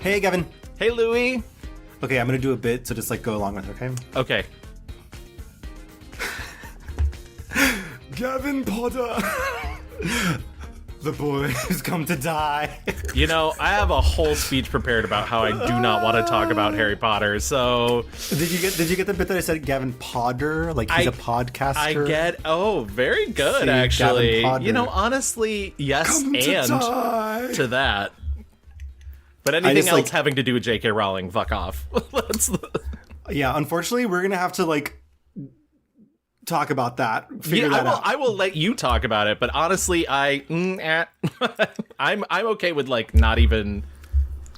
Hey, Gavin. Hey, Louie. Okay, I'm going to do a bit, so just go along with it, okay? Okay. Gavin Potter. The boy has come to die. You know, I have a whole speech prepared about how I do not want to talk about Harry Potter, so... Did you get the bit that I said Gavin Podder? Like he's a podcaster? I get... Oh, very good, See, actually. Gavin Podder. You know, honestly, yes, Come to that. But anything else having to do with J.K. Rowling, fuck off. Yeah, unfortunately, we're going to have to, talk about that. Figure that out. I will let you talk about it, but honestly, I'm okay with, not even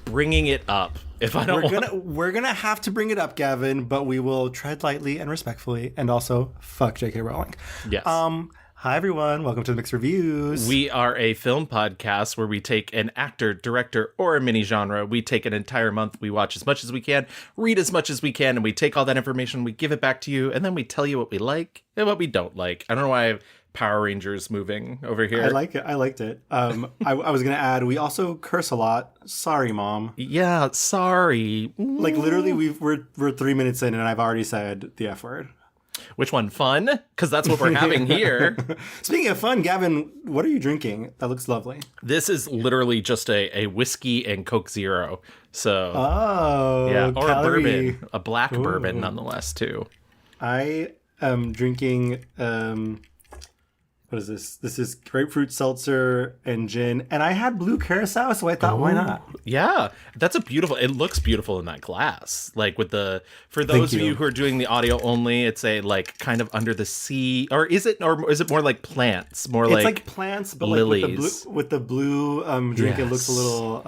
bringing it up if I don't We're gonna have to bring it up, Gavin, but we will tread lightly and respectfully, and also fuck J.K. Rowling. Yes. Hi, everyone. Welcome to the Mixed Reviews. We are a film podcast where we take an actor, director, or a mini genre. We take an entire month. We watch as much as we can, read as much as we can, and we take all that information, we give it back to you, and then we tell you what we like and what we don't like. I don't know why I have Power Rangers moving over here. I like it. I liked it. I was going to add, we also curse a lot. Sorry, Mom. Yeah, sorry. Literally, we're 3 minutes in, and I've already said the F word. Which one? Fun? Because that's what we're having here. Speaking of fun, Gavin, what are you drinking? That looks lovely. This is literally just a whiskey and Coke Zero. So, yeah, or calorie. a bourbon, a black bourbon nonetheless too. I am drinking, what is this? This is grapefruit seltzer and gin. And I had blue curacao, so I thought, why not? Yeah, that's it looks beautiful in that glass. For those of you who are doing the audio only, it's a kind of under the sea, or is it more like plants? It's like plants, but lilies. with the blue drink, Yes. It looks a little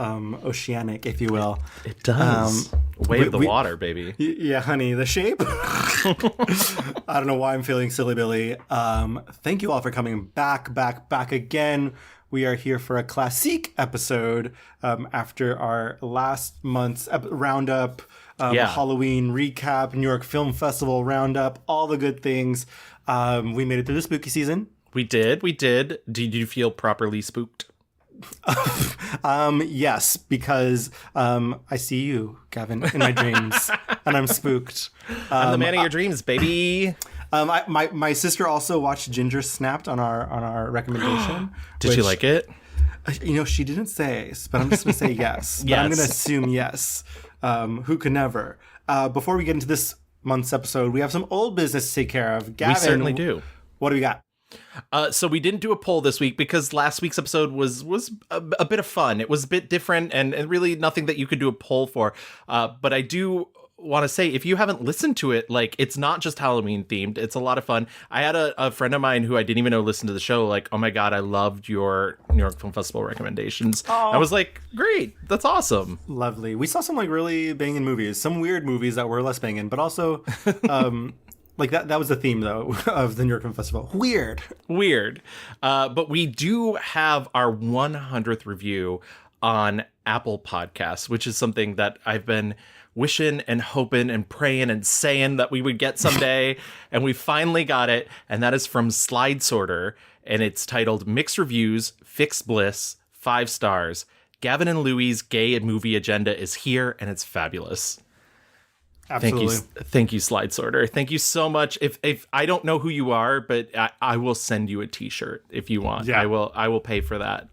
oceanic, if you will. It does. Wave the water, baby. Yeah, honey, the shape. I don't know why I'm feeling silly, Billy. Thank you all for coming back again. We are here for a classique episode after our last month's roundup, Halloween recap, New York Film Festival roundup, all the good things. We made it through the spooky season. We did. Did you feel properly spooked? Yes, because I see you, Gavin, in my dreams, and I'm spooked. I'm the man of your dreams, baby. My sister also watched Ginger Snapped on our recommendation. Did she like it? She didn't say, but I'm just gonna say yes. But I'm gonna assume yes. Who could never? Before we get into this month's episode, we have some old business to take care of. Gavin, we certainly do. What do we got? So we didn't do a poll this week because last week's episode was a bit of fun. It was a bit different and really nothing that you could do a poll for. But I do want to say, if you haven't listened to it, it's not just Halloween themed. It's a lot of fun. I had a friend of mine who I didn't even know listened to the show. Oh my God, I loved your New York Film Festival recommendations. I was like, great, that's awesome. Lovely. We saw some really banging movies, some weird movies that were less banging, but also that was the theme, though, of the New York Film Festival. Weird. But we do have our 100th review on Apple Podcasts, which is something that I've been wishing and hoping and praying and saying that we would get someday. And we finally got it. And that is from Slide Sorter. And it's titled Mixed Reviews, Fixed Bliss, 5 stars. Gavin and Louie's gay movie agenda is here, and it's fabulous. Absolutely. Thank you, Slide Sorter. Thank you so much. If I don't know who you are, but I will send you a t-shirt if you want. Yeah. I will pay for that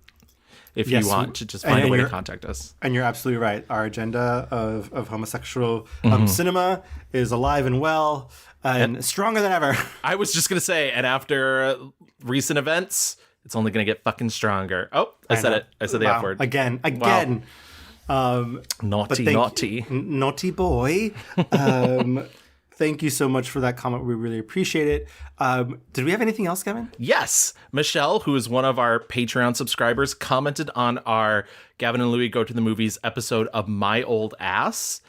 if you want to just find a way to contact us. And you're absolutely right. Our agenda of homosexual cinema is alive and well and stronger than ever. I was just going to say, and after recent events, it's only going to get fucking stronger. Oh, I said it. I said the F word. Again. Wow. Naughty boy. Thank you so much for that comment. We really appreciate it. Did we have anything else, Kevin? Yes. Michelle, who is one of our Patreon subscribers, commented on our Gavin and Louie Go to the Movies episode of My Old Ass,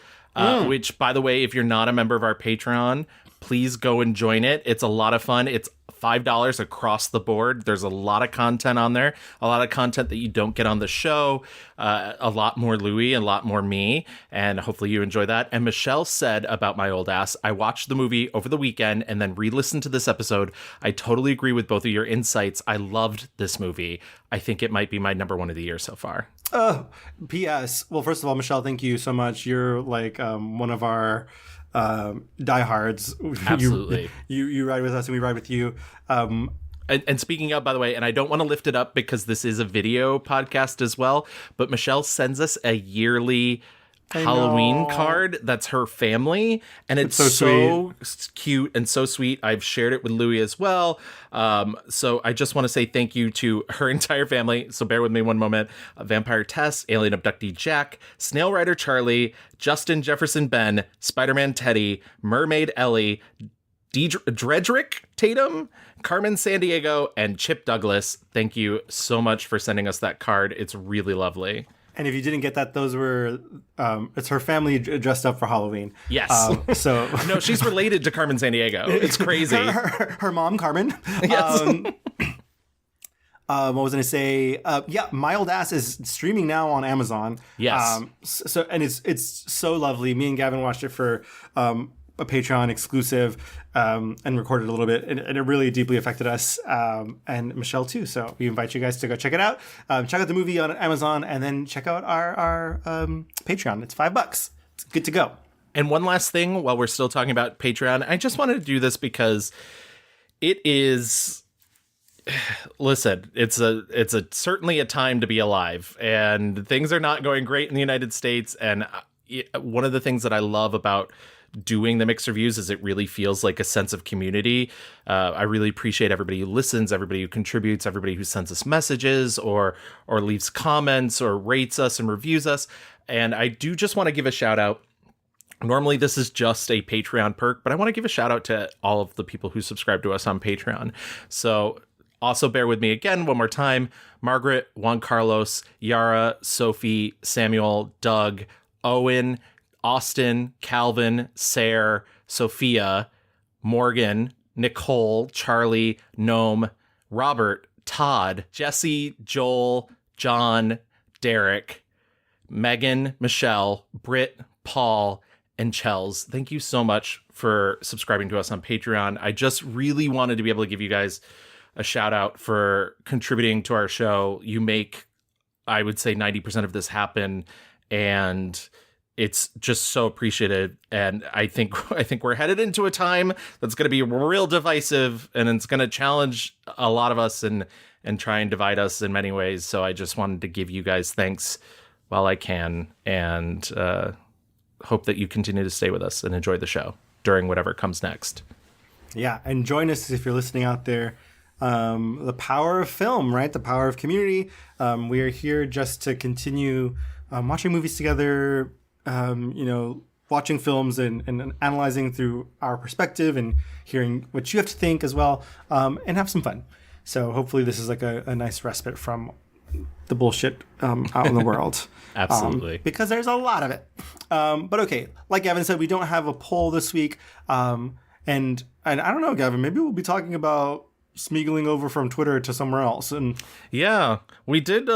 which, by the way, if you're not a member of our Patreon, please go and join it. It's a lot of fun. It's $5 across the board. There's a lot of content on there, a lot of content that you don't get on the show, a lot more Louis, a lot more me, and hopefully you enjoy that. And Michelle said about My Old Ass, I watched the movie over the weekend and then re-listened to this episode. I totally agree with both of your insights. I loved this movie. I think it might be my number one of the year so far. P.S. Well, first of all, Michelle, thank you so much. You're like one of our diehards. Absolutely. You ride with us and we ride with you. And speaking of, by the way, and I don't want to lift it up because this is a video podcast as well, but Michelle sends us a yearly Halloween card that's her family, and it's so cute and so sweet. I've shared it with Louis as well. So I just want to say thank you to her entire family. So bear with me one moment. Vampire Tess, Alien Abductee Jack, Snail Rider Charlie, Justin Jefferson Ben, Spider-Man Teddy, Mermaid Ellie, Dredrick Tatum, Carmen Sandiego, and Chip Douglas. Thank you so much for sending us that card. It's really lovely. And if you didn't get that, those were, it's her family dressed up for Halloween. Yes. So no, she's related to Carmen Sandiego. It's crazy. her mom, Carmen. Yes. What was I going to say? Yeah, My Old Ass is streaming now on Amazon. Yes. And it's so lovely. Me and Gavin watched it for a Patreon exclusive and recorded a little bit, and it really deeply affected us, and Michelle too. So we invite you guys to go check it out. Check out the movie on Amazon, and then check out our Patreon. It's $5. It's good to go. And one last thing, while we're still talking about Patreon, I just wanted to do this because it is. Listen, it's certainly a time to be alive, and things are not going great in the United States. And one of the things that I love about doing the mixed reviews is it really feels like a sense of community. I really appreciate everybody who listens, everybody who contributes, everybody who sends us messages or leaves comments or rates us and reviews us. And I do just want to give a shout out. Normally this is just a Patreon perk, but I want to give a shout out to all of the people who subscribe to us on Patreon. So also bear with me again one more time. Margaret, Juan Carlos, Yara, Sophie, Samuel, Doug, Owen, Austin, Calvin, Sarah, Sophia, Morgan, Nicole, Charlie, Gnome, Robert, Todd, Jesse, Joel, John, Derek, Megan, Michelle, Britt, Paul, and Chels. Thank you so much for subscribing to us on Patreon. I just really wanted to be able to give you guys a shout out for contributing to our show. You make, I would say, 90% of this happen, and it's just so appreciated. And I think we're headed into a time that's going to be real divisive, and it's going to challenge a lot of us and try and divide us in many ways. So I just wanted to give you guys thanks while I can, and hope that you continue to stay with us and enjoy the show during whatever comes next. Yeah, and join us if you're listening out there. The power of film, right? The power of community. We are here just to continue watching movies together, watching films and analyzing through our perspective and hearing what you have to think as well, and have some fun. So hopefully this is like a nice respite from the bullshit out in the world. Absolutely. Because there's a lot of it. But okay, like Gavin said, we don't have a poll this week. And I don't know, Gavin, maybe we'll be talking about smeagling over from Twitter to somewhere else. And yeah, we did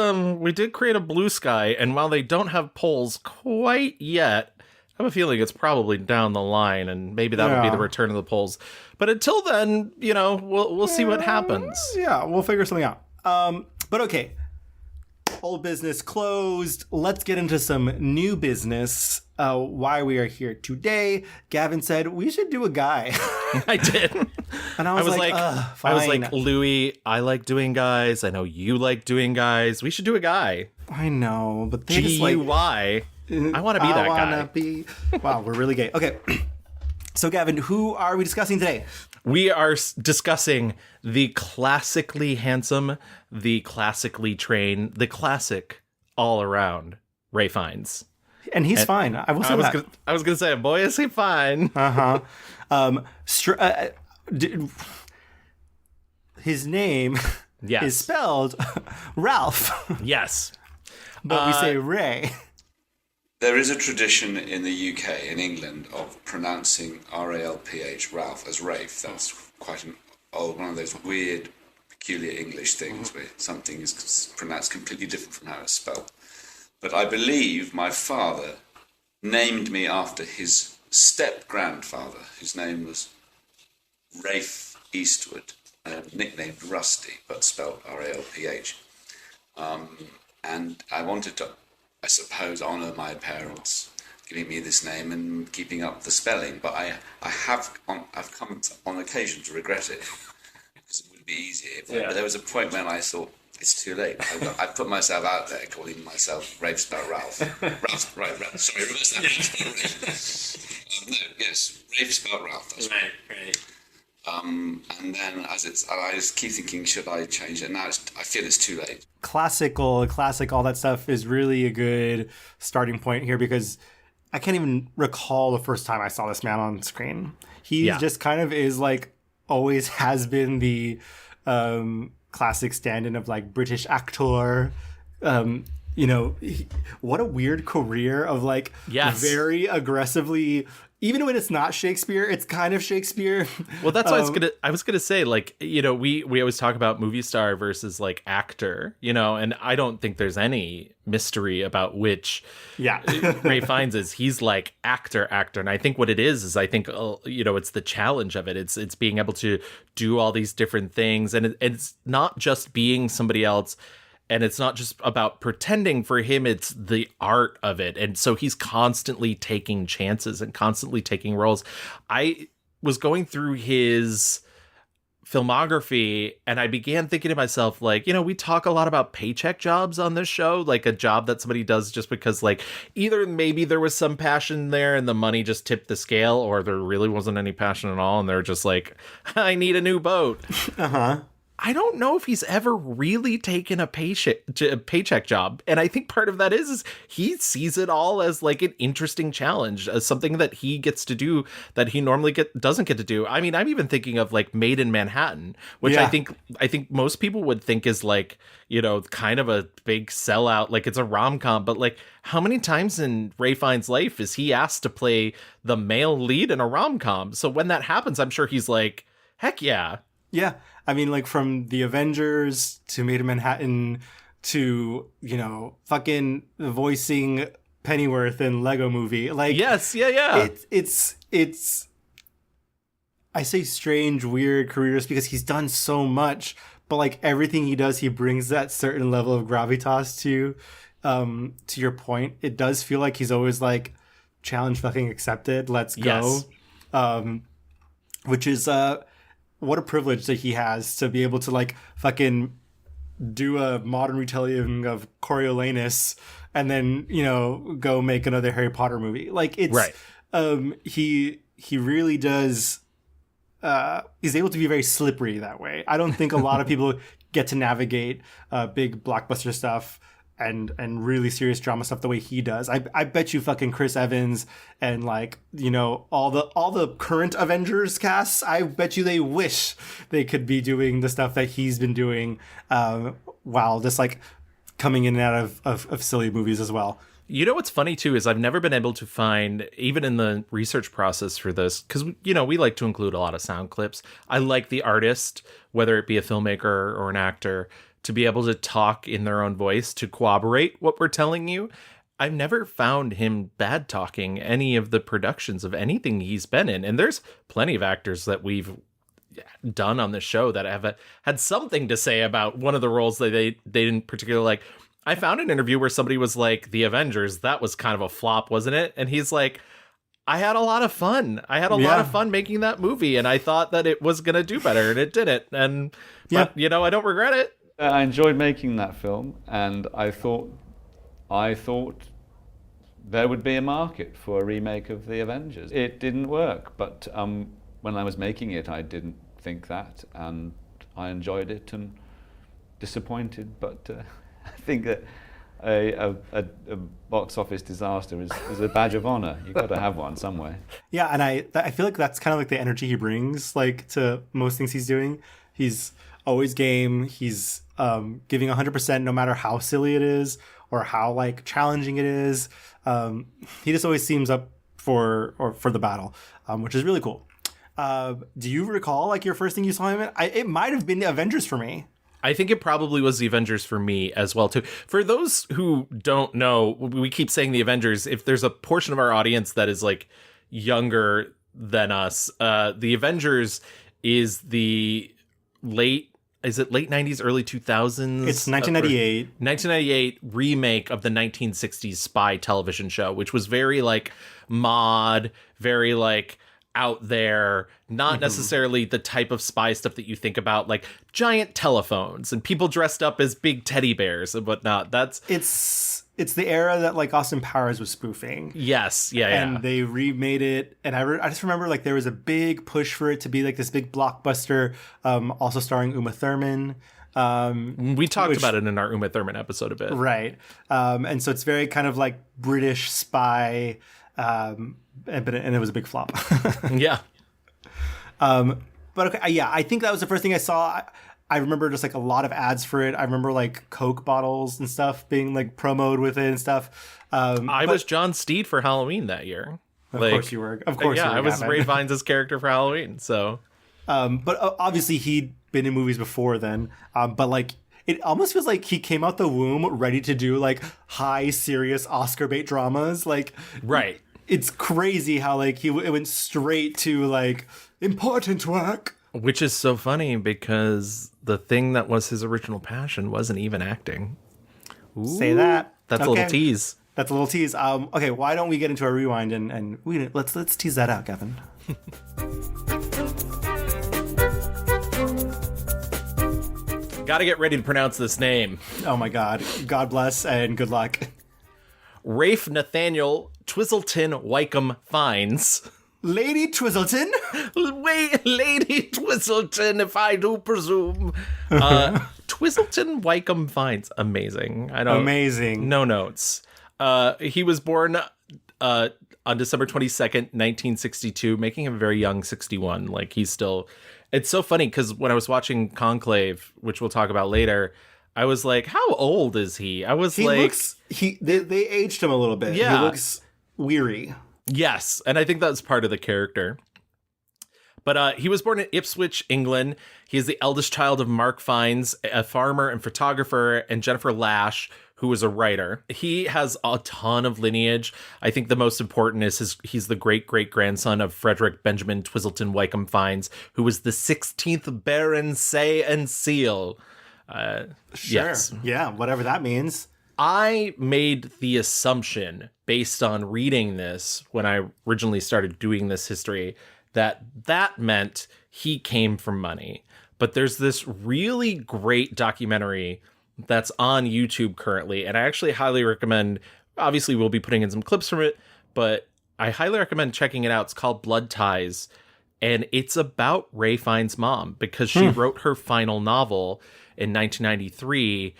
create a Blue Sky, and while they don't have polls quite yet, I have a feeling it's probably down the line, and maybe that would be the return of the polls. But until then, we'll see what happens. Yeah, we'll figure something out. But okay, old business closed. Let's get into some new business. Why we are here today. Gavin said we should do a guy. I did. And I was like, I was like, Louis, I like doing guys. I know you like doing guys. We should do a guy. I know, but they G-U-Y. I want to be that guy. Wow, we're really gay. Okay. So, Gavin, who are we discussing today? We are discussing the classically handsome, the classically trained, the classic all-around Ray Fiennes. And he's fine. I will say that. I was going to say, boy, is he fine. His name is spelled Ralph. Yes. But we say Ray. There is a tradition in the UK, in England, of pronouncing R-A-L-P-H, Ralph, as Rafe. That's quite an one of those weird, peculiar English things where something is pronounced completely different from how it's spelled. But I believe my father named me after his step-grandfather, whose name was Rafe Eastwood, nicknamed Rusty, but spelled Ralph. And I wanted to, I suppose, honour my parents giving me this name and keeping up the spelling, but I've come on occasion to regret it, because it would be easier. But there was a point when I thought, it's too late. I put myself out there calling myself Rafe spelled Ralph. Ralph, right, sorry, reverse that. Rafe spelled Ralph. That's right. And then I just keep thinking, should I change it? Now I feel it's too late. Classic, all that stuff is really a good starting point here, because I can't even recall the first time I saw this man on screen. He just kind of is like, always has been the classic stand-in of like British actor. What a weird career of like very aggressively, even when it's not Shakespeare, it's kind of Shakespeare. Well, that's what I was gonna say, like, we always talk about movie star versus like actor, and I don't think there's any mystery about which Ray Fiennes is. He's like actor. And I think what it is I think, it's the challenge of it. It's being able to do all these different things. And it's not just being somebody else. And it's not just about pretending. For him, it's the art of it. And so he's constantly taking chances and constantly taking roles. I was going through his filmography and I began thinking to myself, like, we talk a lot about paycheck jobs on this show, like a job that somebody does just because, like, either maybe there was some passion there and the money just tipped the scale, or there really wasn't any passion at all and they're just like, I need a new boat. I don't know if he's ever really taken a paycheck job. And I think part of that is he sees it all as like an interesting challenge, as something that he gets to do that he normally doesn't get to do. I mean, I'm even thinking of like Made in Manhattan, which I think most people would think is like, kind of a big sellout. Like it's a rom-com, but like how many times in Ray Fiennes' life is he asked to play the male lead in a rom-com? So when that happens, I'm sure he's like, heck yeah. Yeah. I mean, like from The Avengers to Made in Manhattan to, fucking voicing Pennyworth in Lego Movie. Like, yes, yeah. It's I say strange, weird careers because he's done so much, but like everything he does, he brings that certain level of gravitas to. To your point, it does feel like he's always like, challenge fucking accepted. Let's go. Yes. Which is what a privilege that he has to be able to like fucking do a modern retelling of Coriolanus and then, go make another Harry Potter movie. Like it's right. He really does is able to be very slippery that way. I don't think a lot of people get to navigate big blockbuster stuff and really serious drama stuff the way he does. I bet you fucking Chris Evans and like, all the current Avengers casts, I bet you they wish they could be doing the stuff that he's been doing while just like coming in and out of silly movies as well. What's funny too is I've never been able to find, even in the research process for this, because we like to include a lot of sound clips. I like the artist, whether it be a filmmaker or an actor, to be able to talk in their own voice to corroborate what we're telling you. I've never found him bad talking any of the productions of anything he's been in. And there's plenty of actors that we've done on the show that have had something to say about one of the roles that they didn't particularly like. I found an interview where somebody was like, The Avengers, that was kind of a flop, wasn't it? And he's like, I had a lot of fun. I had a lot of fun making that movie, and I thought that it was going to do better, and it didn't. But I don't regret it. I enjoyed making that film, and I thought there would be a market for a remake of The Avengers. It didn't work, but when I was making it, I didn't think that, and I enjoyed it and disappointed, but I think that a box office disaster is a badge of honor. You've got to have one somewhere. Yeah, and I feel like that's kind of like the energy he brings like to most things he's doing. He's always game. He's giving 100% no matter how silly it is or how like challenging it is. He just always seems up for the battle, which is really cool. Do you recall like your first thing you saw him in? It might have been the Avengers for me. I think it probably was the Avengers for me as well, too. For those who don't know, we keep saying the Avengers. If there's a portion of our audience that is like younger than us, the Avengers is the late 90s, early 2000s? It's 1998. 1998 remake of the 1960s spy television show, which was very like mod, very like out there, not necessarily the type of spy stuff that you think about, like giant telephones and people dressed up as big teddy bears and whatnot. It's the era that like Austin Powers was spoofing. Yes, yeah. And they remade it, and I just remember like there was a big push for it to be like this big blockbuster, also starring Uma Thurman. We talked about it in our Uma Thurman episode a bit, right? And so it's very kind of like British spy. And it was a big flop. Yeah. But okay, yeah, I think that was the first thing I saw. I remember just like a lot of ads for it. I remember like Coke bottles and stuff being like promoted with it and stuff. I was John Steed for Halloween that year. Of course you were. Of course, yeah, you were, I was Gavin. Ray Fiennes' character for Halloween. So, but obviously he'd been in movies before then. But like, it almost feels like he came out the womb ready to do like high serious Oscar bait dramas. Like, right. It's crazy how like it went straight to like important work. Which is so funny because the thing that was his original passion wasn't even acting. Ooh, say that. That's a little tease. That's a little tease. Okay, why don't we get into our rewind and let's tease that out, Gavin. Gotta get ready to pronounce this name. Oh my God. God bless and good luck. Rafe Nathaniel Twizzleton Wycombe Fiennes. Lady Twizzleton? Wait, Lady Twizzleton, if I do presume. Twizzleton Wycombe Fiennes. Amazing. Amazing. No notes. He was born on December 22nd, 1962, making him a very young 61. Like, he's still... It's so funny, because when I was watching Conclave, which we'll talk about later, I was like, how old is he? I was they aged him a little bit. Yeah. He looks weary. Yes, and I think that's part of the character. But he was born in Ipswich, England. He is the eldest child of Mark Fiennes, a farmer and photographer, and Jennifer Lash, who was a writer. He has a ton of lineage. I think the most important is he's the great-great-grandson of Frederick Benjamin Twizzleton Wycombe Fiennes, who was the 16th Baron Say and Seal. Sure. Yes. Yeah, whatever that means. I made the assumption, based on reading this, when I originally started doing this history, that meant he came from money. But there's this really great documentary that's on YouTube currently, and I actually highly recommend, obviously we'll be putting in some clips from it, but I highly recommend checking it out. It's called Blood Ties, and it's about Ray Fiennes' mom, because she wrote her final novel in 1993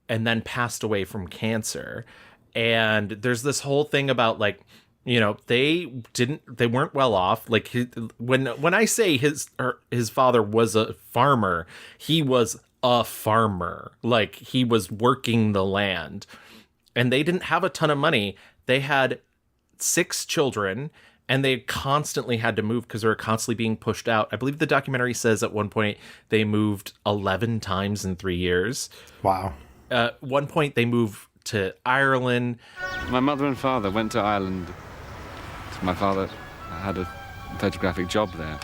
and then passed away from cancer. And there's this whole thing about, like, you know, they weren't well off. Like, when I say his father was a farmer, he was a farmer. Like, he was working the land, and they didn't have a ton of money. They had 6 children, and they constantly had to move because they were constantly being pushed out. I believe the documentary says at one point they moved 11 times in 3 years. Wow. At one point they moved to Ireland. My mother and father went to Ireland. My father had a photographic job there,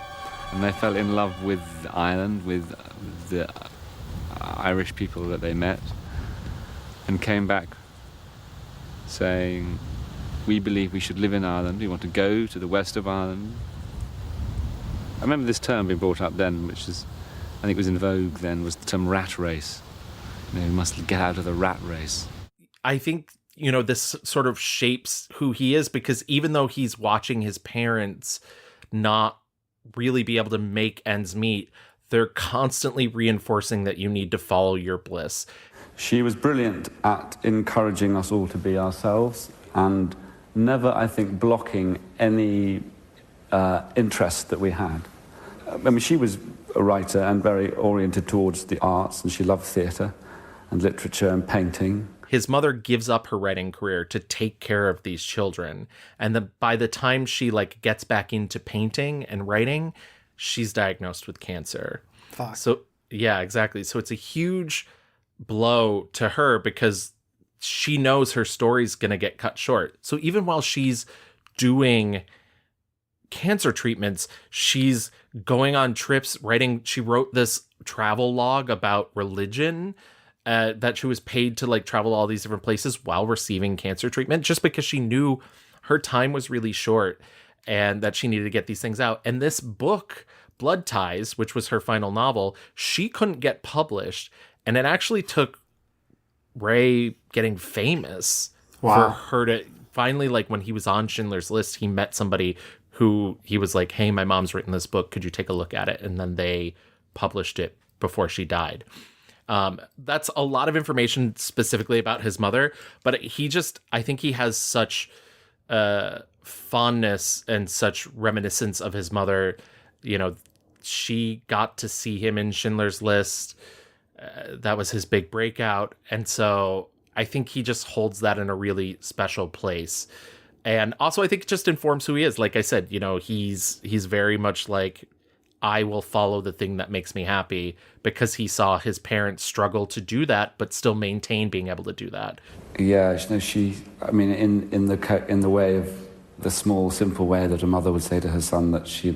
and they fell in love with Ireland, with the Irish people that they met, and came back saying, we believe we should live in Ireland, we want to go to the west of Ireland. I remember this term being brought up then, which is, I think was in vogue then, was the term rat race. You know, we must get out of the rat race. I think, you know, this sort of shapes who he is, because even though he's watching his parents not really be able to make ends meet, they're constantly reinforcing that you need to follow your bliss. She was brilliant at encouraging us all to be ourselves, and never, I think, blocking any interest that we had. I mean, she was a writer and very oriented towards the arts, and she loved theatre and literature and painting. His mother gives up her writing career to take care of these children. And by the time she, like, gets back into painting and writing, she's diagnosed with cancer. Fuck. So, yeah, exactly. So it's a huge blow to her because she knows her story's going to get cut short. So even while she's doing cancer treatments, she's going on trips, she wrote this travel log about religion that she was paid to like travel all these different places while receiving cancer treatment, just because she knew her time was really short and that she needed to get these things out. And this book, Blood Ties, which was her final novel, she couldn't get published. And it actually took Ray getting famous for her to finally, like when he was on Schindler's List, he met somebody who he was like, hey, my mom's written this book. Could you take a look at it? And then they published it before she died. That's a lot of information specifically about his mother, but I think he has such fondness and such reminiscence of his mother. You know, she got to see him in Schindler's List. That was his big breakout. And so I think he just holds that in a really special place. And also I think it just informs who he is. Like I said, you know, he's very much like, I will follow the thing that makes me happy, because he saw his parents struggle to do that, but still maintain being able to do that. Yeah, I mean, in the way of the small, simple way that a mother would say to her son that she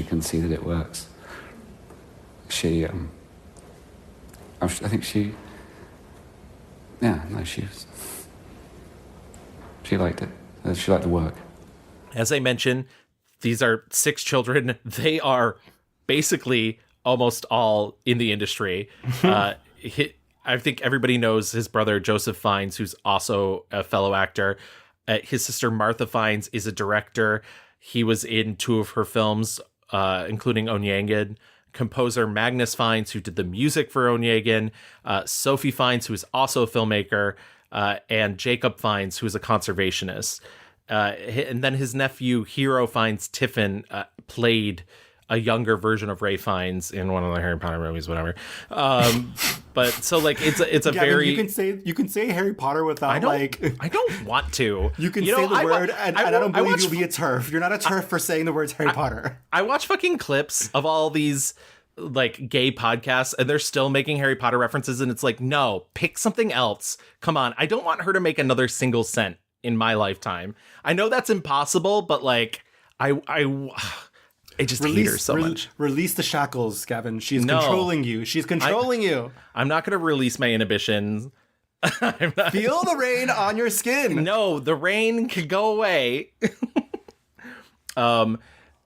can see that it works. I think she liked it. She liked the work. As I mentioned, these are 6 children. They are basically almost all in the industry. I think everybody knows his brother, Joseph Fiennes, who's also a fellow actor. His sister, Martha Fiennes, is a director. He was in 2 of her films, including Onegin. Composer Magnus Fiennes, who did the music for Onegin. Sophie Fiennes, who is also a filmmaker. And Jacob Fiennes, who is a conservationist. And then his nephew, Hero Fiennes Tiffin, played a younger version of Ray Fiennes in one of the Harry Potter movies, whatever. But so like it's a Gavin, very you can say Harry Potter without I don't want to. You can say the word, and I don't believe you'll be a TERF. You're not a TERF for saying the words Harry Potter. I watch fucking clips of all these like gay podcasts, and they're still making Harry Potter references, and it's like, no, pick something else. Come on, I don't want her to make another single cent in my lifetime. I know that's impossible, but like I just hate her so much. Release the shackles, Gavin. She's controlling you. She's controlling you. I'm not going to release my inhibitions. Feel the rain on your skin. No, the rain could go away.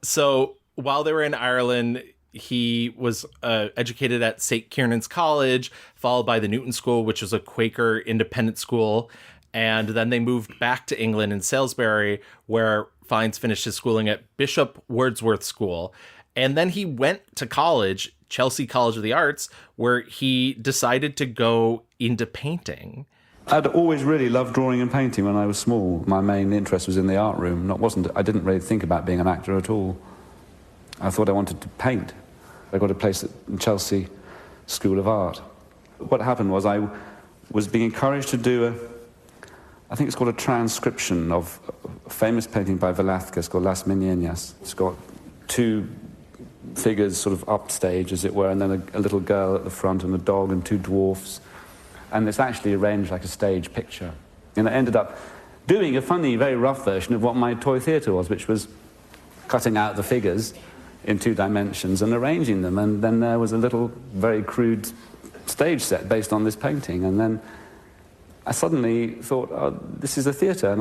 So while they were in Ireland, he was educated at St. Kiernan's College, followed by the Newton School, which was a Quaker independent school. And then they moved back to England in Salisbury, where Fiennes finished his schooling at Bishop Wordsworth School. And then he went to college, Chelsea College of the Arts, where he decided to go into painting. I'd always really loved drawing and painting when I was small. My main interest was in the art room. I didn't really think about being an actor at all. I thought I wanted to paint. I got a place at Chelsea School of Art. What happened was I was being encouraged to do I think it's called a transcription of a famous painting by Velázquez called Las Meninas. It's got 2 figures sort of upstage, as it were, and then a little girl at the front and a dog and 2 dwarfs. And it's actually arranged like a stage picture. And I ended up doing a funny, very rough version of what my toy theatre was, which was cutting out the figures in 2 dimensions and arranging them. And then there was a little, very crude stage set based on this painting. And then I suddenly thought, oh, this is a theatre, and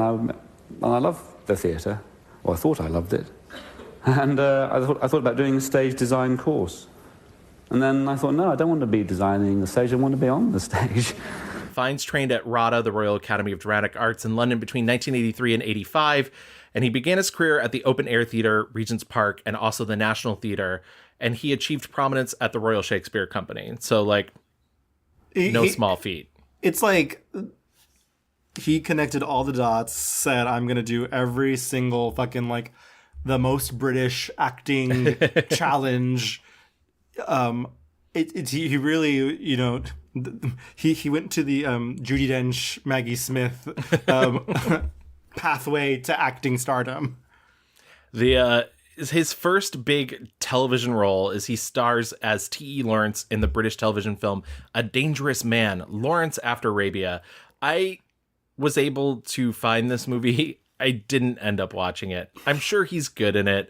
I love the theatre. Well, I thought I loved it. And I thought about doing a stage design course. And then I thought, no, I don't want to be designing the stage, I want to be on the stage. Fiennes trained at RADA, the Royal Academy of Dramatic Arts in London between 1983 and 85, and he began his career at the Open Air Theatre, Regent's Park, and also the National Theatre, and he achieved prominence at the Royal Shakespeare Company. So, like, no small feat. It's like he connected all the dots, said, I'm going to do every single fucking, like, the most British acting challenge. He really, you know, he went to the Judi Dench, Maggie Smith pathway to acting stardom. His first big television role is he stars as T.E. Lawrence in the British television film A Dangerous Man, Lawrence After Arabia. I was able to find this movie. I didn't end up watching it. I'm sure he's good in it.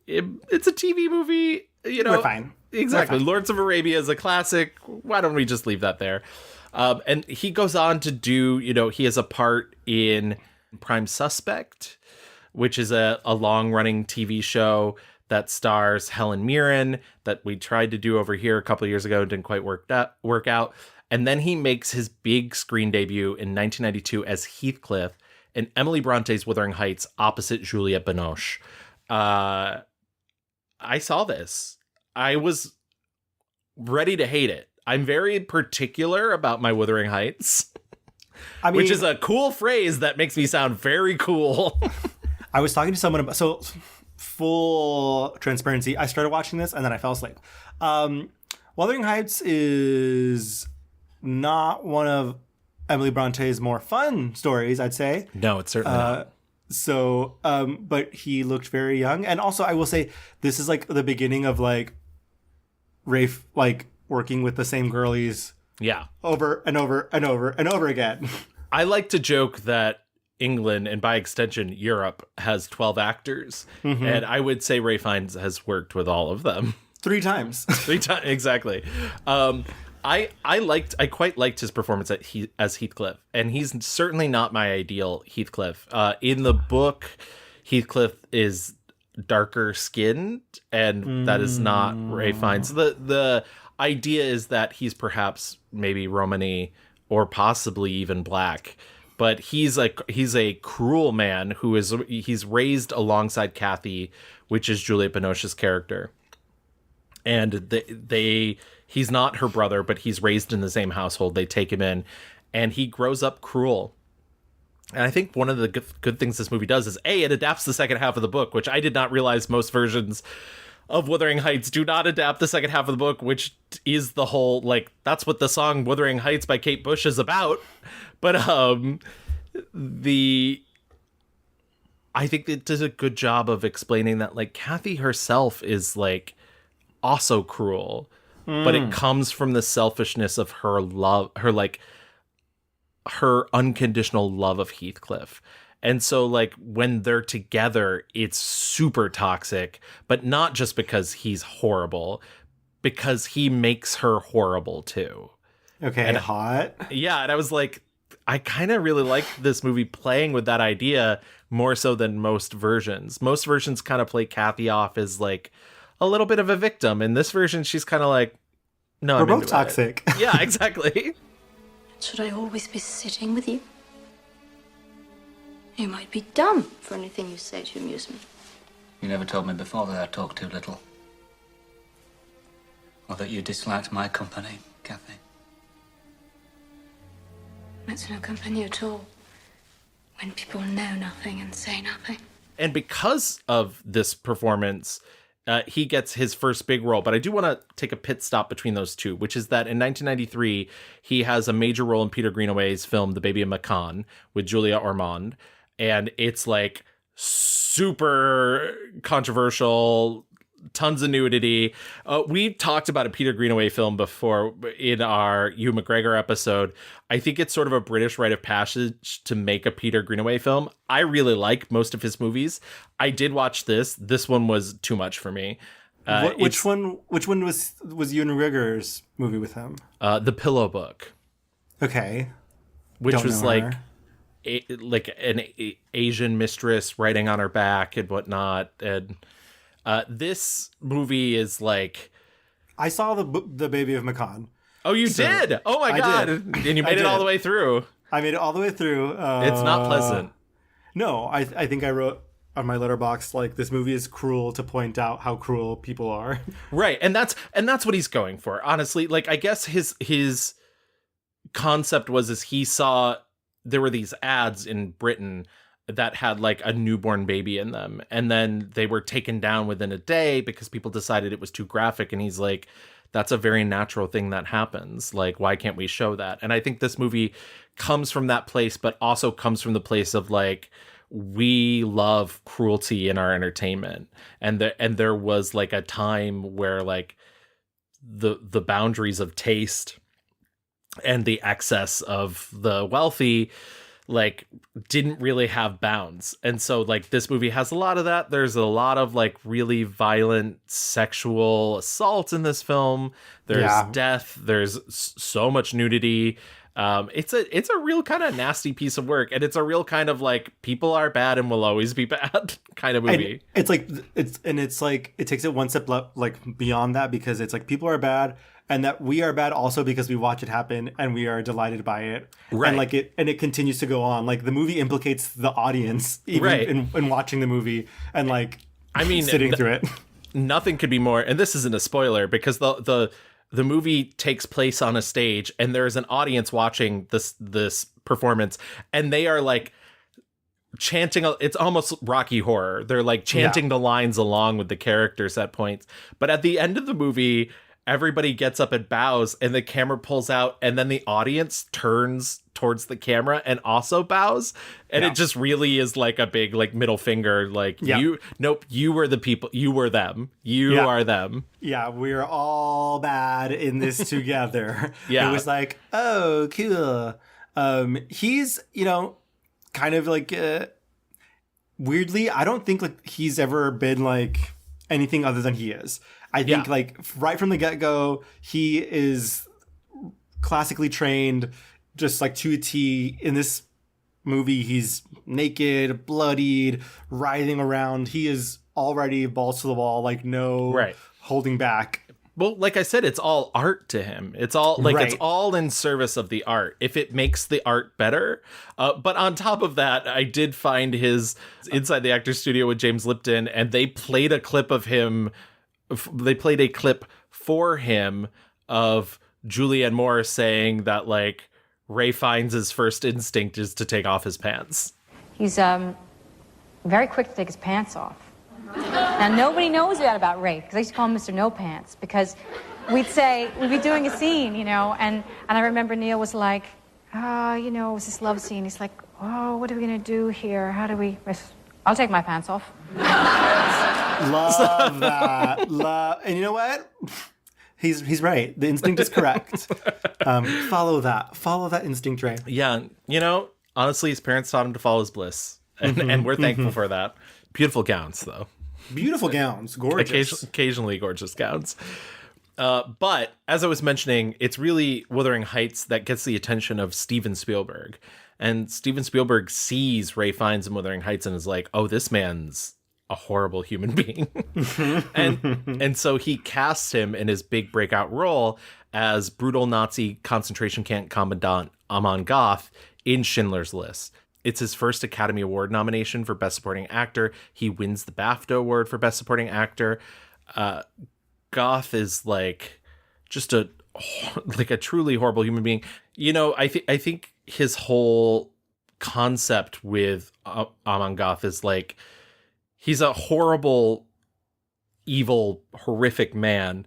It's a TV movie, We're fine. Exactly. Lawrence of Arabia is a classic. Why don't we just leave that there? And he goes on to do, he has a part in Prime Suspect, which is a long-running TV show that stars Helen Mirren that we tried to do over here a couple of years ago. Didn't quite work out. And then he makes his big screen debut in 1992 as Heathcliff in Emily Bronte's Wuthering Heights opposite Juliette Binoche. I saw this. I was ready to hate it. I'm very particular about my Wuthering Heights, which is a cool phrase that makes me sound very cool. I was talking to someone about, so full transparency, I started watching this and then I fell asleep. Wuthering Heights is not one of Emily Bronte's more fun stories, I'd say. No, it's certainly not. So, but he looked very young. And also, I will say, this is like the beginning of like Rafe, like working with the same girlies. Yeah. Over and over and over and over again. I like to joke that England, and by extension, Europe, has 12 actors. Mm-hmm. And I would say Ray Fiennes has worked with all of them. 3 times. 3 times, exactly. I quite liked his performance as Heathcliff, and he's certainly not my ideal Heathcliff. In the book, Heathcliff is darker skinned, and that is not Ray Fiennes. The idea is that he's perhaps maybe Romani or possibly even black, but he's a cruel man he's raised alongside Kathy, which is Juliette Binoche's character, and he's not her brother, but he's raised in the same household. They take him in, and he grows up cruel. And I think one of the good things this movie does is, it adapts the second half of the book, which I did not realize most versions of Wuthering Heights do not adapt the second half of the book, which is the whole, that's what the song Wuthering Heights by Kate Bush is about. But I think it does a good job of explaining that, Kathy herself is, also cruel. But it comes from the selfishness of her love, her unconditional love of Heathcliff. And so, when they're together, it's super toxic, but not just because he's horrible, because he makes her horrible too. Okay, and hot. Yeah, and I was like, I kind of really like this movie playing with that idea more so than most versions. Most versions kind of play Kathy off as, a little bit of a victim. In this version, she's kind of like, no, we're both toxic. Yeah, exactly. Should I always be sitting with you? You might be dumb for anything you say to amuse me. You never told me before that I talk too little. Or that you disliked my company, Kathy. It's no company at all when people know nothing and say nothing. And because of this performance, he gets his first big role. But I do want to take a pit stop between those two, which is that in 1993, he has a major role in Peter Greenaway's film The Baby of Macon with Julia Ormond. And it's super controversial, tons of nudity. We've talked about a Peter Greenaway film before in our Hugh McGregor episode. I think it's sort of a British rite of passage to make a Peter Greenaway film. I really like most of his movies. I did watch this. This one was too much for me. Which one was Hugh McGregor's movie with him? The Pillow Book. Okay. Which Don't was know her. an Asian mistress writing on her back and whatnot. And this movie is I saw the Baby of Macon. Oh, you did? Oh my God. Did. And you made it all the way through. I made it all the way through. It's not pleasant. No, I think I wrote on my letterbox, this movie is cruel to point out how cruel people are. Right. And that's what he's going for. Honestly, I guess his concept was he saw there were these ads in Britain that had a newborn baby in them, and then they were taken down within a day because people decided it was too graphic. And he's like, that's a very natural thing that happens. Why can't we show that? And I think this movie comes from that place, but also comes from the place of we love cruelty in our entertainment, and there was like a time where like the boundaries of taste and the excess of the wealthy like didn't really have bounds. And so like this movie has a lot of that. There's a lot of like really violent sexual assault in this film. There's death. There's so much nudity. It's a real kind of nasty piece of work, and it's a real kind of like people are bad and will always be bad kind of movie. And it's like it takes it one step like beyond that, because it's like people are bad, and that we are bad also because we watch it happen and we are delighted by it. Right. And like it continues to go on. Like the movie implicates the audience even in watching the movie and like I mean sitting through it. Nothing could be more, and this isn't a spoiler because the movie takes place on a stage and there's an audience watching this performance, and they are like chanting. It's almost Rocky Horror. They're like chanting the lines along with the characters at points. But at the end of the movie, everybody gets up and bows, and the camera pulls out, and then the audience turns towards the camera and also bows. And it just really is like a big like middle finger. Like you were the people, you were them, you are them. Yeah, we're all bad in this together. Yeah. It was like, oh, cool. He's, kind of like, weirdly, I don't think like he's ever been like anything other than he is. I think like right from the get-go, he is classically trained, just like to a T. In this movie, he's naked, bloodied, writhing around. He is already balls to the wall, like no holding back. Well, like I said, it's all art to him. It's all like it's all in service of the art. If it makes the art better. But on top of that, I did find his Inside the Actors Studio with James Lipton, and they played a clip of him. They played a clip for him of Julianne Moore saying that like Ray Fiennes' first instinct is to take off his pants. He's very quick to take his pants off. Now nobody knows that about Ray, because I used to call him Mr. No Pants, because we'd be doing a scene, and I remember Neil was like, it was this love scene. He's like, oh, what are we gonna do here? I'll take my pants off. Love that. And you know what? He's right. The instinct is correct. Follow that instinct, Ray. Yeah, honestly, his parents taught him to follow his bliss, and we're thankful for that. Beautiful gowns, though. Beautiful gowns, gorgeous. Occasionally gorgeous gowns. But as I was mentioning, it's really Wuthering Heights that gets the attention of Steven Spielberg, and Steven Spielberg sees Ray Fiennes in Wuthering Heights and is like, "Oh, this man's a horrible human being." and so he casts him in his big breakout role as brutal Nazi concentration camp commandant Amon Goth in Schindler's List. It's his first Academy Award nomination for Best Supporting Actor. He wins the BAFTA Award for Best Supporting Actor. Goth is like just a truly horrible human being. I think his whole concept with Amon Goth is like, he's a horrible, evil, horrific man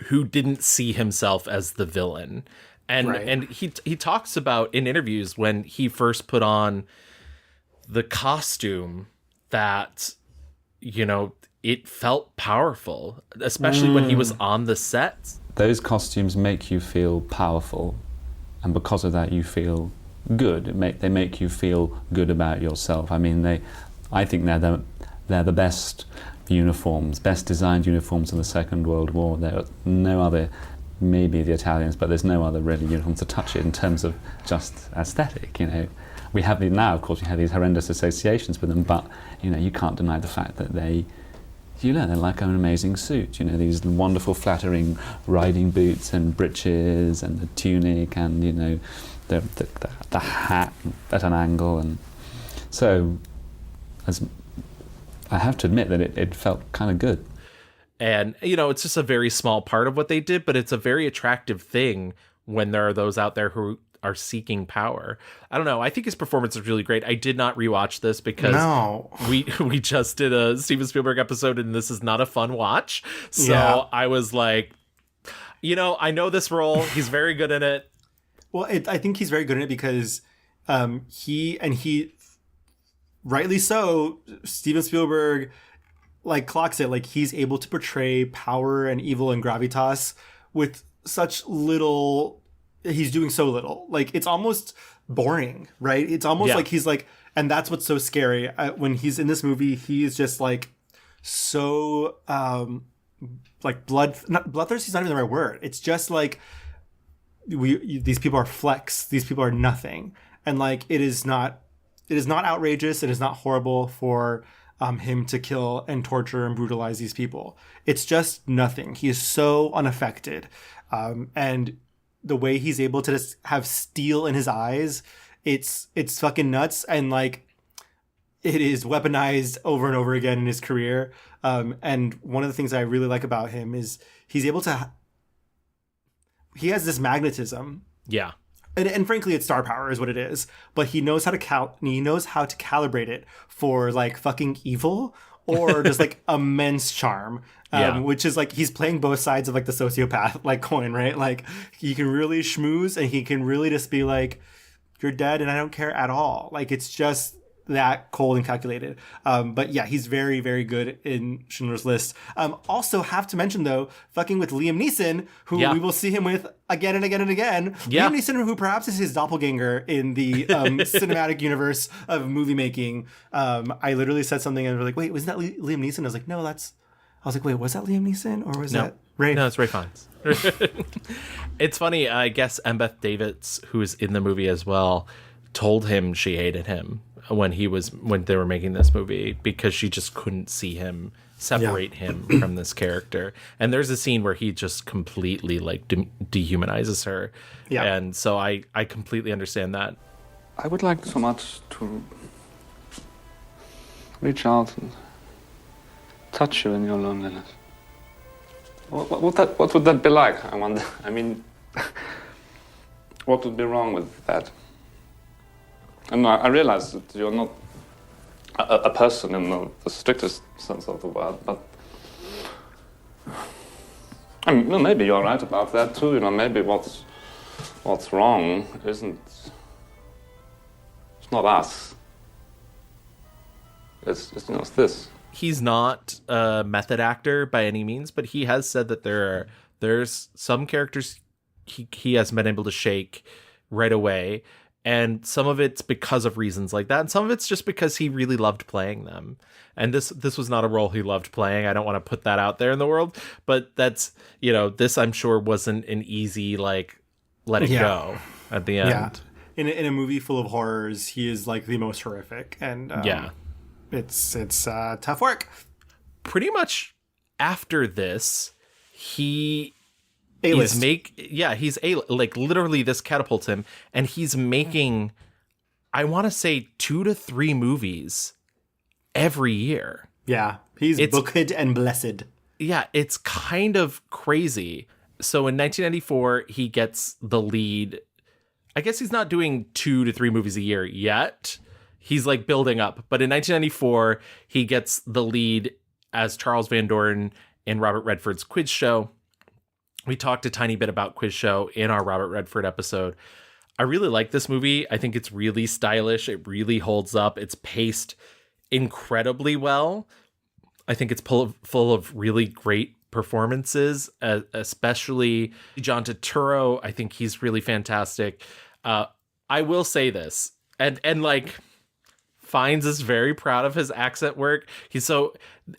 who didn't see himself as the villain. And he talks about in interviews when he first put on the costume that, it felt powerful, especially when he was on the set. Those costumes make you feel powerful, and because of that you feel good. They make you feel good about yourself. I mean, I think they're the best uniforms, best designed uniforms in the Second World War. There are no other, maybe the Italians, but there's no other really uniform to touch it in terms of just aesthetic. We have now, of course, we have these horrendous associations with them, but you can't deny the fact that they're like an amazing suit. These wonderful, flattering riding boots and breeches and the tunic and the hat at an angle, and so I have to admit that it felt kind of good. And, it's just a very small part of what they did, but it's a very attractive thing when there are those out there who are seeking power. I don't know. I think his performance is really great. I did not rewatch this because we just did a Steven Spielberg episode and this is not a fun watch. So I was like, I know this role. He's very good in it. Well, I think he's very good in it because he rightly so, Steven Spielberg like clocks it. Like, he's able to portray power and evil and gravitas with such little. He's doing so little. Like, it's almost boring, right? It's almost like he's like, and that's what's so scary. When he's in this movie, he is just like so like bloodthirsty is not even the right word. It's just like these people are flecks. These people are nothing, and like it is not outrageous. It is not horrible for him to kill and torture and brutalize these people. It's just nothing. He is so unaffected, and the way he's able to just have steel in his eyes, it's fucking nuts. And like, it is weaponized over and over again in his career. And one of the things I really like about him is he's able to, he has this magnetism. Yeah. And frankly, it's star power is what it is, but he knows how to calibrate it for like fucking evil or just like immense charm. Which is like, he's playing both sides of like the sociopath like coin, right? Like, he can really schmooze and he can really just be like, you're dead and I don't care at all. Like, it's just that cold and calculated. But yeah, he's very, very good in Schindler's List. Also have to mention though, fucking with Liam Neeson, who we will see him with again and again and again. Yeah. Liam Neeson, who perhaps is his doppelganger in the cinematic universe of movie making. I literally said something and was like, wait, wasn't that Liam Neeson? I was like, no, I was like, wait, was that Liam Neeson or was that Ray? No, it's Ray Fiennes. It's funny. I guess Embeth Davidtz, who is in the movie as well, told him she hated him when they were making this movie because she just couldn't see him, separate him from this character. And there's a scene where he just completely like dehumanizes her. Yeah. And so I completely understand that. I would like so much to reach out and touch you in your loneliness. What would that be like, I wonder? I mean, what would be wrong with that? And I realize that you're not a person in the strictest sense of the word, but I mean, well, maybe you're right about that too. You know, maybe what's wrong it's not us. It's this. He's not a method actor by any means, but he has said that there's some characters he has been able to shake right away. And some of it's because of reasons like that. And some of it's just because he really loved playing them. And this was not a role he loved playing. I don't want to put that out there in the world. But that's, this I'm sure wasn't an easy, like, let it go at the end. Yeah. In a movie full of horrors, he is like the most horrific. And it's tough work. Pretty much after this, he's literally this catapults him, and he's making, I want to say 2 to 3 movies every year. Yeah, it's booked and blessed. Yeah, it's kind of crazy. So in 1994, he gets the lead. I guess he's not doing 2 to 3 movies a year yet. He's like building up. But in 1994, he gets the lead as Charles Van Doren in Robert Redford's Quiz Show. We talked a tiny bit about Quiz Show in our Robert Redford episode. I really like this movie. I think it's really stylish. It really holds up. It's paced incredibly well. I think it's full of really great performances, especially John Turturro. I think he's really fantastic. I will say this, and like, Fiennes is very proud of his accent work.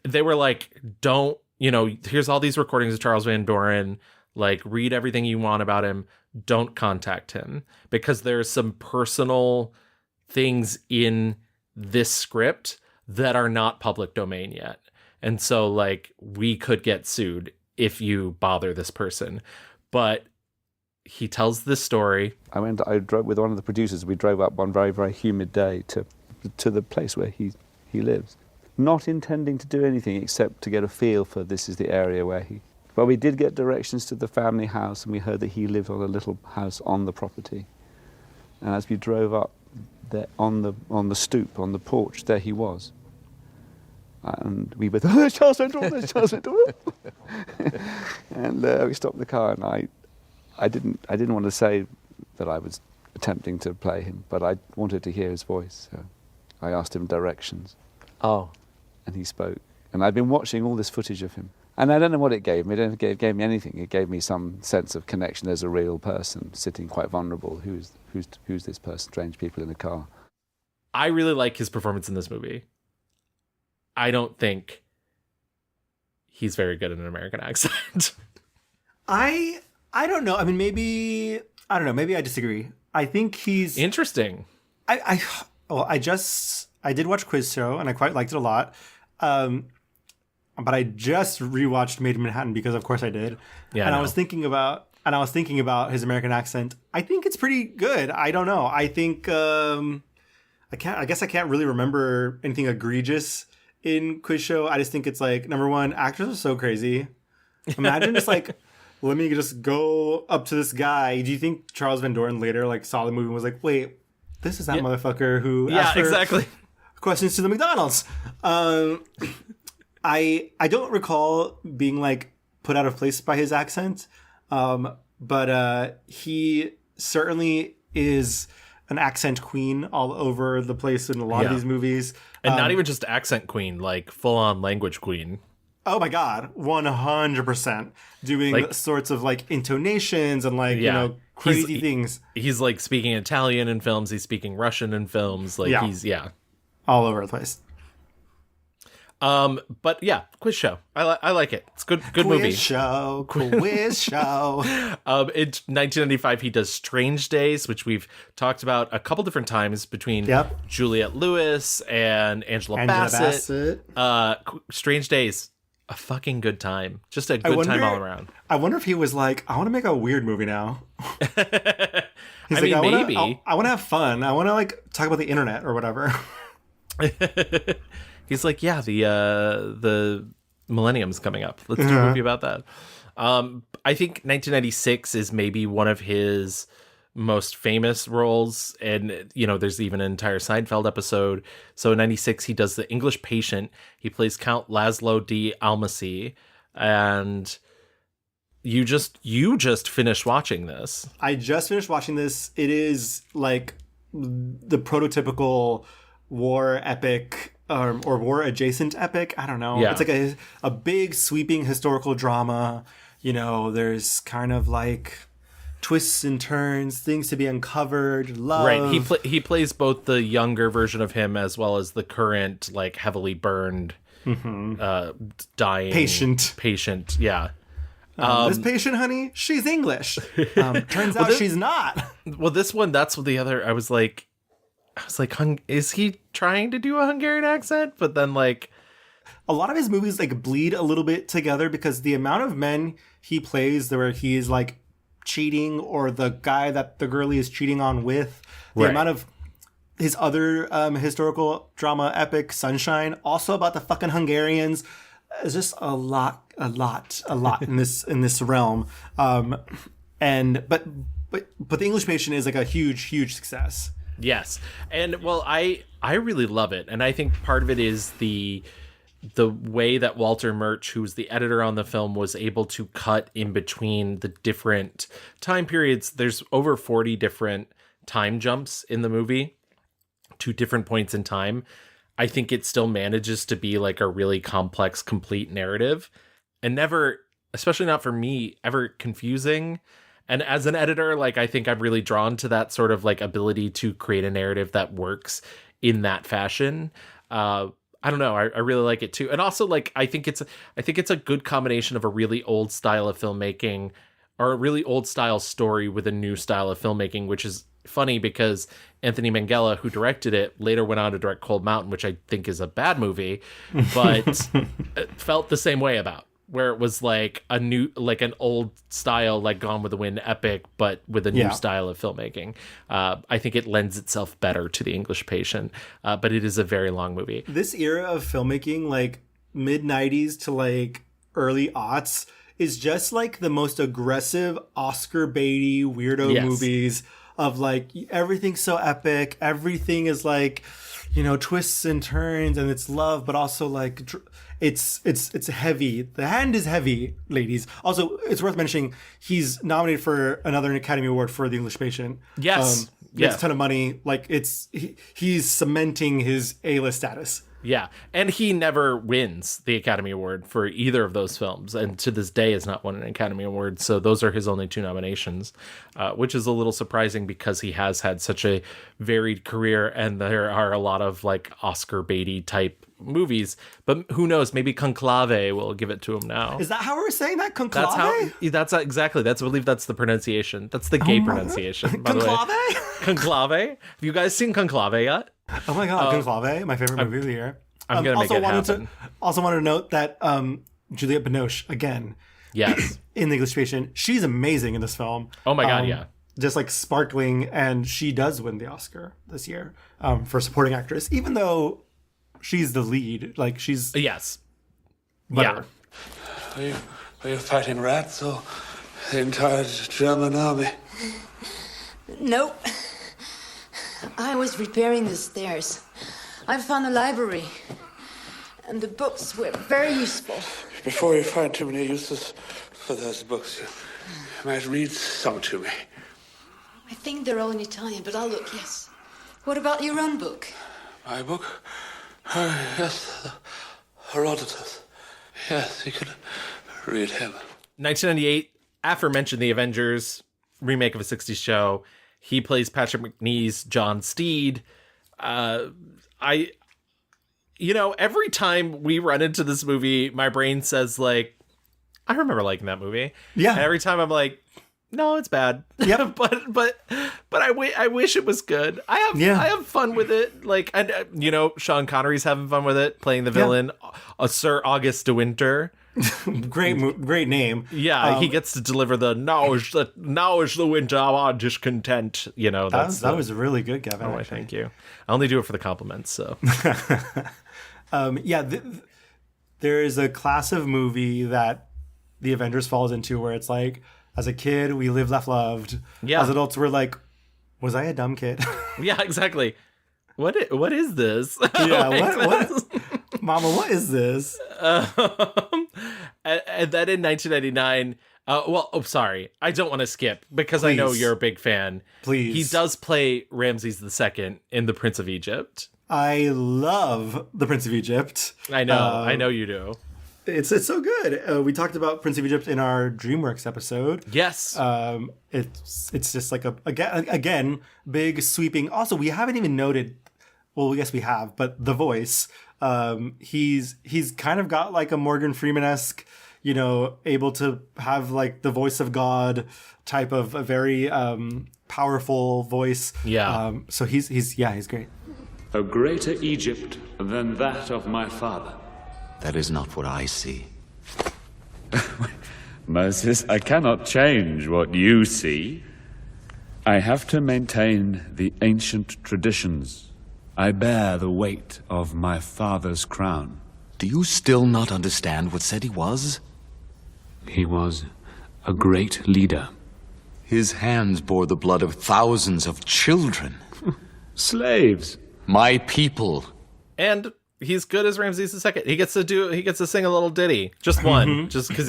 They were like, don't, here's all these recordings of Charles Van Doren. Like, read everything you want about him. Don't contact him, because there's some personal things in this script that are not public domain yet. And so, like, we could get sued if you bother this person. But he tells this story. I drove with one of the producers. We drove up one very, very humid day to the place where he lives, not intending to do anything except to get a feel for this is the area where he... But we did get directions to the family house, and we heard that he lived on a little house on the property. And as we drove up there on the stoop, on the porch, there he was. And we were, there's Charles Van Doren, there's Charles Van Doren. And we stopped the car, and I didn't want to say that I was attempting to play him, but I wanted to hear his voice. So I asked him directions, Oh. and he spoke. And I've been watching all this footage of him. And I don't know what it gave me. It gave me anything. It gave me some sense of connection. There's a real person sitting quite vulnerable. Who's this person? Strange people in a car. I really like his performance in this movie. I don't think he's very good in an American accent. I don't know. I mean, maybe I don't know. Maybe I disagree. I think he's Interesting. I did watch Quiz Show and I quite liked it a lot. But I just rewatched Made in Manhattan because of course I did. Yeah. And I was thinking about his American accent. I think it's pretty good. I don't know. I think I guess I can't really remember anything egregious in Quiz Show. I just think it's like, number one, actors are so crazy. Imagine just like, let me just go up to this guy. Do you think Charles Van Doren later like saw the movie and was like, wait, this is that motherfucker who asked for exactly questions to the McDonald's? I don't recall being like put out of place by his accent, but he certainly is an accent queen all over the place in a lot of these movies. And not even just accent queen, like full-on language queen. Oh my God, 100%. Doing Like, sorts of like intonations and like, you know, crazy things. He's like speaking Italian in films. He's speaking Russian in films. Like he's all over the place. But yeah, Quiz Show. I like it. It's good Quiz movie. Quiz show. In 1995, he does Strange Days, which we've talked about a couple different times between Juliette Lewis and Angela Bassett. Strange Days, a fucking good time. Just a good time all around. I wonder if he was like, I want to make a weird movie now. He's I like, mean, maybe. I want to have fun. I want to like talk about the internet or whatever. He's like, yeah, the millennium's coming up. Let's do a movie about that. I think 1996 is maybe one of his most famous roles. And, you know, there's even an entire Seinfeld episode. So in 96, he does The English Patient. He plays Count Laszlo D. Almacy. And you just finished watching this. I just finished watching this. It is like the prototypical war epic or war adjacent epic. I don't know. Yeah. It's like a big sweeping historical drama. You know, there's kind of like twists and turns, things to be uncovered, love. Right. He plays both the younger version of him as well as the current, like heavily burned, dying patient. Yeah. This patient, honey, she's English. Turns out she's not. Well, this one, that's what the other. I was like, is he trying to do a Hungarian accent? But then, like, a lot of his movies like bleed a little bit together because the amount of men he plays where he is like cheating or the guy that the girlie is cheating on with, the amount of his other historical drama epic Sunshine, also about the fucking Hungarians, is just a lot in this realm. But the English Patient is like a huge success. Yes. And well, I really love it. And I think part of it is the way that Walter Murch, who's the editor on the film, was able to cut in between the different time periods. There's over 40 different time jumps in the movie to different points in time. I think it still manages to be like a really complex, complete narrative and never, especially not for me, ever confusing. And as an editor, like, I think I'm really drawn to that sort of like ability to create a narrative that works in that fashion. I don't know. I really like it too. And also, like, I think it's a good combination of a really old style of filmmaking or a really old style story with a new style of filmmaking, which is funny because Anthony Minghella, who directed it, later went on to direct Cold Mountain, which I think is a bad movie, but felt the same way about, where it was like a new, like an old style, like Gone with the Wind epic, but with a new style of filmmaking. I think it lends itself better to The English Patient, but it is a very long movie. This era of filmmaking, like mid 90s to like early aughts, is just like the most aggressive Oscar baity weirdo movies of like everything's so epic. Everything is like, twists and turns, and it's love, but also like it's heavy. The hand is heavy, ladies. Also, it's worth mentioning he's nominated for another Academy Award for The English Patient. Yes. Gets a ton of money. Like he's cementing his A-list status. Yeah, and he never wins the Academy Award for either of those films, and to this day has not won an Academy Award, so those are his only 2 nominations, which is a little surprising because he has had such a varied career, and there are a lot of like Oscar baity type movies, but who knows, maybe Conclave will give it to him now. Is that how we're saying that? Conclave? Exactly. I believe that's the pronunciation. That's the gay pronunciation, by the way. Conclave? Conclave? Have you guys seen Conclave yet? Oh my god, Conclave, my favorite movie of the year. I'm gonna make it happen. Also wanted to note that Juliette Binoche, again, yes, in The English Patient, she's amazing in this film. Oh my god, yeah. Just like sparkling, and she does win the Oscar this year for supporting actress, even though she's the lead. Like she's yes, whatever. Yeah. Are you fighting rats or the entire German army? Nope. I was repairing the stairs. I found a library, and the books were very useful. Before you find too many uses for those books, you might read some to me. I think they're all in Italian, but I'll look, yes. What about your own book? My book? Yes, Herodotus. Yes, you could read him. 1998, aforementioned The Avengers, remake of a 60s show. He plays Patrick McNee's John Steed. Every time we run into this movie, my brain says like, I remember liking that movie. Yeah. And every time I'm like, no, it's bad. Yep. but I wish it was good. I have fun with it. Like, and Sean Connery's having fun with it, playing the villain, Sir August de Winter. Great name. Yeah, he gets to deliver the now is the winter of our discontent. That was really good, Kevin. Oh, thank you. I only do it for the compliments. So, there is a class of movie that the Avengers falls into where it's like, as a kid, we lived, laughed, loved. Yeah. As adults, we're like, was I a dumb kid? Yeah, exactly. What is this? Yeah, what? Mama, what is this? And then in 1999, sorry, I don't want to skip because I know you're a big fan. Please. He does play Ramses II in The Prince of Egypt. I love The Prince of Egypt. I know you do. It's so good. We talked about Prince of Egypt in our DreamWorks episode. Yes. It's just like again big sweeping. Also, we haven't even noted. Well, I guess we have, but the voice. He's kind of got like a Morgan Freeman-esque, able to have like the voice of God type of a very powerful voice. Yeah. So he's great. A greater Egypt than that of my father. That is not what I see. Moses, I cannot change what you see. I have to maintain the ancient traditions. I bear the weight of my father's crown. Do you still not understand what Seti was? He was a great leader. His hands bore the blood of thousands of children. Slaves. My people. And he's good as Ramses II. He gets to sing a little ditty. Just one. Just because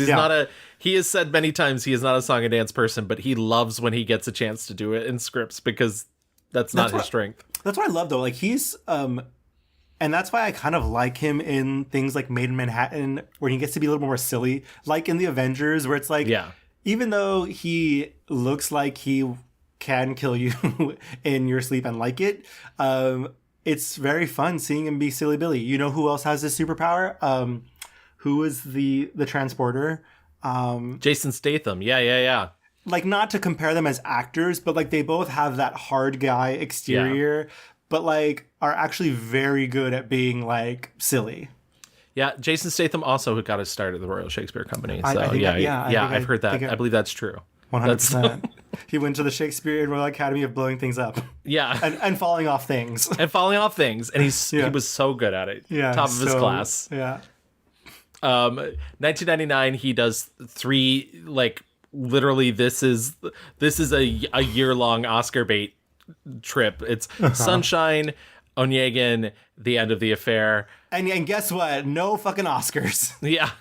he has said many times he is not a song and dance person, but he loves when he gets a chance to do it in scripts because that's not his strength. That's what I love though. Like he's and that's why I kind of like him in things like Made in Manhattan, where he gets to be a little more silly, like in the Avengers, where it's like, even though he looks like he can kill you in your sleep and like it, it's very fun seeing him be Silly Billy. You know who else has this superpower? Who is the transporter? Jason Statham. Yeah. Like, not to compare them as actors, but like they both have that hard guy exterior, but like are actually very good at being like silly. Yeah, Jason Statham also who got his start at the Royal Shakespeare Company. So I've heard that. I believe that's true. 100%. He went to the Shakespeare Royal Academy of blowing things up. Yeah. And falling off things. And he was so good at it. Yeah. Top of his class. Yeah. 1999, he does 3, like, literally this is a year-long Oscar bait trip. It's Sunshine, Onegin, The End of the Affair. And guess what? No fucking Oscars. Yeah.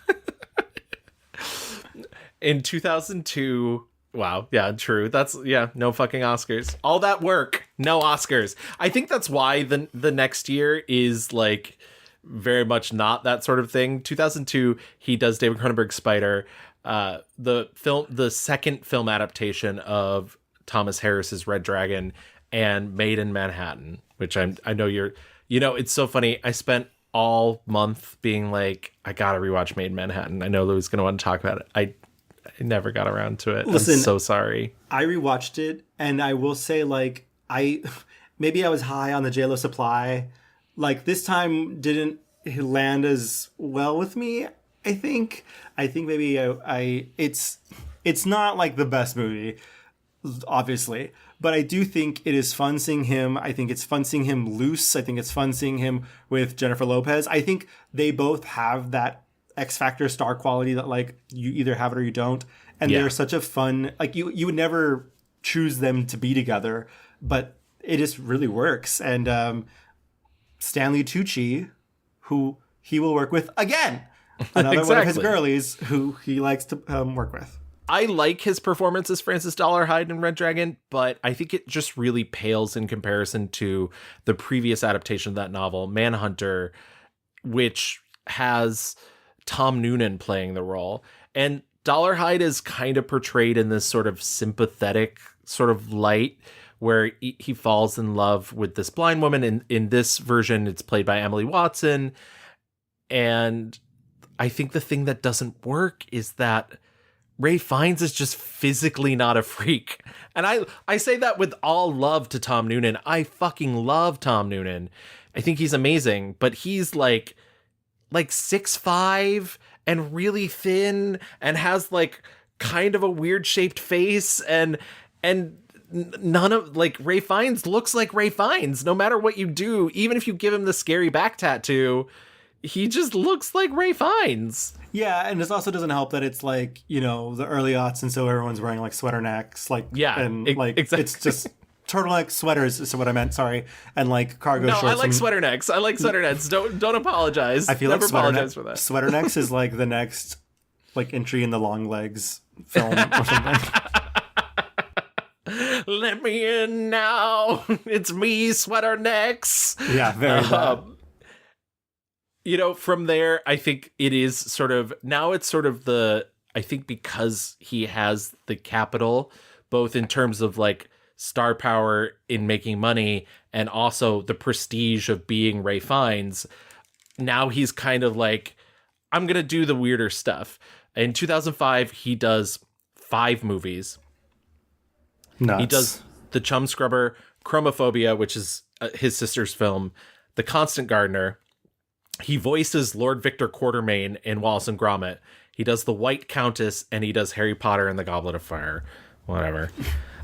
In 2002, wow, yeah, true. No fucking Oscars. All that work, no Oscars. I think that's why the next year is like very much not that sort of thing. 2002, he does David Cronenberg's Spider, the second film adaptation of Thomas Harris's Red Dragon, and Made in Manhattan, which I know it's so funny. I spent all month being like, I gotta rewatch Made in Manhattan. I know Lou's gonna want to talk about it. I never got around to it. Listen, I'm so sorry. I rewatched it, and I will say, like, maybe I was high on the JLo supply. Like, this time didn't land as well with me. I think maybe it's not like the best movie, obviously, but I do think it is fun seeing him. I think it's fun seeing him loose. I think it's fun seeing him with Jennifer Lopez. I think they both have that X Factor star quality that, like, you either have it or you don't. And they're such a fun, like, you would never choose them to be together, but it just really works. And Stanley Tucci, who he will work with again, another one of his girlies who he likes to work with. I like his performance as Francis Dollarhide in Red Dragon, but I think it just really pales in comparison to the previous adaptation of that novel, Manhunter, which has Tom Noonan playing the role. And Dollarhide is kind of portrayed in this sort of sympathetic sort of light where he falls in love with this blind woman. In this version, it's played by Emily Watson. And I think the thing that doesn't work is that Ray Fiennes is just physically not a freak. And I say that with all love to Tom Noonan. I fucking love Tom Noonan. I think he's amazing, but he's like 6'5" and really thin and has like kind of a weird shaped face and none of, like, Ray Fiennes looks like Ray Fiennes no matter what you do. Even if you give him the scary back tattoo, he just looks like Ray Fiennes. Yeah, and this also doesn't help that it's like, the early aughts, and so everyone's wearing like sweater necks, like, and like exactly. It's just turtleneck sweaters is what I meant. Sorry, and like cargo shorts. I like sweater necks. I like sweater necks. Don't apologize. I feel Never like sweater apologize for that. Sweater necks is like the next like entry in the Long Legs film or something. Let me in now. It's me, sweater necks. Yeah, very bad. From there, I think it is sort of, now it's sort of I think because he has the capital, both in terms of like star power in making money and also the prestige of being Ray Fiennes, now he's kind of like, I'm going to do the weirder stuff. In 2005, he does 5 movies. Nuts. He does The Chum Scrubber, Chromophobia, which is his sister's film, The Constant Gardener. He voices Lord Victor Quatermain in Wallace and Gromit. He does The White Countess, and he does Harry Potter and the Goblet of Fire. Whatever.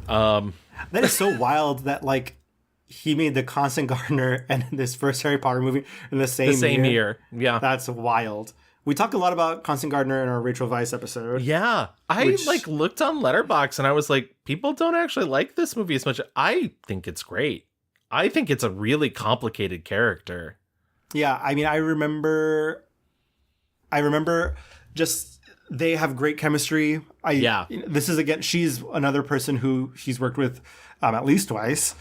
That is so wild that, like, he made The Constant Gardener and this first Harry Potter movie in the same year. Yeah. That's wild. We talk a lot about Constant Gardener in our Rachel Weisz episode. Yeah. I looked on Letterboxd and I was like, people don't actually like this movie as much. I think it's great. I think it's a really complicated character. Yeah, I mean, I remember just they have great chemistry. This is, again, she's another person who he's worked with at least twice.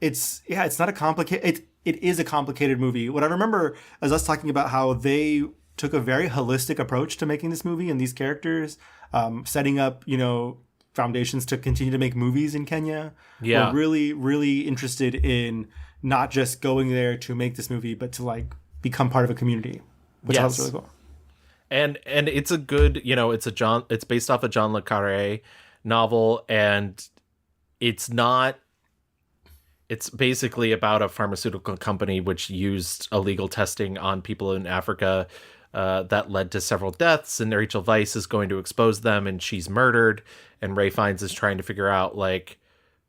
It's not a complicated, it is a complicated movie. What I remember is us talking about how they took a very holistic approach to making this movie and these characters, setting up, foundations to continue to make movies in Kenya. Yeah. We're really, really interested in not just going there to make this movie, but to like become part of a community, which was really cool. And it's a good, it's based off a John le Carré novel, and it's basically about a pharmaceutical company which used illegal testing on people in Africa that led to several deaths, and Rachel Weisz is going to expose them, and she's murdered, and Ray Fiennes is trying to figure out like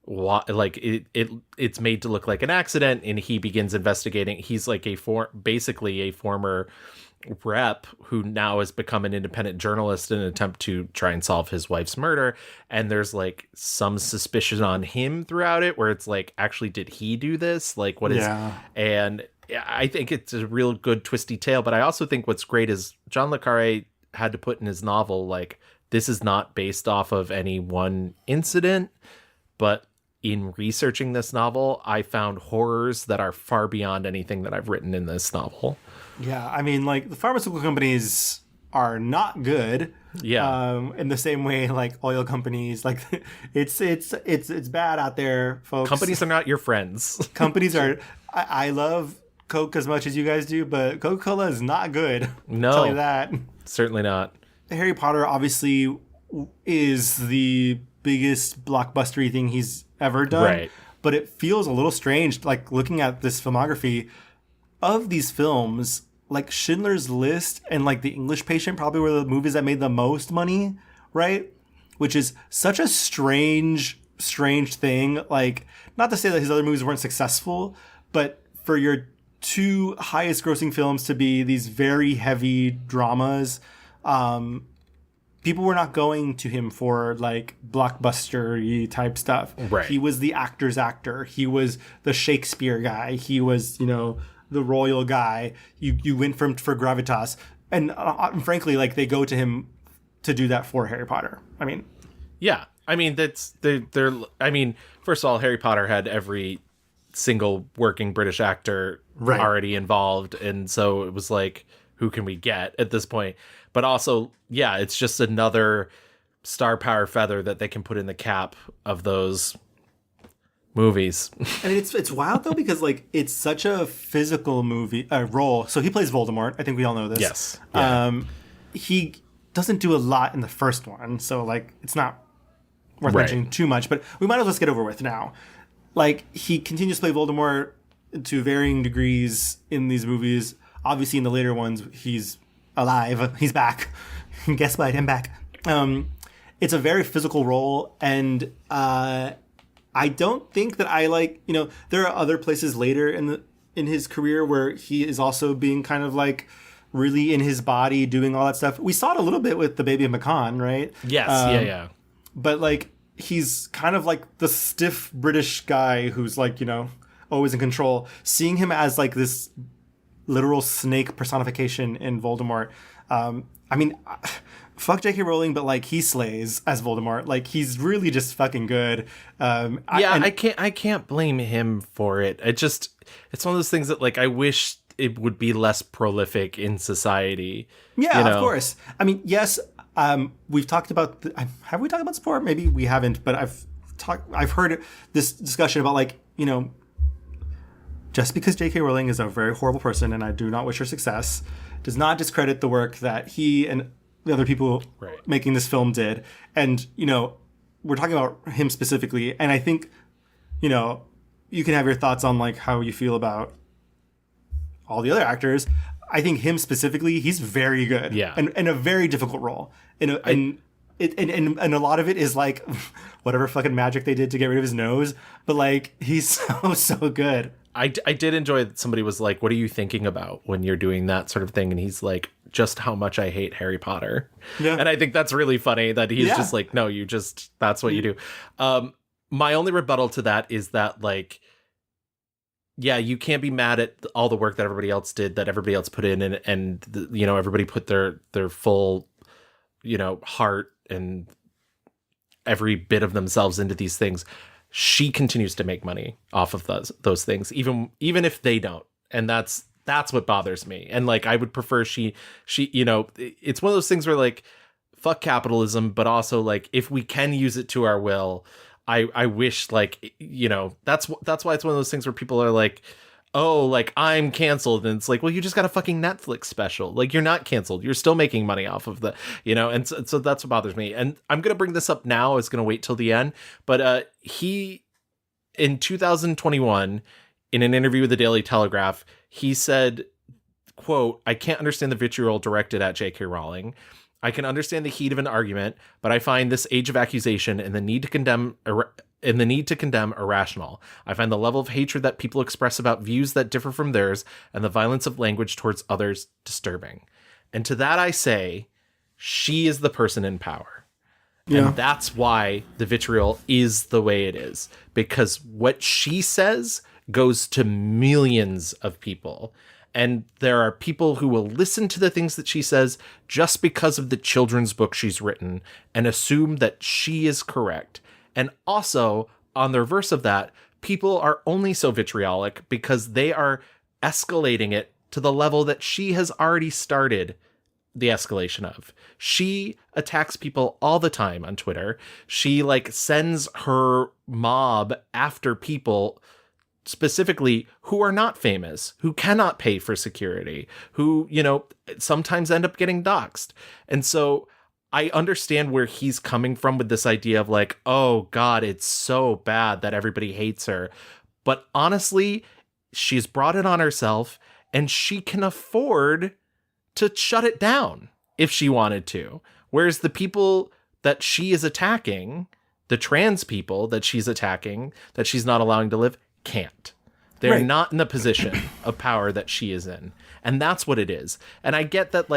what, like it's made to look like an accident, and he begins investigating. He's like basically a former rep who now has become an independent journalist in an attempt to try and solve his wife's murder. And there's like some suspicion on him throughout it where it's like, actually, did he do this? Like, what is, and I think it's a real good twisty tale. But I also think what's great is John le Carré had to put in his novel, like, this is not based off of any one incident, but in researching this novel, I found horrors that are far beyond anything that I've written in this novel. Yeah, I mean, like, the pharmaceutical companies are not good. Yeah. In the same way, like, oil companies, like, it's bad out there, folks. Companies are not your friends. Companies are. I love Coke as much as you guys do, but Coca-Cola is not good. No, I'll tell you that. Certainly not. Harry Potter obviously is the biggest blockbustery thing he's ever done. Right. But it feels a little strange, like, looking at this filmography of these films, like Schindler's List and like The English Patient probably were the movies that made the most money, right? Which is such a strange thing. Like, not to say that his other movies weren't successful, but for your two highest grossing films to be these very heavy dramas, people were not going to him for like blockbuster-y type stuff. Right. He was the actor's actor. He was the Shakespeare guy. He was, you know, the royal guy. You went for gravitas. And frankly, like, they go to him to do that for Harry Potter. I mean, yeah. I mean, they're I mean, first of all, Harry Potter had every single working British actor already involved, and so it was like, who can we get at this point? But also, yeah, it's just another star power feather that they can put in the cap of those movies. I mean, it's wild though, because like, it's such a physical movie role. So he plays Voldemort. I think we all know this. Yes. Yeah. He doesn't do a lot in the first one, so like, it's not worth mentioning too much. But we might as well just get over with now. Like, he continues to play Voldemort to varying degrees in these movies. Obviously, in the later ones, he's alive. He's back. Guess what? I'm back. It's a very physical role, and I don't think that I like, you know, there are other places later in his career where he is also being kind of like really in his body, doing all that stuff. We saw it a little bit with The Baby and Macan, right? Yes, yeah. But like, he's kind of like the stiff British guy who's like, you know, always in control. Seeing him as like this literal snake personification in Voldemort. I mean, fuck J.K. Rowling, but like, he slays as Voldemort. Like, he's really just fucking good. I can't blame him for it. It's one of those things that like, I wish it would be less prolific in society. Yeah, you know? Of course. I mean, yes. We've talked about have we talked about sport? Maybe we haven't, but I've heard this discussion about, like, you know, just because J.K. Rowling is a very horrible person, and I do not wish her success, does not discredit the work that he and the other people making this film did. And, you know, we're talking about him specifically, and I think, you know, you can have your thoughts on like how you feel about all the other actors. I think him specifically, he's very good. Yeah. And a very difficult role. And a lot of it is like whatever fucking magic they did to get rid of his nose. But like, he's so good. I did enjoy that somebody was like, what are you thinking about when you're doing that sort of thing? And he's like, just how much I hate Harry Potter. Yeah. And I think that's really funny that he's just like, no, that's what you do. My only rebuttal to that is that, like, yeah, you can't be mad at all the work that everybody else did, that everybody else put in, and you know, everybody put their full, you know, heart and every bit of themselves into these things. She continues to make money off of those things, even if they don't, and that's what bothers me. And like, I would prefer she, you know, it's one of those things where like, fuck capitalism, but also like, if we can use it to our will. I wish, like, you know, that's why it's one of those things where people are like, oh, like, I'm canceled. And it's like, well, you just got a fucking Netflix special. Like, you're not canceled. You're still making money off of the, you know, and so that's what bothers me. And I'm going to bring this up now. I was going to wait till the end. But he, in 2021, in an interview with the Daily Telegraph, he said, quote, "I can't understand the vitriol directed at J.K. Rowling. I can understand the heat of an argument, but I find this age of accusation and the need to condemn and the need to condemn irrational. I find the level of hatred that people express about views that differ from theirs and the violence of language towards others disturbing. And to that I say, she is the person in power. Yeah. And that's why the vitriol is the way it is. Because what she says goes to millions of people. And there are people who will listen to the things that she says just because of the children's book she's written and assume that she is correct. And also, on the reverse of that, people are only so vitriolic because they are escalating it to the level that she has already started the escalation of. She attacks people all the time on Twitter. She sends her mob after people specifically who are not famous, who cannot pay for security, who, sometimes end up getting doxxed. And so I understand where he's coming from with this idea of oh God, it's so bad that everybody hates her. But honestly, she's brought it on herself and she can afford to shut it down if she wanted to. Whereas the people that she is attacking, the trans people that she's attacking, that she's not allowing to live, can't. They're not in the position of power that she is in. And that's what it is. And I get that,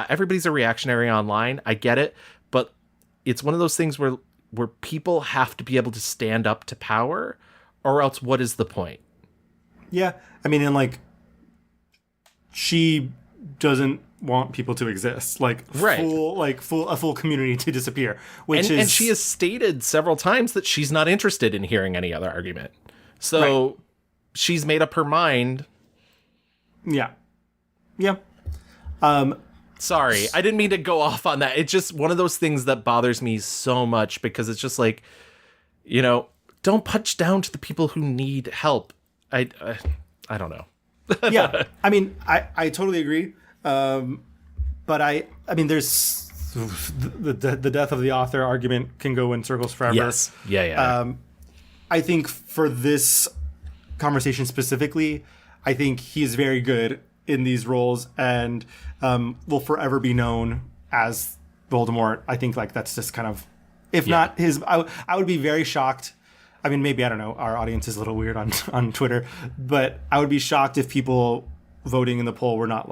everybody's a reactionary online. I get it. But it's one of those things where people have to be able to stand up to power, or else what is the point? Yeah. I mean, and she doesn't want people to exist, a full community to disappear, and she has stated several times that she's not interested in hearing any other argument. So she's made up her mind. Yeah. Sorry, I didn't mean to go off on that. It's just one of those things that bothers me so much because it's just don't punch down to the people who need help. I don't know. Yeah, I mean, I totally agree. But I mean, there's the death of the author argument can go in circles forever. Yes. Yeah. I think for this conversation specifically, I think he's very good in these roles and will forever be known as Voldemort. I think that's just kind of, if not his, I would be very shocked. I mean, maybe, I don't know, our audience is a little weird on Twitter, but I would be shocked if people voting in the poll were not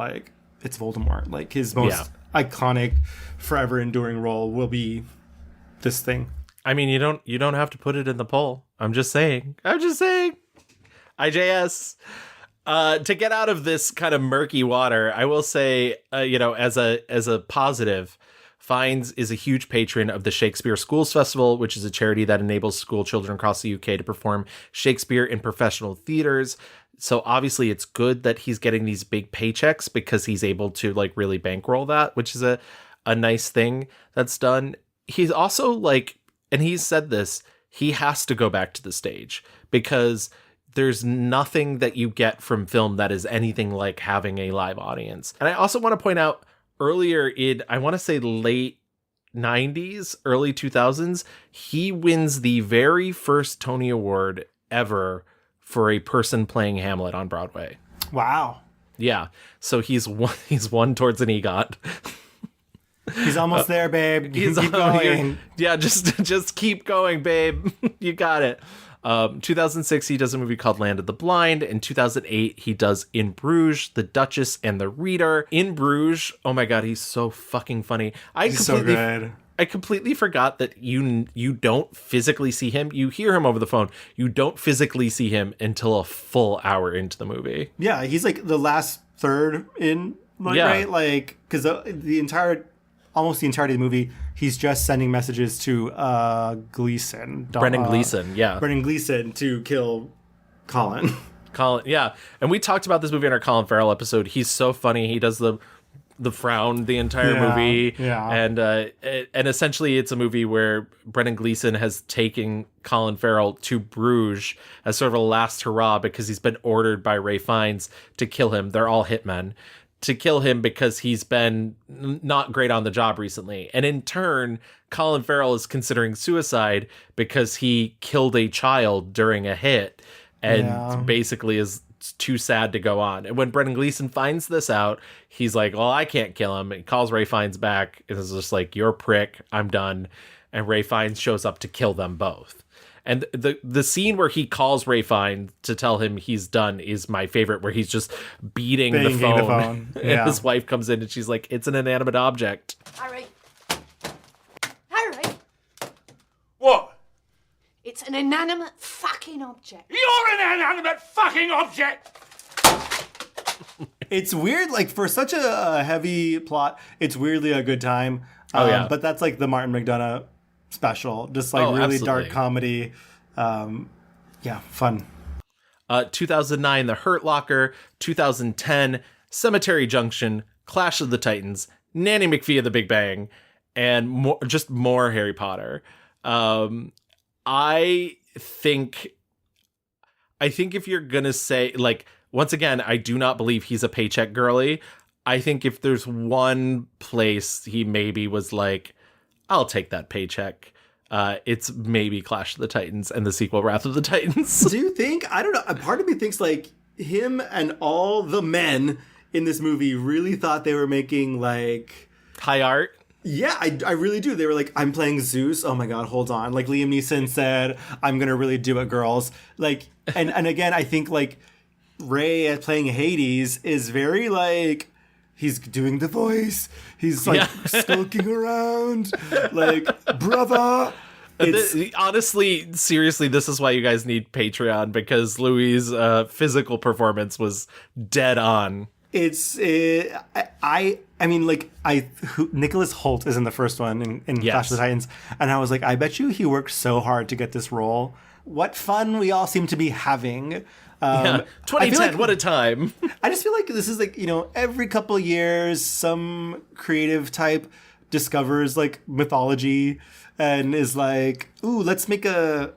it's Voldemort. His most iconic, forever enduring role will be this thing. I mean, you don't have to put it in the poll. I'm just saying. IJS. To get out of this kind of murky water, I will say, as a positive, Fiennes is a huge patron of the Shakespeare Schools Festival, which is a charity that enables school children across the UK to perform Shakespeare in professional theaters. So obviously it's good that he's getting these big paychecks because he's able to really bankroll that, which is a nice thing that's done. He's also and he's said this, he has to go back to the stage because there's nothing that you get from film that is anything like having a live audience. And I also want to point out earlier in, I want to say late 90s, early 2000s, he wins the very first Tony Award ever for a person playing Hamlet on Broadway. Wow. Yeah. So he's one towards an EGOT. He's almost there, babe. Keep going. Yeah, just keep going, babe. You got it. 2006, he does a movie called Land of the Blind. In 2008, he does In Bruges, The Duchess, and The Reader. In Bruges, oh my God, he's so fucking funny. He's so good. I completely forgot that you don't physically see him. You hear him over the phone. You don't physically see him until a full hour into the movie. Yeah, he's the last third in, right? Because almost the entirety of the movie, he's just sending messages to Gleason. Brendan Gleeson, yeah. Brendan Gleeson to kill Colin. Yeah. And we talked about this movie in our Colin Farrell episode. He's so funny. He does the frown the entire movie. Yeah. And essentially it's a movie where Brendan Gleeson has taken Colin Farrell to Bruges as sort of a last hurrah because he's been ordered by Ray Fiennes to kill him. They're all hitmen. To kill him because he's been not great on the job recently. And in turn, Colin Farrell is considering suicide because he killed a child during a hit and basically is too sad to go on. And when Brendan Gleeson finds this out, he's like, well, I can't kill him. He calls Ray Fiennes back and is just like, you're a prick. I'm done. And Ray Fiennes shows up to kill them both. And the scene where he calls Ray Fiennes to tell him he's done is my favorite, where he's just beating the phone. Yeah. And his wife comes in and she's like, it's an inanimate object. Harry. Harry. What? It's an inanimate fucking object. You're an inanimate fucking object! It's weird, like, for such a heavy plot, it's weirdly a good time. But that's like the Martin McDonagh special. Just like really absolutely. dark comedy. Fun. 2009, The Hurt Locker. 2010, Cemetery Junction, Clash of the Titans, Nanny McPhee of the Big Bang, and more Harry Potter. I think if you're gonna say, like, once again, I do not believe he's a paycheck girly. I think if there's one place he maybe was like, I'll take that paycheck, it's maybe Clash of the Titans and the sequel Wrath of the Titans. Do you think? I don't know. A part of me thinks like him and all the men in this movie really thought they were making like high art. Yeah, I really do. They were like, I'm playing Zeus. Oh my God, hold on. Like Liam Neeson said, I'm going to really do it, girls. Like, and again, I think like Ray playing Hades is very like, he's doing the voice. He's like skulking around. Like, brother. Honestly, seriously, this is why you guys need Patreon, because Louis' physical performance was dead on. Nicholas Hoult is in the first one in Clash of the Titans, and I was like, I bet you he worked so hard to get this role. What fun we all seem to be having. 2010, like, what a time. I just feel like this is like, every couple of years, some creative type discovers like mythology and is like, ooh, let's make a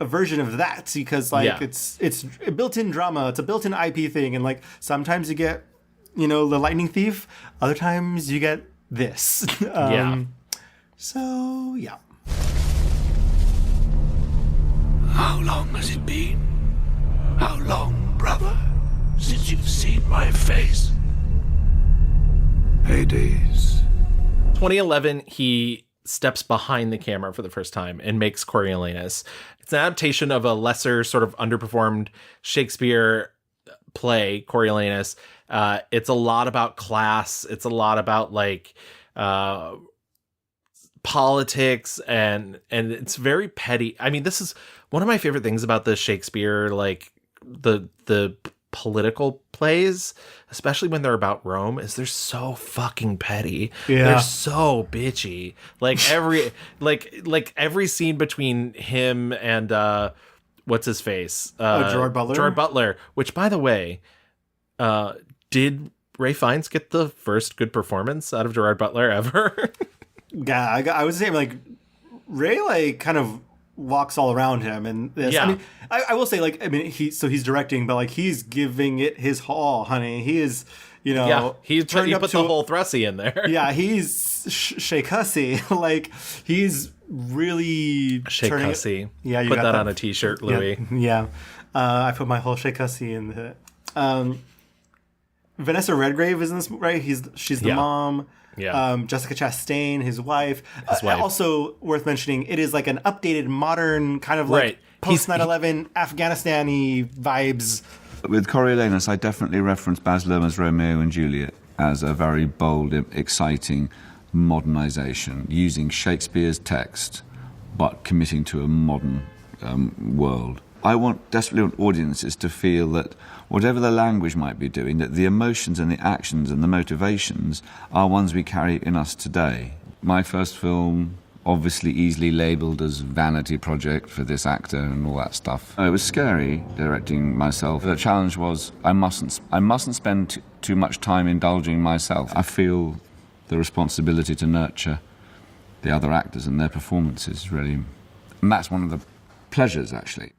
version of that, because like it's a built-in drama, it's a built-in IP thing, and like sometimes you get, the Lightning Thief, other times you get this. So yeah. How long has it been? How long, brother, since you've seen my face? Hades. 2011, he steps behind the camera for the first time and makes Coriolanus. It's an adaptation of a lesser, sort of underperformed Shakespeare play, Coriolanus. It's a lot about class. It's a lot about like politics, and it's very petty. I mean, this is one of my favorite things about the Shakespeare, like the political plays, especially when they're about Rome, is they're so fucking petty. Yeah. They're so bitchy. Like every every scene between him and what's his face? Gerard Butler. Gerard Butler, which by the way, did Ray Fiennes get the first good performance out of Gerard Butler ever? Yeah, I would say like Ray like kind of walks all around him, and this. Yeah. I mean, I will say like, I mean, he's directing, but like he's giving it his all, honey. He is, he put the whole Thrusy in there. Yeah, he's Shea Cussy. Like he's really Shea Cussy. Yeah, you put got that on a t-shirt, Louis. Yeah. I put my whole Shea Cussy in the. Vanessa Redgrave is in this, right? She's the mom. Yeah. Jessica Chastain, his wife. Also worth mentioning, it is like an updated, modern kind of like post 9/11 Afghanistan-y vibes. With Coriolanus, I definitely reference Baz Luhrmann's Romeo and Juliet as a very bold, exciting modernization, using Shakespeare's text, but committing to a modern world. I desperately want audiences to feel that whatever the language might be doing, that the emotions and the actions and the motivations are ones we carry in us today. My first film, obviously easily labelled as vanity project for this actor and all that stuff. It was scary directing myself. The challenge was I mustn't spend too much time indulging myself. I feel the responsibility to nurture the other actors and their performances, really. And that's one of the pleasures, actually.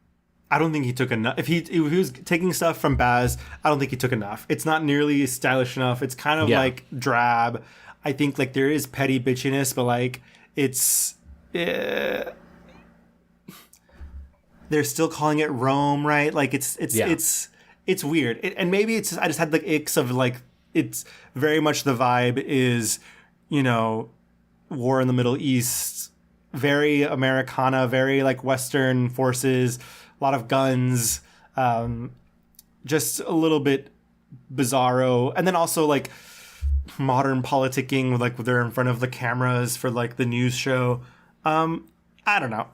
I don't think he took enough. If he was taking stuff from Baz, I don't think he took enough. It's not nearly stylish enough. It's kind of like drab. I think like there is petty bitchiness, but like it's they're still calling it Rome, right? Like it's weird. And maybe it's I just had the icks of like it's very much the vibe is, war in the Middle East, very Americana, very like Western forces, a lot of guns, just a little bit bizarro. And then also like modern politicking, like they're in front of the cameras for like the news show. I don't know.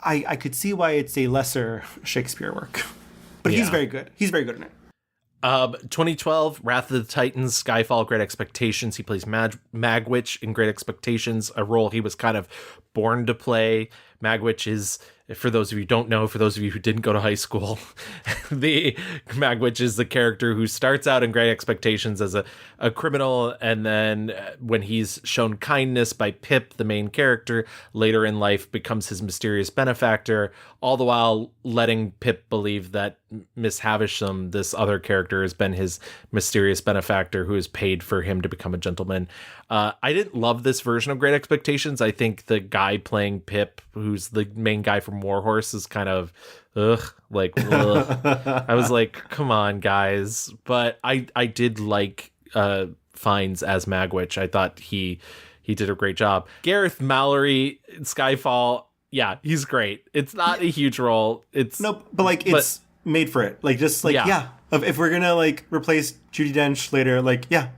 I could see why it's a lesser Shakespeare work, but he's very good. He's very good in it. 2012, Wrath of the Titans, Skyfall, Great Expectations. He plays Magwitch in Great Expectations, a role he was kind of born to play. Magwitch is, for those of you who don't know, for those of you who didn't go to high school, the Magwitch is the character who starts out in Great Expectations as a criminal, and then when he's shown kindness by Pip, the main character, later in life becomes his mysterious benefactor, all the while letting Pip believe that Miss Havisham, this other character, has been his mysterious benefactor who has paid for him to become a gentleman. I didn't love this version of Great Expectations. I think the guy playing Pip, who's the main guy from Warhorse, is kind of ugh. I was like, come on, guys. But I did like Fiennes as Magwitch. I thought he did a great job. Gareth Mallory in Skyfall, yeah, he's great. It's not a huge role. It's it's made for it. Like, just like, yeah. If we're gonna like replace Judi Dench later, like, yeah,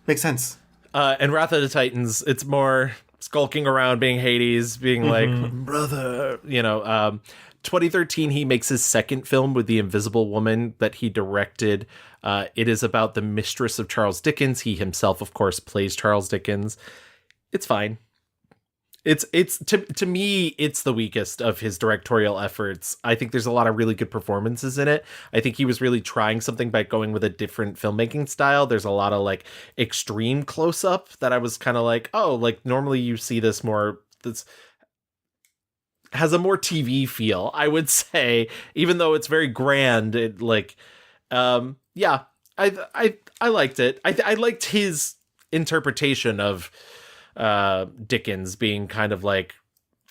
makes sense. And Wrath of the Titans, it's more skulking around, being Hades, being like, brother, 2013, he makes his second film with The Invisible Woman that he directed. It is about the mistress of Charles Dickens. He himself, of course, plays Charles Dickens. It's fine. It's to me, it's the weakest of his directorial efforts. I think there's a lot of really good performances in it. I think he was really trying something by going with a different filmmaking style. There's a lot of like extreme close up that I was kind of like, oh, like normally you see this more. This has a more TV feel, I would say, even though it's very grand. It like, I liked it. I liked his interpretation of Dickens being kind of like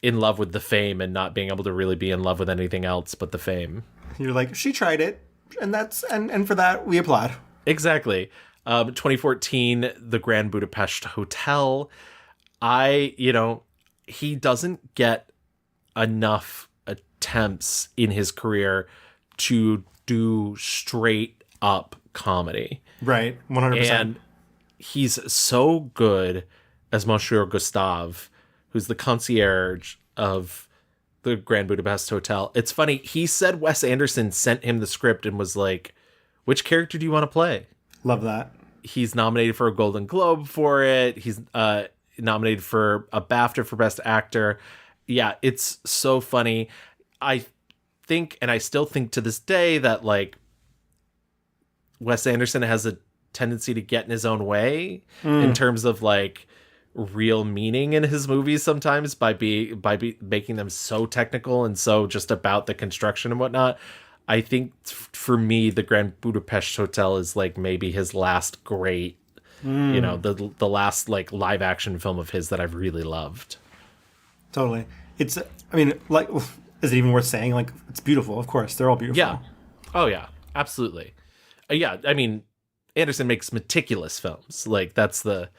in love with the fame and not being able to really be in love with anything else but the fame. You're like, she tried it, and that's and for that we applaud. Exactly. 2014, The Grand Budapest Hotel. He doesn't get enough attempts in his career to do straight up comedy. Right, 100%. And he's so good as Monsieur Gustave, who's the concierge of the Grand Budapest Hotel. It's funny, he said Wes Anderson sent him the script and was like, which character do you want to play? Love that. He's nominated for a Golden Globe for it. He's nominated for a BAFTA for Best Actor. Yeah, it's so funny. I think, and I still think to this day, that like Wes Anderson has a tendency to get in his own way in terms of like real meaning in his movies sometimes by making them so technical and so just about the construction and whatnot. I think for me, The Grand Budapest Hotel is like maybe his last great, the last like live action film of his that I've really loved. Totally. It's, I mean, like, is it even worth saying? Like, it's beautiful. Of course, they're all beautiful. Yeah. Oh yeah, absolutely. Yeah. I mean, Anderson makes meticulous films. Like that's the,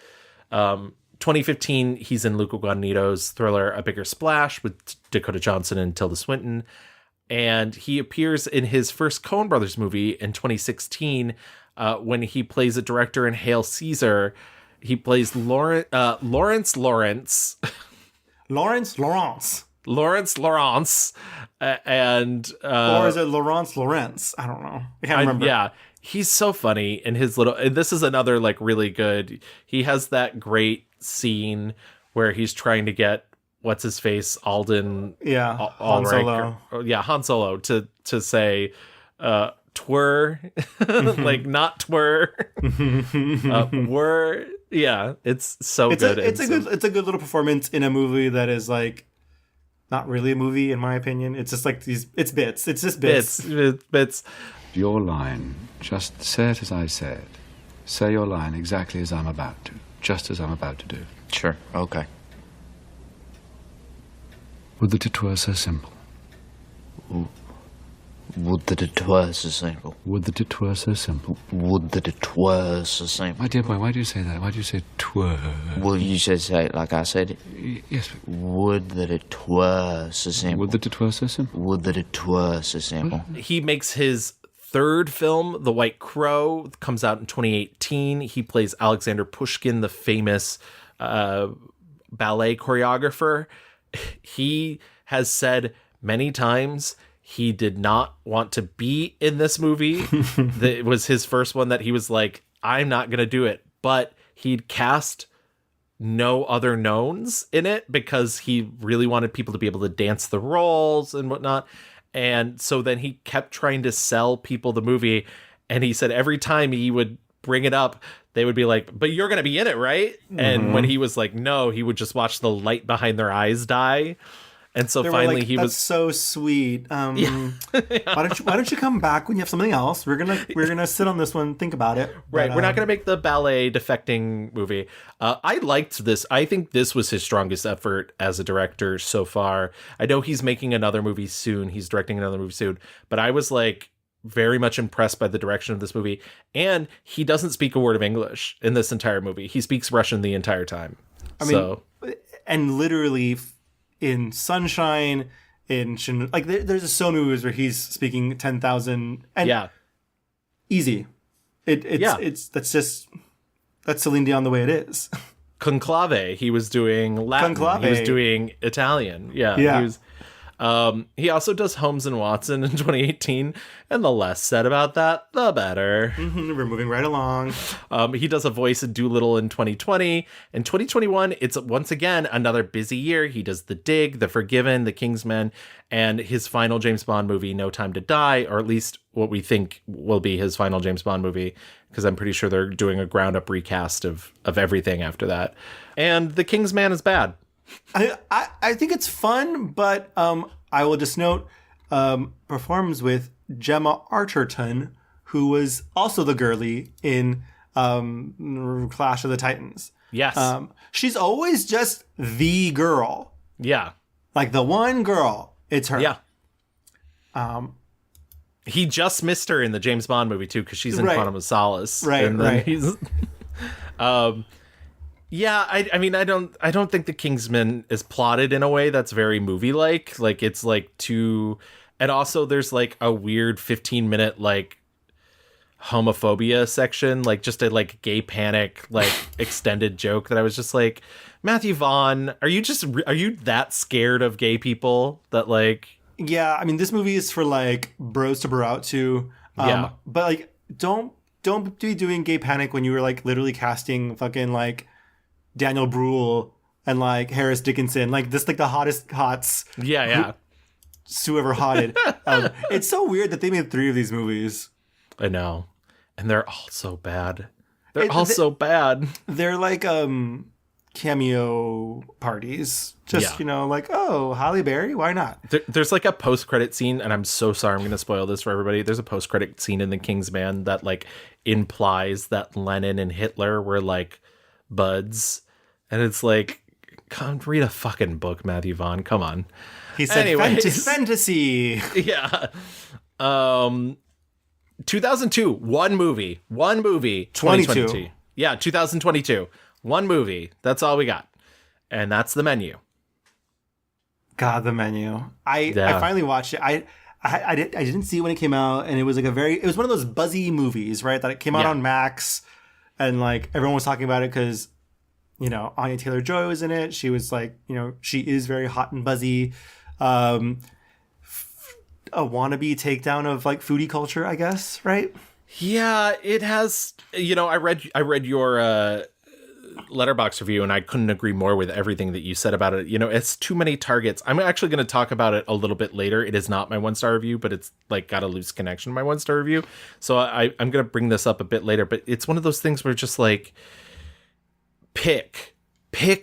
2015, he's in Luca Guadagnino's thriller A Bigger Splash with Dakota Johnson and Tilda Swinton. And he appears in his first Coen Brothers movie in 2016 when he plays a director in Hail Caesar. He plays Lawrence Lawrence. And or is it Lawrence? I don't know. I can't remember. Yeah. He's so funny in his little, and this is another like really good, he has that great scene where he's trying to get what's his face Alden Han Solo Han Solo to say twir like not twir were it's so good. It's a good little performance in a movie that is like not really a movie in my opinion. It's just like it's bits. It's just bits. Your line, just say it as I say it. Say your line exactly as I'm about to. Just as I'm about to do. Sure, okay. Would that it were so simple. Would that it were so simple. Would that it were so simple. Would that it were so simple. My dear boy, why do you say that? Why do you say twere? Well, you should say it like I said it. Yes. Would that it were so simple. Would that it were so simple. Would that it were so simple. He makes his third film, The White Crow, comes out in 2018. He plays Alexander Pushkin, the famous ballet choreographer. He has said many times he did not want to be in this movie. It was his first one that he was like, I'm not going to do it. But he'd cast no other knowns in it because he really wanted people to be able to dance the roles and whatnot. And so then he kept trying to sell people the movie. And he said every time he would bring it up, they would be like, but you're going to be in it, right? Mm-hmm. And when he was like, no, he would just watch the light behind their eyes die. And so finally he was so sweet. Yeah. why don't you come back when you have something else? We're gonna sit on this one, think about it. Right. We're not gonna make the ballet defecting movie. I liked this. I think this was his strongest effort as a director so far. I know he's making another movie soon. He's directing another movie soon. But I was like very much impressed by the direction of this movie. And he doesn't speak a word of English in this entire movie. He speaks Russian the entire time. And literally in Sunshine, there's so many movies where he's speaking 10,000 and easy. That's Celine Dion the way it is. Conclave, he was doing Latin. He was doing Italian. He was. He also does Holmes and Watson in 2018, and the less said about that, the better. We're moving right along. He does a voice in Doolittle in 2020. In 2021, it's once again another busy year. He does The Dig, The Forgiven, The Kingsman, and his final James Bond movie, No Time to Die, or at least what we think will be his final James Bond movie, because I'm pretty sure they're doing a ground-up recast of everything after that. And The Kingsman is bad. I think it's fun, but I will just note performs with Gemma Arterton, who was also the girly in Clash of the Titans. Yes. She's always just the girl. Yeah. Like the one girl. It's her. Yeah. He just missed her in the James Bond movie too, because she's in Quantum of Solace. Right. He's yeah, I mean, I don't think The Kingsman is plotted in a way that's very movie-like. Like, it's like too... And also, there's like a weird 15-minute, like, homophobia section. Like, just a, like, gay panic, like, extended joke that I was just like, Matthew Vaughn, are you that scared of gay people that, like... Yeah, I mean, this movie is for, like, bros to bro out to. But, like, don't be doing gay panic when you were, like, literally casting fucking, like... Daniel Bruhl and like Harris Dickinson, like this, like the hottest hots. Yeah. Whoever hotted. It's so weird that they made 3 of these movies. I know, and they're all so bad. So bad. They're like cameo parties. Just like, oh, Halle Berry, why not? There's like a post-credit scene, and I'm so sorry, I'm going to spoil this for everybody. There's a post-credit scene in The Kingsman that like implies that Lenin and Hitler were like buds. And it's like, come read a fucking book, Matthew Vaughn. Come on. He said fantasy. Yeah. 2002, one movie. 2022. Yeah, 2022. One movie. That's all we got. And that's The Menu. God, The Menu. I finally watched it. I didn't see it when it came out, and it was like it was one of those buzzy movies, right? That it came out on Max, and like everyone was talking about it because Anya Taylor-Joy was in it. She was like, she is very hot and buzzy. A wannabe takedown of like foodie culture, I guess, right? Yeah, it has. I read your Letterboxd review, and I couldn't agree more with everything that you said about it. It's too many targets. I'm actually going to talk about it a little bit later. It is not my 1-star review, but it's like got a loose connection to my 1-star review. So I'm going to bring this up a bit later. But it's one of those things where just like, pick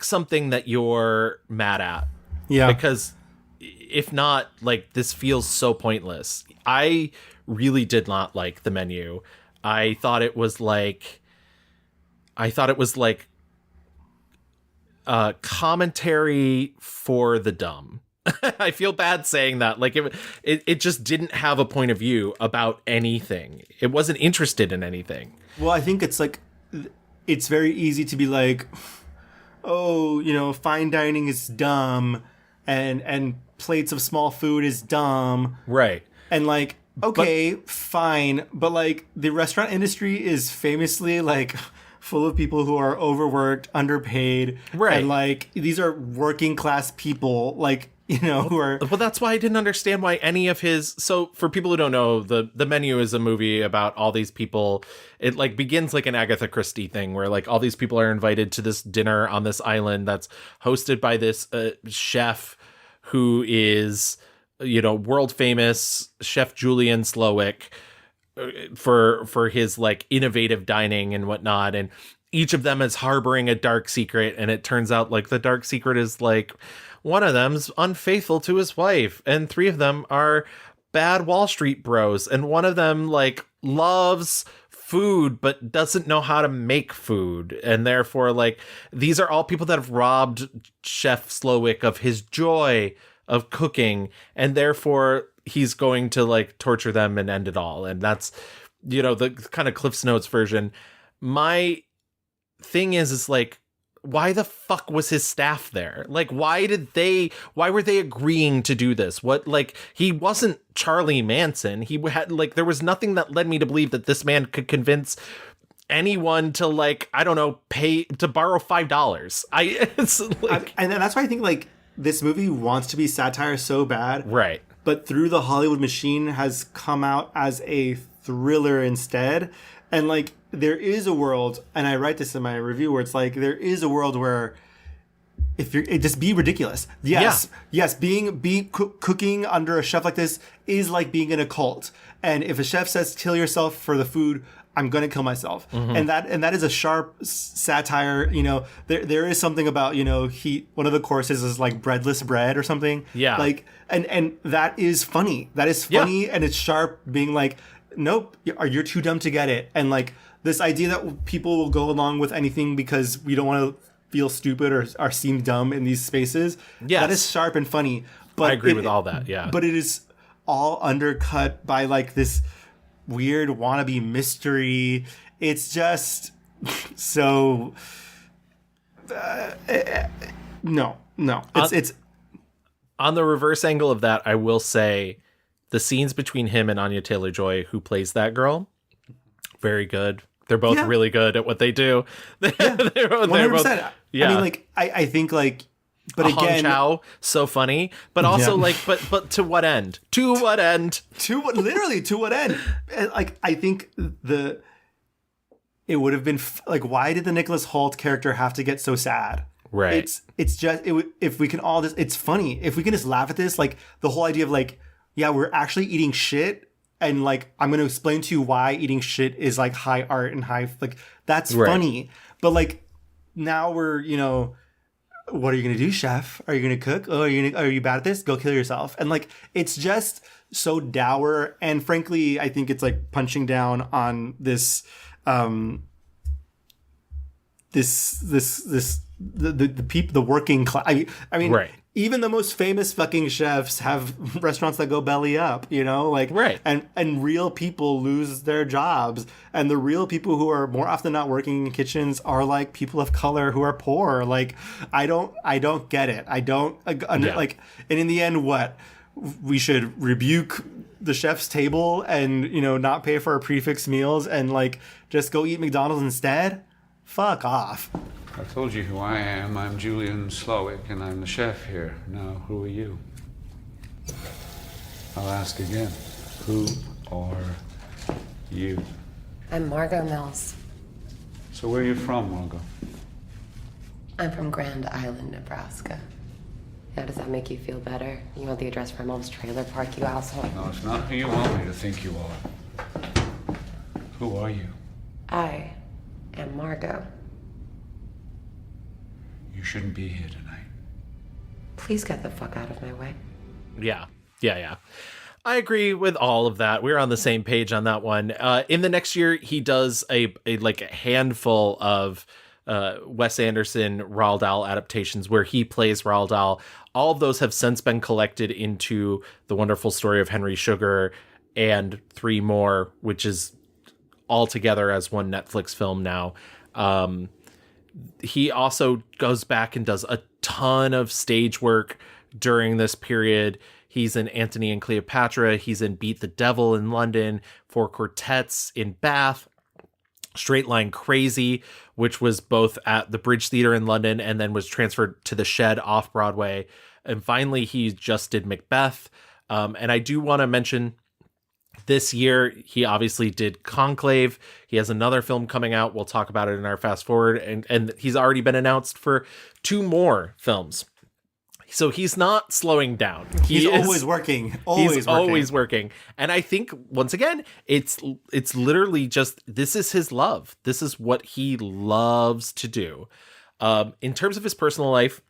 something that you're mad at. Yeah. Because if not, like, this feels so pointless. I really did not like The Menu. I thought it was like commentary for the dumb. I feel bad saying that. Like it just didn't have a point of view about anything. It wasn't interested in anything. Well, I think it's like, it's very easy to be like, oh, you know, fine dining is dumb, and plates of small food is dumb. Right. And like, okay, fine, but like the restaurant industry is famously like full of people who are overworked, underpaid, right? And like these are working class people, like, you know, who are. Well, that's why I didn't understand why any of his. So for people who don't know, the Menu is a movie about all these people. It like begins like an Agatha Christie thing where like all these people are invited to this dinner on this island that's hosted by this chef who is, you know, world famous chef Julian Slowick for his like innovative dining and whatnot, and each of them is harboring a dark secret, and it turns out like the dark secret is like one of them's unfaithful to his wife, and 3 of them are bad Wall Street bros, and one of them like loves food but doesn't know how to make food, and therefore like these are all people that have robbed Chef Slowick of his joy of cooking, and therefore he's going to like torture them and end it all. And that's, you know, the kind of Cliff's Notes version. My thing is like, why the fuck was his staff there? Like, why were they agreeing to do this? What, like, he wasn't Charlie Manson. He had like, there was nothing that led me to believe that this man could convince anyone to like, I don't know, pay to borrow $5. It's like, and that's why I think like this movie wants to be satire so bad. Right. But Through the Hollywood Machine has come out as a thriller instead. And like, there is a world, and I write this in my review, where it's like, there is a world where if you're, just be ridiculous. Yes. Yeah. Yes. Cooking under a chef like this is like being in a cult. And if a chef says, kill yourself for the food, I'm going to kill myself. Mm-hmm. And that is a sharp satire. You know, there is something about, you know, one of the courses is like breadless bread or something. Yeah. Like, and that is funny. That is funny. Yeah. And it's sharp, being like, nope, you're too dumb to get it. And like this idea that people will go along with anything because we don't want to feel stupid or seem dumb in these spaces. Yes. That is sharp and funny. But I agree with all that. Yeah. But it is all undercut by like this weird wannabe mystery. It's just so no. It's on the reverse angle of that. I will say the scenes between him and Anya Taylor-Joy, who plays that girl, very good. They're both really good at what they do. They're 100%. both, yeah. I mean, like I think like, but again, Hong Chow, so funny, but also like, but to what end? To what end? Literally to what end? Like, I think it would have been like, why did the Nicholas Hoult character have to get so sad? Right. It's just if we can all just, it's funny if we can just laugh at this, like the whole idea of like, yeah, we're actually eating shit, and like I'm going to explain to you why eating shit is like high art and high, like that's funny, but like now we're, you know. What are you going to do, chef? Are you going to cook? Oh, are you bad at this? Go kill yourself. And like, it's just so dour. And frankly, I think it's like punching down on the people, the working class. I mean, right. Even the most famous fucking chefs have restaurants that go belly up, you know, like, right. And real people lose their jobs. And the real people who are more often not working in kitchens are like people of color who are poor. Like, I don't get it. I don't like, and in the end, what? We should rebuke the chef's table and, you know, not pay for our prefix meals and like just go eat McDonald's instead? Fuck off. I told you who I am. I'm Julian Slowick, and I'm the chef here. Now, who are you? I'll ask again. Who are you? I'm Margot Mills. So where are you from, Margot? I'm from Grand Island, Nebraska. How does that make you feel better? You want the address for Mom's trailer park, you asshole? No, it's not who you want me to think you are. Who are you? I am Margot. You shouldn't be here tonight. Please get the fuck out of my way. Yeah. I agree with all of that. We're on the same page on that one. In the next year, he does a handful of Wes Anderson Roald Dahl adaptations where he plays Roald Dahl. All of those have since been collected into The Wonderful Story of Henry Sugar and 3 more, which is all together as one Netflix film now. He also goes back and does a ton of stage work during this period. He's in Antony and Cleopatra. He's in Beat the Devil in London, 4 Quartets in Bath, Straight Line Crazy, which was both at the Bridge Theatre in London and then was transferred to the Shed off Broadway. And finally, he just did Macbeth. And I do want to mention this year, he obviously did Conclave. He has another film coming out. We'll talk about it in our fast forward. And he's already been announced for 2 more films. So he's not slowing down. He's always working. Always working. And I think, once again, it's literally just, this is his love. This is what he loves to do. In terms of his personal life,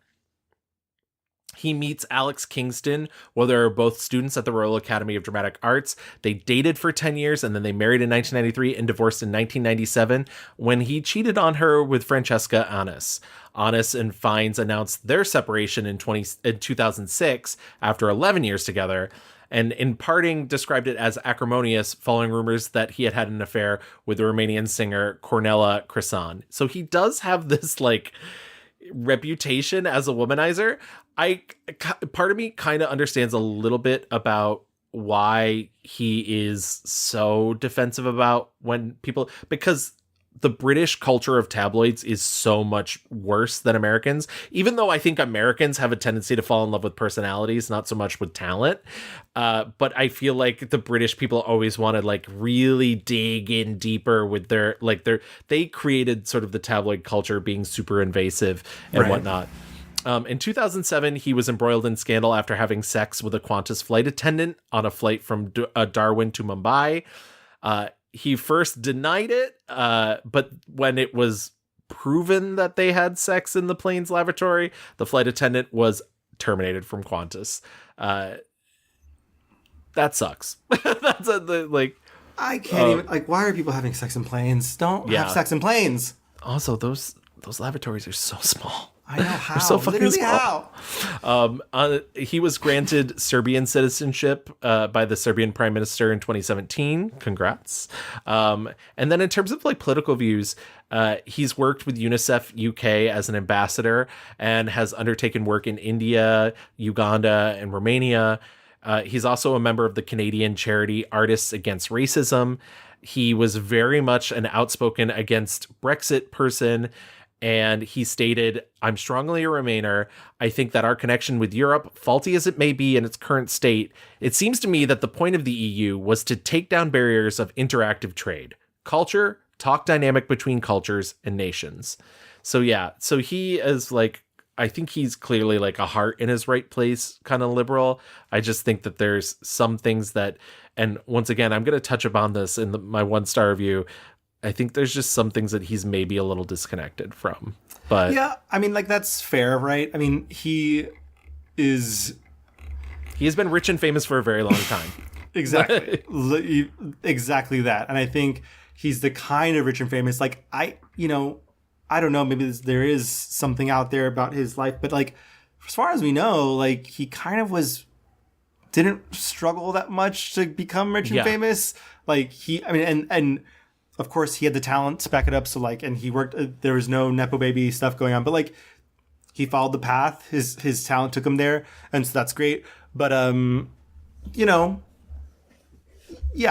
he meets Alex Kingston while they were both students at the Royal Academy of Dramatic Arts. They dated for 10 years and then they married in 1993 and divorced in 1997 when he cheated on her with Francesca Annis. Annis and Fiennes announced their separation in 2006 after 11 years together, and in parting described it as acrimonious following rumors that he had an affair with the Romanian singer Cornela Crisan. So he does have this reputation as a womanizer. Part of me kind of understands a little bit about why he is so defensive about when people, because the British culture of tabloids is so much worse than Americans, even though I think Americans have a tendency to fall in love with personalities, not so much with talent. But I feel like the British people always want to really dig in deeper with they created sort of the tabloid culture being super invasive and whatnot. In 2007, he was embroiled in scandal after having sex with a Qantas flight attendant on a flight from Darwin to Mumbai. He first denied it, but when it was proven that they had sex in the plane's lavatory, the flight attendant was terminated from Qantas. That sucks. That's I can't even, why are people having sex in planes? Don't have sex in planes. Also, those lavatories are so small. I know how. They're so fucking Literally small. How. He was granted Serbian citizenship by the Serbian Prime Minister in 2017. Congrats. And then in terms of political views, he's worked with UNICEF UK as an ambassador and has undertaken work in India, Uganda, and Romania. He's also a member of the Canadian charity Artists Against Racism. He was very much an outspoken against Brexit person. And he stated, "I'm strongly a Remainer. I think that our connection with Europe, faulty as it may be in its current state, it seems to me that the point of the EU was to take down barriers of interactive trade, culture, talk dynamic between cultures and nations." So yeah, so he is I think he's clearly a heart in his right place kind of liberal. I just think that there's some things that, and once again, I'm going to touch upon this in my 1-star review. I think there's just some things that he's maybe a little disconnected from. But yeah, I mean, that's fair, right? I mean, he has been rich and famous for a very long time. Exactly. Exactly that. And I think he's the kind of rich and famous, I don't know, maybe there is something out there about his life, but as far as we know, he kind of didn't struggle that much to become rich and famous. And of course, he had the talent to back it up. So, and he worked, there was no Nepo baby stuff going on. But, he followed the path. His talent took him there. And so that's great. But, yeah,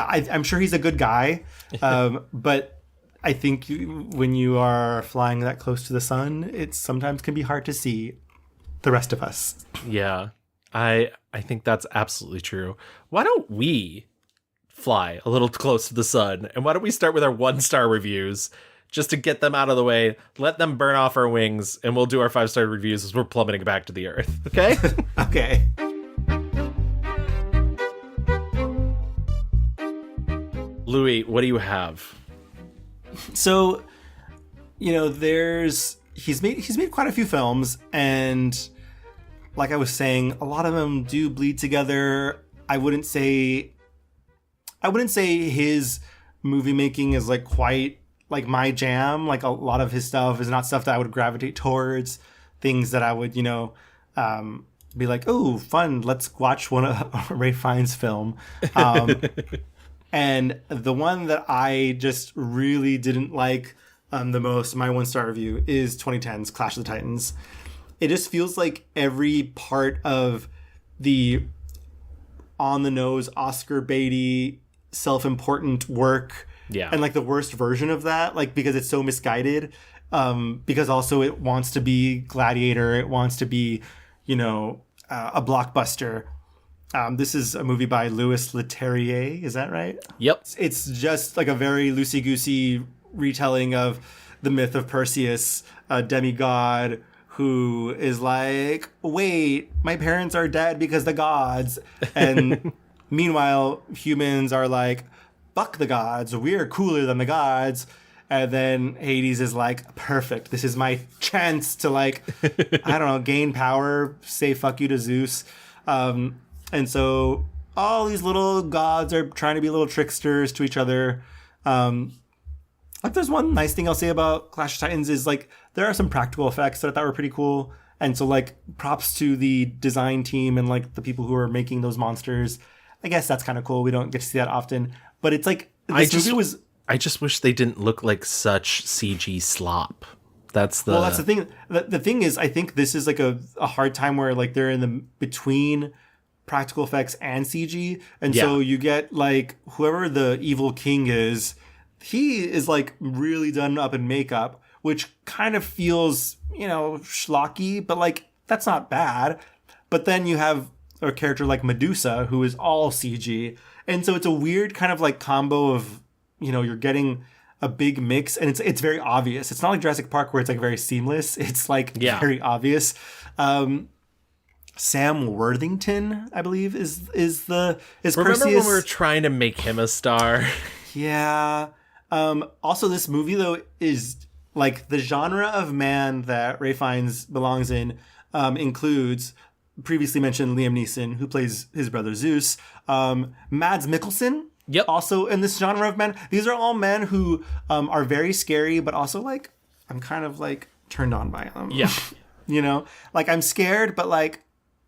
I'm sure he's a good guy. But I think when you are flying that close to the sun, it sometimes can be hard to see the rest of us. Yeah, I think that's absolutely true. Why don't we fly a little close to the sun, and why don't we start with our 1-star reviews just to get them out of the way, let them burn off our wings, and we'll do our 5-star reviews as we're plummeting back to the earth. Okay? Okay. Louis, what do you have? So, he's made quite a few films, and like I was saying, a lot of them do bleed together. I wouldn't say his movie making is quite like my jam. Like a lot of his stuff is not stuff that I would gravitate towards. Things that I would, be like, oh, fun. Let's watch one of Ray Fiennes' film. And the one that I just really didn't like the most, my 1-star review, is 2010's Clash of the Titans. It just feels like every part of the on-the-nose, Oscar baity, self-important work, and like the worst version of that, like because it's so misguided, because also it wants to be Gladiator, it wants to be, a blockbuster. This is a movie by Louis Leterrier, is that right? Yep. It's just like a very loosey-goosey retelling of the myth of Perseus, a demigod who is like, wait, my parents are dead because the gods. And meanwhile, humans are like, fuck the gods, we're cooler than the gods. And then Hades is like, perfect, this is my chance to like, I don't know, gain power, say fuck you to Zeus. And so all these little gods are trying to be little tricksters to each other. If there's one nice thing I'll say about Clash of Titans is like there are some practical effects that I thought were pretty cool. And so like props to the design team and like the people who are making those monsters. I guess that's kind of cool. We don't get to see that often. But it's like I just wish they didn't look like such CG slop. That's the thing. The thing is, I think this is like a hard time where like they're in the between practical effects and CG. And so you get like whoever the evil king is, he is like really done up in makeup, which kind of feels, schlocky, but like that's not bad. But then you have a character like Medusa who is all CG. And so it's a weird kind of like combo of, you're getting a big mix and it's very obvious. It's not like Jurassic Park where it's like very seamless. It's like very obvious. Sam Worthington, I believe, is Remember Perseus. when we were trying to make him a star? Yeah. Also, this movie though is like the genre of man that Ray Fiennes belongs in. Includes previously mentioned Liam Neeson, who plays his brother Zeus. Mads Mikkelsen. Yep. Also in this genre of men. These are all men who are very scary, but also like I'm kind of like turned on by them. Yeah. Like I'm scared, but like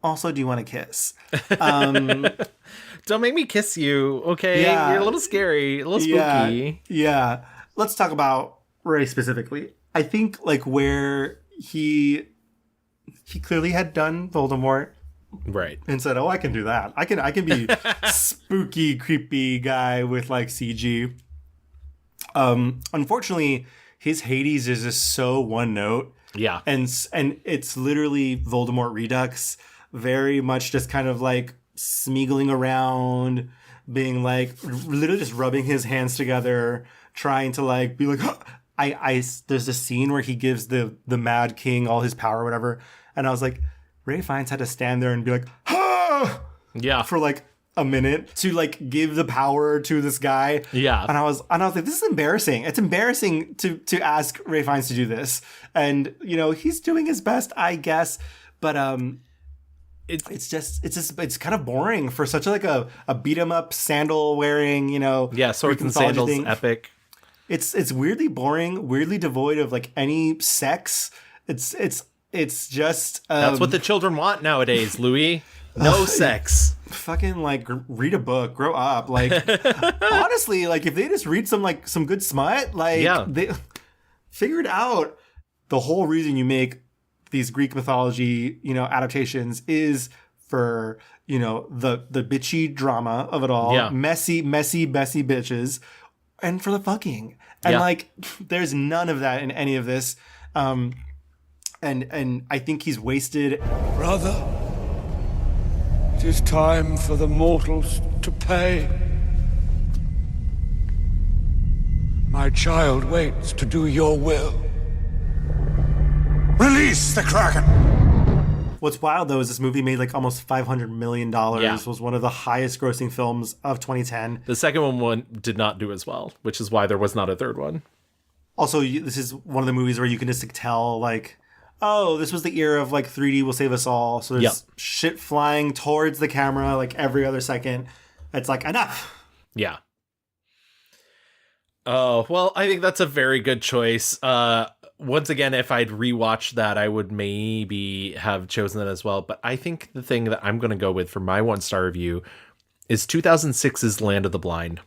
also do you want to kiss? Don't make me kiss you, okay? Yeah. You're a little scary, a little spooky. Yeah. Let's talk about Ray specifically. I think like where he clearly had done Voldemort. Right. And said, oh, I can do that. I can be spooky, creepy guy with like CG. Unfortunately, his Hades is just so one note. Yeah. And it's literally Voldemort Redux. Very much just kind of like smeagling around, being like literally just rubbing his hands together, trying to like be like, there's this scene where he gives the Mad King all his power or whatever. And I was like, Ray Fiennes had to stand there and be like, ah! Yeah, for like a minute to like give the power to this guy. Yeah. And I was like, this is embarrassing. It's embarrassing to ask Ray Fiennes to do this. And, he's doing his best, I guess. But it's kind of boring for such like a beat 'em up sandal wearing, swords and sandals thing. epic. It's weirdly boring, weirdly devoid of like any sex. It's just that's what the children want nowadays, Louis. No sex. Fucking like read a book, grow up. Like honestly, like if they just read some good smut, like they figure it out. The whole reason you make these Greek mythology, adaptations is for, the bitchy drama of it all. Yeah. Messy bitches. And for the fucking. And like there's none of that in any of this. And I think he's wasted. Brother, it is time for the mortals to pay. My child waits to do your will. Release the Kraken! What's wild though is this movie made like almost $500 million. Was one of the highest grossing films of 2010. The second one did not do as well, which is why there was not a third one. Also, this is one of the movies where you can just tell like, oh, this was the era of like 3D will save us all. So there's shit flying towards the camera like every other second. It's like, enough. Yeah. Oh, well, I think that's a very good choice. Once again, if I'd rewatched that, I would maybe have chosen that as well. But I think the thing that I'm going to go with for my 1-star review is 2006's Land of the Blind.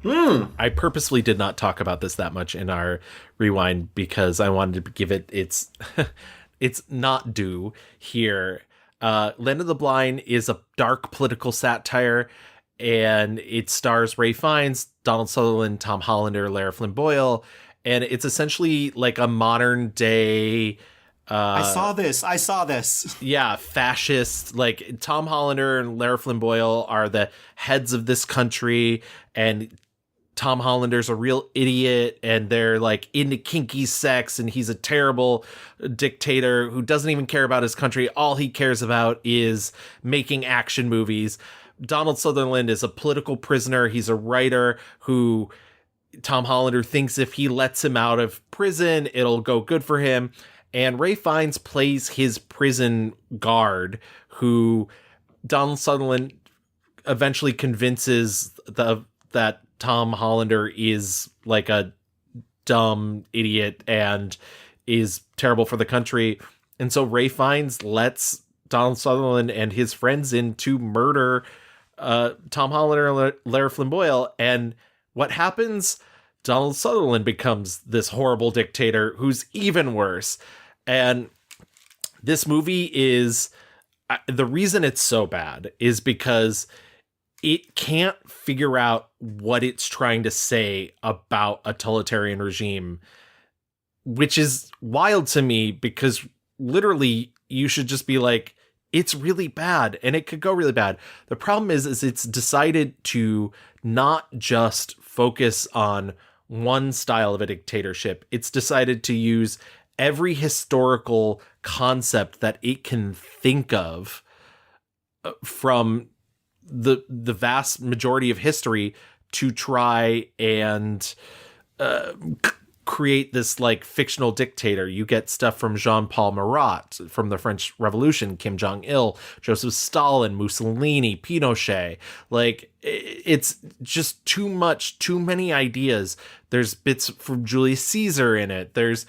I purposely did not talk about this that much in our rewind because I wanted to give it its not due here. Land of the Blind is a dark political satire, and it stars Ray Fiennes, Donald Sutherland, Tom Hollander, Lara Flynn Boyle, and it's essentially like a modern day. I saw this. Yeah, fascist. Like Tom Hollander and Lara Flynn Boyle are the heads of this country, and Tom Hollander's a real idiot, and they're like into kinky sex, and he's a terrible dictator who doesn't even care about his country. All he cares about is making action movies. Donald Sutherland is a political prisoner. He's a writer who Tom Hollander thinks if he lets him out of prison, it'll go good for him. And Ray Fiennes plays his prison guard, who Donald Sutherland eventually convinces that Tom Hollander is like a dumb idiot and is terrible for the country. And so Ray Fiennes lets Donald Sutherland and his friends in to murder Tom Hollander and Lara Flynn Boyle. And what happens? Donald Sutherland becomes this horrible dictator who's even worse. And this movie is, the reason it's so bad is because it can't figure out what it's trying to say about a totalitarian regime, which is wild to me because literally you should just be like, it's really bad and it could go really bad. The problem is it's decided to not just focus on one style of a dictatorship. It's decided to use every historical concept that it can think of from the vast majority of history to try and create this like fictional dictator. You get stuff from Jean-Paul Marat from the French Revolution, Kim Jong-il, Joseph Stalin, Mussolini, Pinochet. Like, it's just too much, too many ideas. There's bits from Julius Caesar in it. There's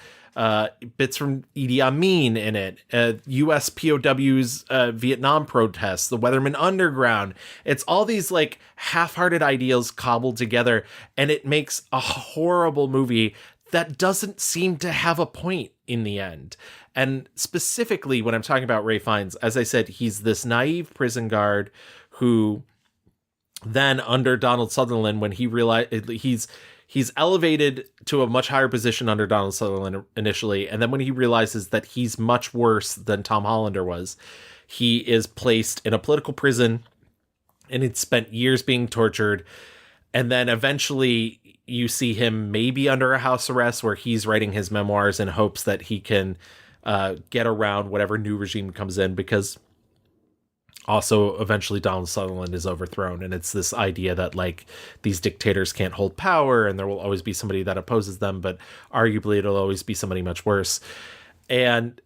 bits from Idi Amin in it, U.S. POWs, Vietnam protests, the Weatherman Underground. It's all these like half-hearted ideals cobbled together, and it makes a horrible movie that doesn't seem to have a point in the end. And specifically when I'm talking about Ray Fiennes, as I said, he's this naive prison guard who then under Donald Sutherland, when he realized he's elevated to a much higher position under Donald Sutherland initially. And then when he realizes that he's much worse than Tom Hollander was, he is placed in a political prison and it's spent years being tortured. And then eventually you see him maybe under a house arrest where he's writing his memoirs in hopes that he can get around whatever new regime comes in, because also eventually Donald Sutherland is overthrown. And it's this idea that like these dictators can't hold power and there will always be somebody that opposes them, but arguably it'll always be somebody much worse. And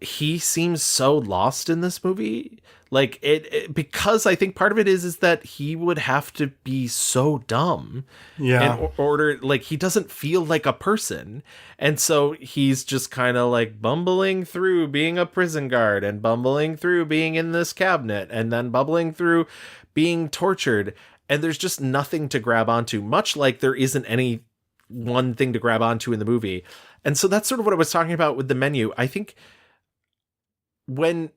he seems so lost in this movie. Like it because I think part of it is that he would have to be so dumb in order, like he doesn't feel like a person. And so he's just kind of like bumbling through being a prison guard and bumbling through being in this cabinet and then bumbling through being tortured. And there's just nothing to grab onto, much like there isn't any one thing to grab onto in the movie. And so that's sort of what I was talking about with The Menu. I think when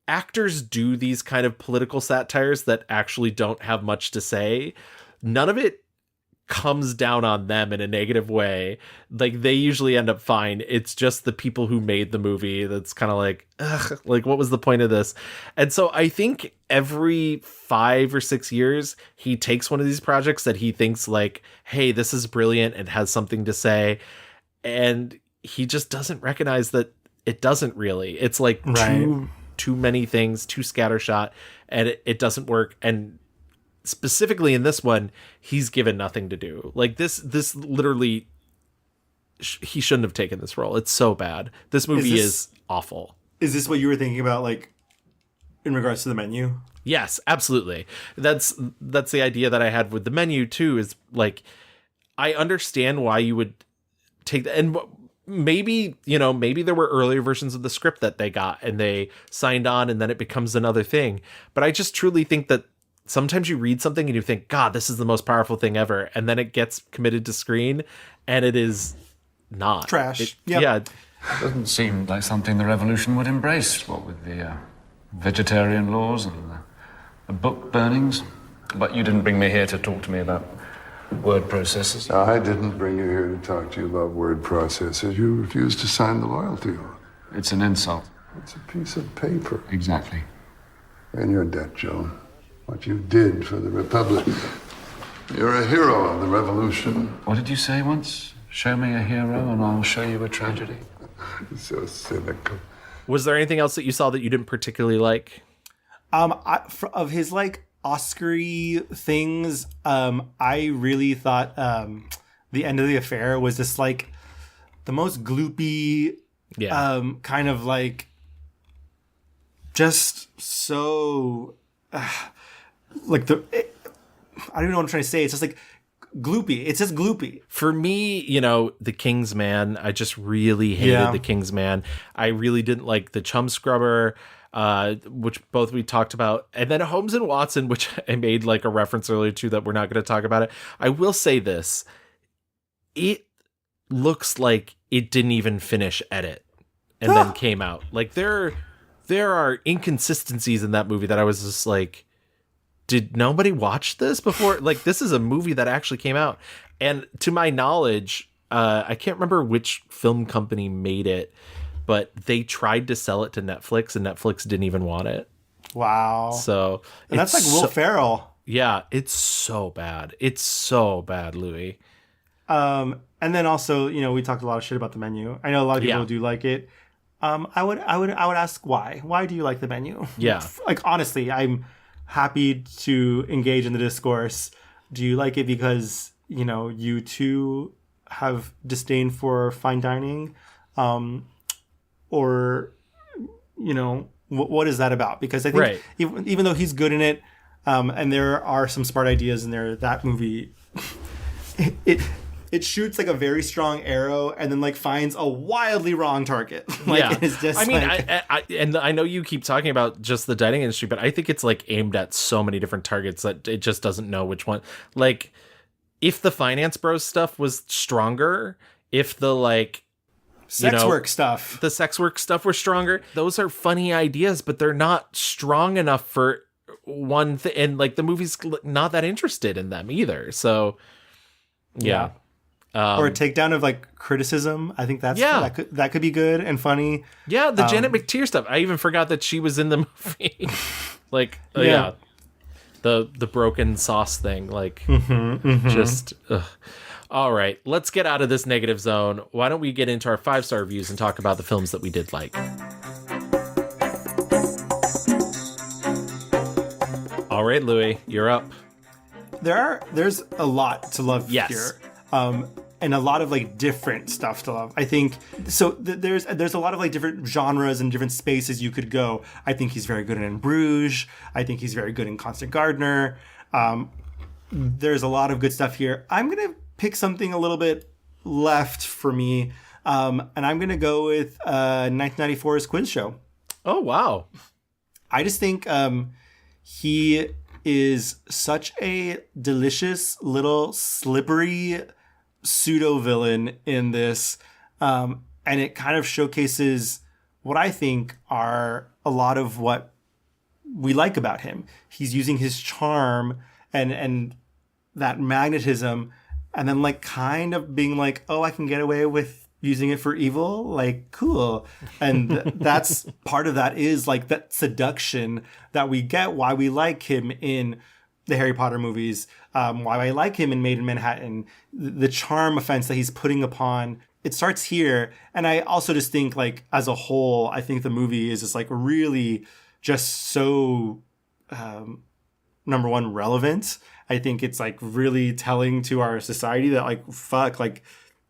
actors do these kind of political satires that actually don't have much to say, none of it comes down on them in a negative way. Like they usually end up fine. It's just the people who made the movie that's kind of like, ugh, like what was the point of this? And so I think every 5 or 6 years he takes one of these projects that he thinks like, hey, this is brilliant and has something to say, and he just doesn't recognize that it doesn't really. It's like too many things, too scattershot, and it doesn't work. And specifically in this one, he's given nothing to do. Like this literally, he shouldn't have taken this role. It's so bad. This movie is awful. Is this what you were thinking about, like in regards to The Menu? Yes, absolutely. That's the idea that I had with the menu too, is like, I understand why you would take that. And maybe, maybe there were earlier versions of the script that they got and they signed on and then it becomes another thing. But I just truly think that sometimes you read something and you think, God, this is the most powerful thing ever. And then it gets committed to screen and it is not. Trash. Yeah. It doesn't seem like something the revolution would embrace, what with the vegetarian laws and the book burnings. But you didn't bring me here to talk to me about word processors. No, I didn't bring you here to talk to you about word processors. You refused to sign the loyalty oath. It's an insult. It's a piece of paper. Exactly. And your debt, Joe. What you did for the Republic. You're a hero of the revolution. What did you say once? Show me a hero and I'll show you a tragedy. So cynical. Was there anything else that you saw that you didn't particularly like? Of his like Oscar-y things, I really thought The End of the Affair was just like the most gloopy, kind of like just so like I don't even know what I'm trying to say. It's just like gloopy. It's just gloopy. For me, The King's Man, I just really hated The King's Man. I really didn't like The Chum Scrubber, which both we talked about. And then Holmes and Watson, which I made like a reference earlier to that we're not going to talk about it. I will say this. It looks like it didn't even finish edit and then came out. Like there are inconsistencies in that movie that I was just like, did nobody watch this before? Like, this is a movie that actually came out. And to my knowledge, I can't remember which film company made it, but they tried to sell it to Netflix and Netflix didn't even want it. Wow. So and that's like Will Ferrell. Yeah, it's so bad. It's so bad, Louis. And then also, we talked a lot of shit about the menu. I know a lot of people do like it. I would ask why. Why do you like the menu? Yeah. Like, honestly, I'm happy to engage in the discourse. Do you like it because, you too have disdain for fine dining? Or, what is that about? Because I think even though he's good in it, and there are some smart ideas in there, that movie, it shoots like a very strong arrow and then like finds a wildly wrong target. It's just I know you keep talking about just the dining industry, but I think it's like aimed at so many different targets that it just doesn't know which one. Like, if the Finance Bros stuff was stronger, if the sex work stuff were stronger, those are funny ideas, but they're not strong enough for one thing. And like the movie's not that interested in them either. So yeah. Or a takedown of like criticism. I think that could be good and funny. Yeah, the Janet McTeer stuff. I even forgot that she was in the movie. The broken sauce thing. Like, just. Ugh. All right, let's get out of this negative zone. Why don't we get into our 5-star reviews and talk about the films that we did like? All right, Louis, you're up. There's a lot to love here. And a lot of like different stuff to love. I think so. There's a lot of like different genres and different spaces you could go. I think he's very good in Bruges. I think he's very good in Constant Gardener. There's a lot of good stuff here. I'm gonna pick something a little bit left for me, and I'm gonna go with 1994's Quiz Show. Oh wow! I just think he is such a delicious little slippery pseudo villain in this, and it kind of showcases what I think are a lot of what we like about him. He's using his charm and that magnetism, and then like kind of being like, oh, I can get away with using it for evil, like cool. And that's part of that is like that seduction that we get, why we like him in the Harry Potter movies, why I like him in Made in Manhattan, the charm offense that he's putting upon. It starts here. And I also just think like as a whole, I think the movie is just like really just so, number one, relevant. I think it's like really telling to our society that like, fuck, like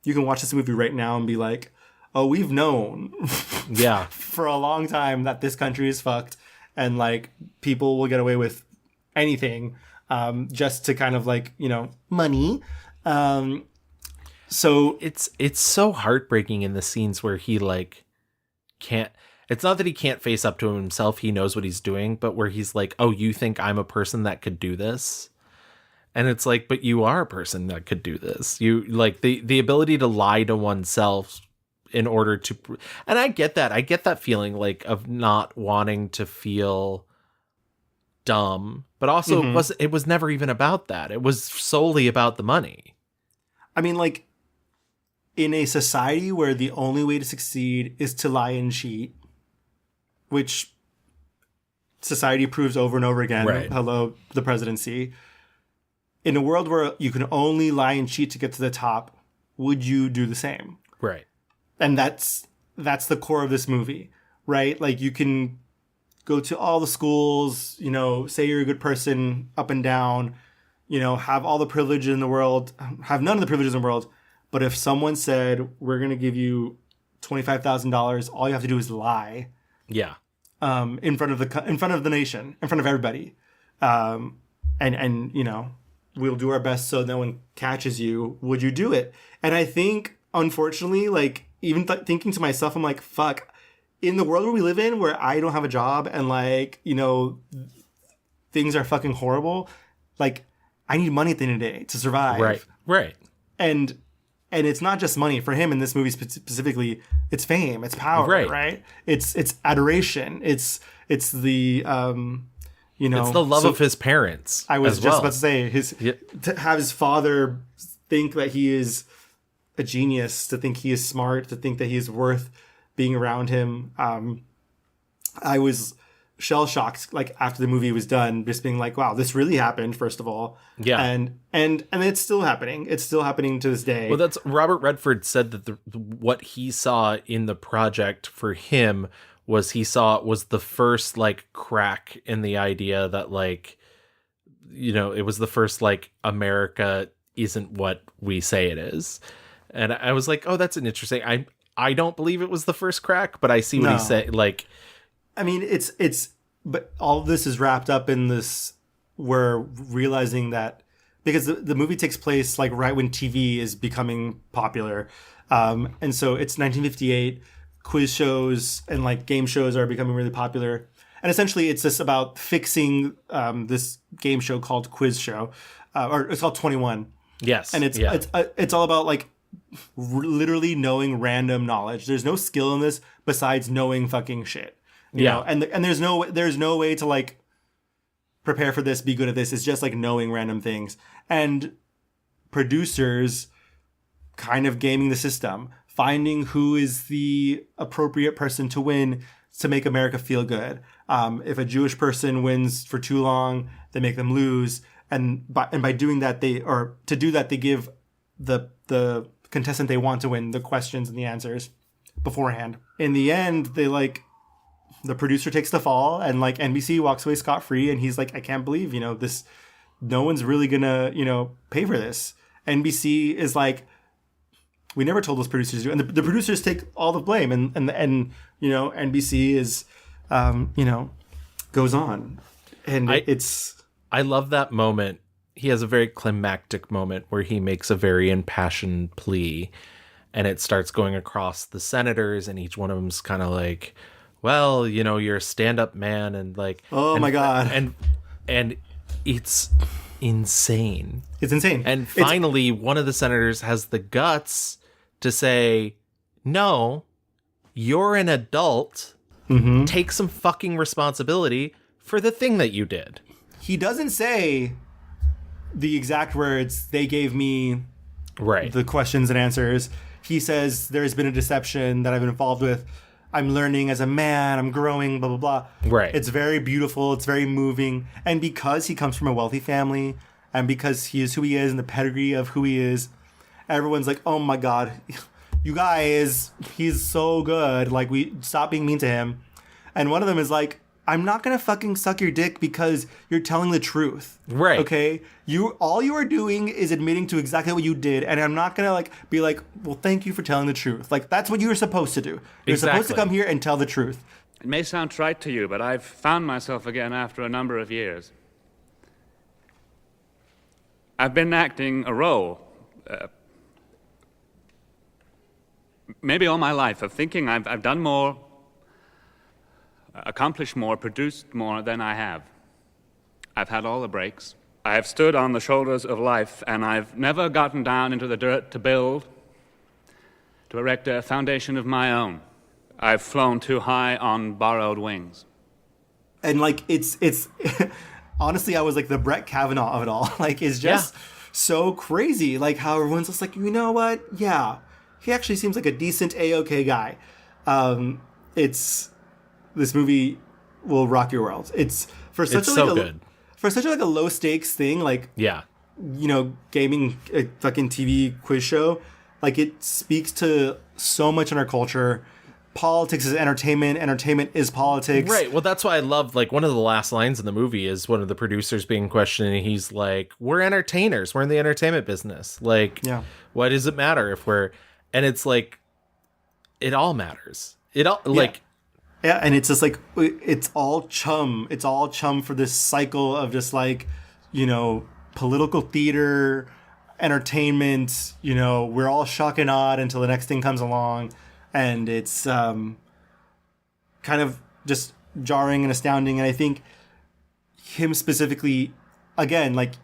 you can watch this movie right now and be like, oh, we've known for a long time that this country is fucked. and like people will get away with anything just to kind of like, money. So it's so heartbreaking in the scenes where he like can't. It's not that he can't face up to himself. He knows what he's doing, but where he's like, oh, you think I'm a person that could do this? And it's like, but you are a person that could do this. You like the ability to lie to oneself in order to, and I get that. I get that feeling like of not wanting to feel dumb, but also it was never even about that. It was solely about the money. I mean, like in a society where the only way to succeed is to lie and cheat, which society proves over and over again. Right. Hello, the presidency. In a world where you can only lie and cheat to get to the top, would you do the same? Right. And that's the core of this movie, right? Like you can go to all the schools, say you're a good person up and down, have all the privilege in the world, have none of the privileges in the world. But if someone said, we're going to give you $25,000, all you have to do is lie. Yeah. In front of the nation, in front of everybody. And we'll do our best so no one catches you. Would you do it? And I think, unfortunately, like even thinking to myself, I'm like, fuck, in the world where we live in, where I don't have a job and like, things are fucking horrible. Like I need money at the end of the day to survive. Right. Right. And it's not just money for him in this movie specifically. It's fame, it's power, right? It's adoration. It's the it's the love of his parents. I was just about to say to have his father think that he is a genius, to think he is smart, to think that he is worth being around him. I was shell shocked, like after the movie was done, just being like, wow, this really happened, first of all. Yeah. And it's still happening. It's still happening to this day. Well, that's Robert Redford said that what he saw in the project for him was the first like crack in the idea that like, it was the first like America isn't what we say it is. And I was like, oh, that's an interesting. I don't believe it was the first crack, but I see what he's saying. Like, I mean, but all of this is wrapped up in this. We're realizing that because the movie takes place like right when TV is becoming popular, and so it's 1958. Quiz shows and like game shows are becoming really popular, and essentially it's just about fixing this game show called Quiz Show, or it's called 21. Yes, and it's all about like literally knowing random knowledge. There's no skill in this besides knowing fucking shit. You know? And there's no way to like prepare for this, be good at this. It's just like knowing random things. And producers kind of gaming the system, finding who is the appropriate person to win to make America feel good. If a Jewish person wins for too long, they make them lose. And by doing that, they give the contestant they want to win the questions and the answers beforehand. In the end, the producer takes the fall, and like NBC walks away scot-free, and he's like, I can't believe, this, no one's really gonna, pay for this. NBC is like, we never told those producers to do it. And the producers take all the blame, and NBC is, goes on. And I love that moment. He has a very climactic moment where he makes a very impassioned plea, and it starts going across the senators, and each one of them's kind of like, well, you're a stand-up man, and like, my God. And it's insane. It's insane. And finally, one of the senators has the guts to say, no, you're an adult. Mm-hmm. Take some fucking responsibility for the thing that you did. He doesn't say the exact words, they gave me the questions and answers. He says, there's been a deception that I've been involved with. I'm learning as a man. I'm growing, blah, blah, blah. Right. It's very beautiful. It's very moving. And because he comes from a wealthy family, and because he is who he is and the pedigree of who he is, everyone's like, oh my God, you guys, he's so good. Like, stop being mean to him. And one of them is like, I'm not going to fucking suck your dick because you're telling the truth. Right. Okay? All you are doing is admitting to exactly what you did, and I'm not going to be like, well, thank you for telling the truth. Like, that's what you were supposed to do. You're supposed to come here and tell the truth. It may sound trite to you, but I've found myself again after a number of years. I've been acting a role, maybe all my life, of thinking I've done more, accomplished more, produced more than I have. I've had all the breaks. I have stood on the shoulders of life, and I've never gotten down into the dirt to build, to erect a foundation of my own. I've flown too high on borrowed wings. And like it's honestly, I was like the Brett Kavanaugh of it all. Like, it's just so crazy. Like how everyone's just like, you know what? Yeah, he actually seems like a decent A-OK guy. This movie will rock your world. It's for such good. For such like a low stakes thing, like gaming, a fucking TV quiz show. Like, it speaks to so much in our culture. Politics is entertainment. Entertainment is politics. Right. Well, that's why I love, like, one of the last lines in the movie is one of the producers being questioned, and he's like, we're entertainers. We're in the entertainment business. Like, why does it matter if we're... And it's like, it all matters. It all, like... Yeah, and it's just like, it's all chum. It's all chum for this cycle of just like, political theater, entertainment, we're all shock and awed until the next thing comes along. And it's kind of just jarring and astounding. And I think him specifically, again, like,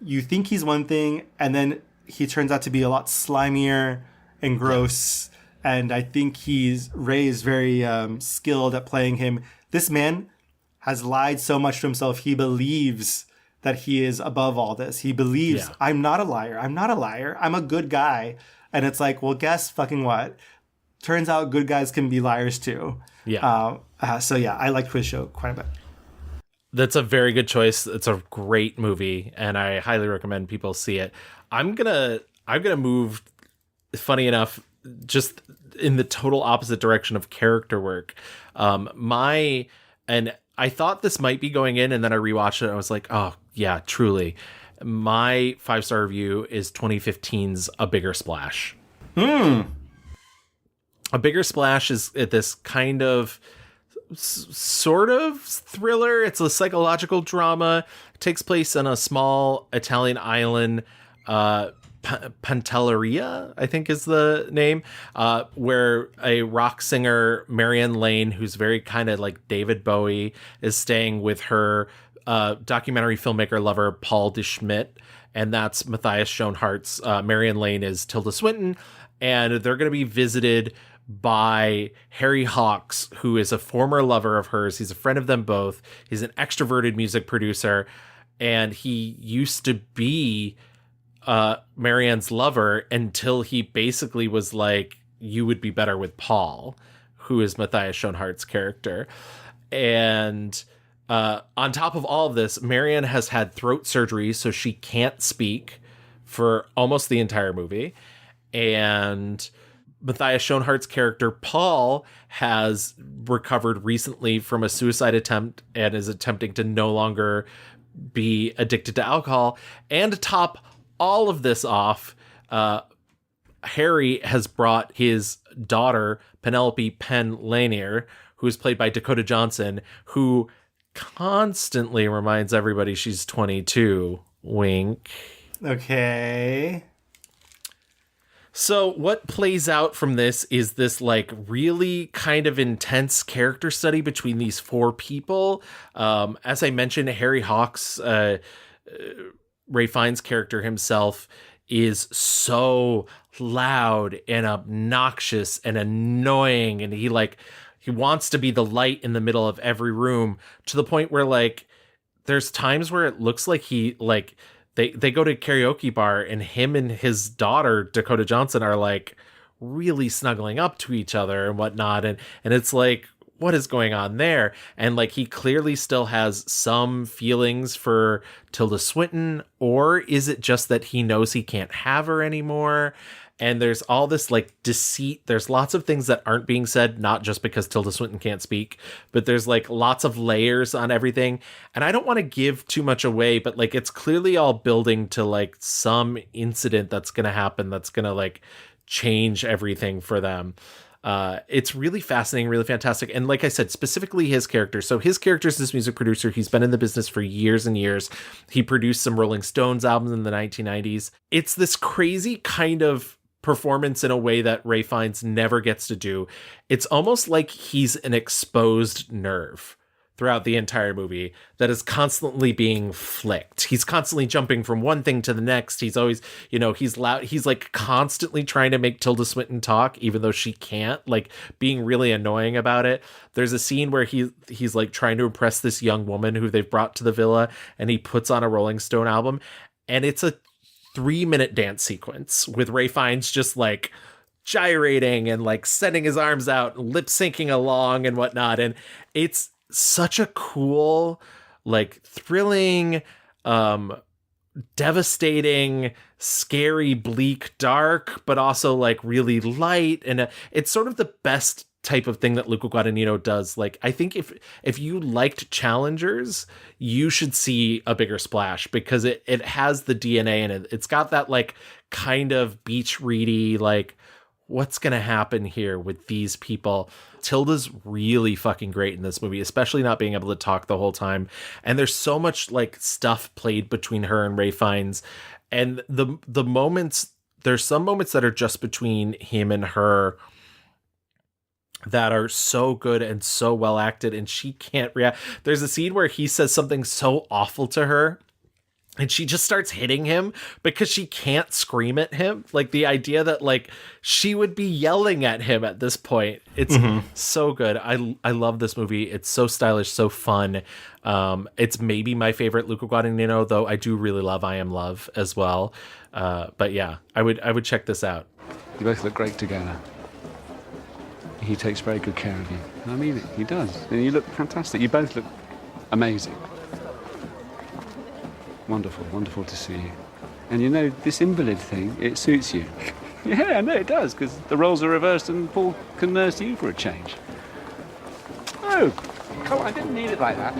you think he's one thing, and then he turns out to be a lot slimier and gross. And I think Ray is very skilled at playing him. This man has lied so much to himself. He believes that he is above all this. He believes, I'm not a liar. I'm not a liar. I'm a good guy. And it's like, well, guess fucking what? Turns out good guys can be liars too. Yeah. So yeah, I like Quiz Show quite a bit. That's a very good choice. It's a great movie, and I highly recommend people see it. I'm gonna move, funny enough, just in the total opposite direction of character work. And I thought this might be going in, and then I rewatched it and I was like, oh yeah, truly. My 5-star review is 2015's A Bigger Splash. A Bigger Splash is this kind of sort of thriller. It's a psychological drama. It takes place on a small Italian island, Pantelleria, I think is the name, where a rock singer, Marianne Lane, who's very kind of like David Bowie, is staying with her documentary filmmaker lover, Paul de Schmidt, and that's Matthias Schoenhardt's. Marianne Lane is Tilda Swinton, and they're going to be visited by Harry Hawks, who is a former lover of hers. He's a friend of them both. He's an extroverted music producer, and he used to be Marianne's lover until he basically was like, you would be better with Paul, who is Matthias Schoenhardt's character. And on top of all of this, Marianne has had throat surgery, so she can't speak for almost the entire movie. And Matthias Schoenhardt's character, Paul, has recovered recently from a suicide attempt and is attempting to no longer be addicted to alcohol. And to top all of this off, Harry has brought his daughter, Penelope Penn Lanier, who is played by Dakota Johnson, who constantly reminds everybody she's 22. Wink. Okay. So what plays out from this is this like really kind of intense character study between these four people. As I mentioned, Harry Hawks, Ray Fiennes' character himself, is so loud and obnoxious and annoying, and he wants to be the light in the middle of every room, to the point where like there's times where it looks like he like they go to a karaoke bar and him and his daughter Dakota Johnson are like really snuggling up to each other and whatnot, and it's like, what is going on there? And like he clearly still has some feelings for Tilda Swinton, or is it just that he knows he can't have her anymore? And there's all this like deceit. There's lots of things that aren't being said, not just because Tilda Swinton can't speak, but there's like lots of layers on everything. And I don't want to give too much away, but like it's clearly all building to like some incident that's going to happen that's going to like change everything for them. It's really fascinating, really fantastic. And like I said, specifically his character. So his character is this music producer. He's been in the business for years and years. He produced some Rolling Stones albums in the 1990s. It's this crazy kind of performance in a way that Ralph Fiennes never gets to do. It's almost like he's an exposed nerve throughout the entire movie that is constantly being flicked. He's constantly jumping from one thing to the next. He's always, he's loud. He's like constantly trying to make Tilda Swinton talk, even though she can't, like being really annoying about it. There's a scene where he's like trying to impress this young woman who they've brought to the villa, and he puts on a Rolling Stone album, and it's a 3-minute dance sequence with Ralph Fiennes just like gyrating and like sending his arms out, lip syncing along and whatnot. And it's such a cool, like thrilling, devastating, scary, bleak, dark, but also like really light. And it's sort of the best type of thing that Luca Guadagnino does. Like, I think if you liked Challengers, you should see A Bigger Splash, because it has the DNA in it. It's got that like kind of beach ready, like, what's going to happen here with these people? Tilda's really fucking great in this movie, especially not being able to talk the whole time. And there's so much like stuff played between her and Ralph Fiennes. And the moments, there's some moments that are just between him and her that are so good and so well acted, and she can't react. There's a scene where he says something so awful to her, and she just starts hitting him because she can't scream at him. Like the idea that like she would be yelling at him at this point. It's so good. I love this movie. It's so stylish, so fun. It's maybe my favorite Luca Guadagnino, though I do really love I Am Love as well. But yeah, I would check this out. You both look great together. He takes very good care of you. And I mean it, he does. And you look fantastic. You both look amazing. Wonderful, wonderful to see you. And you know, this invalid thing, it suits you. Yeah, I know it does, because the roles are reversed and Paul can nurse you for a change. Oh, come on, I didn't need it like that.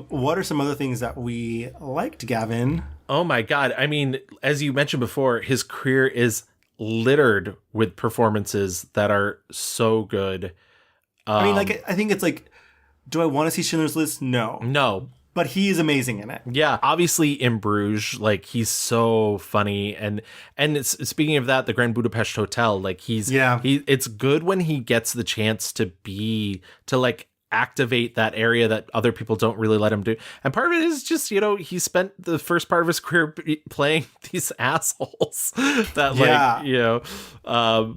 What are some other things that we liked, Gavin? Oh my God. I mean, as you mentioned before, his career is littered with performances that are so good. I mean, like, I think it's like, do I want to see Schindler's List? No. But he is amazing in it. Yeah, obviously in Bruges, like he's so funny, and speaking of that, the Grand Budapest Hotel, like it's good when he gets the chance to like activate that area that other people don't really let him do. And part of it is just, he spent the first part of his career playing these assholes that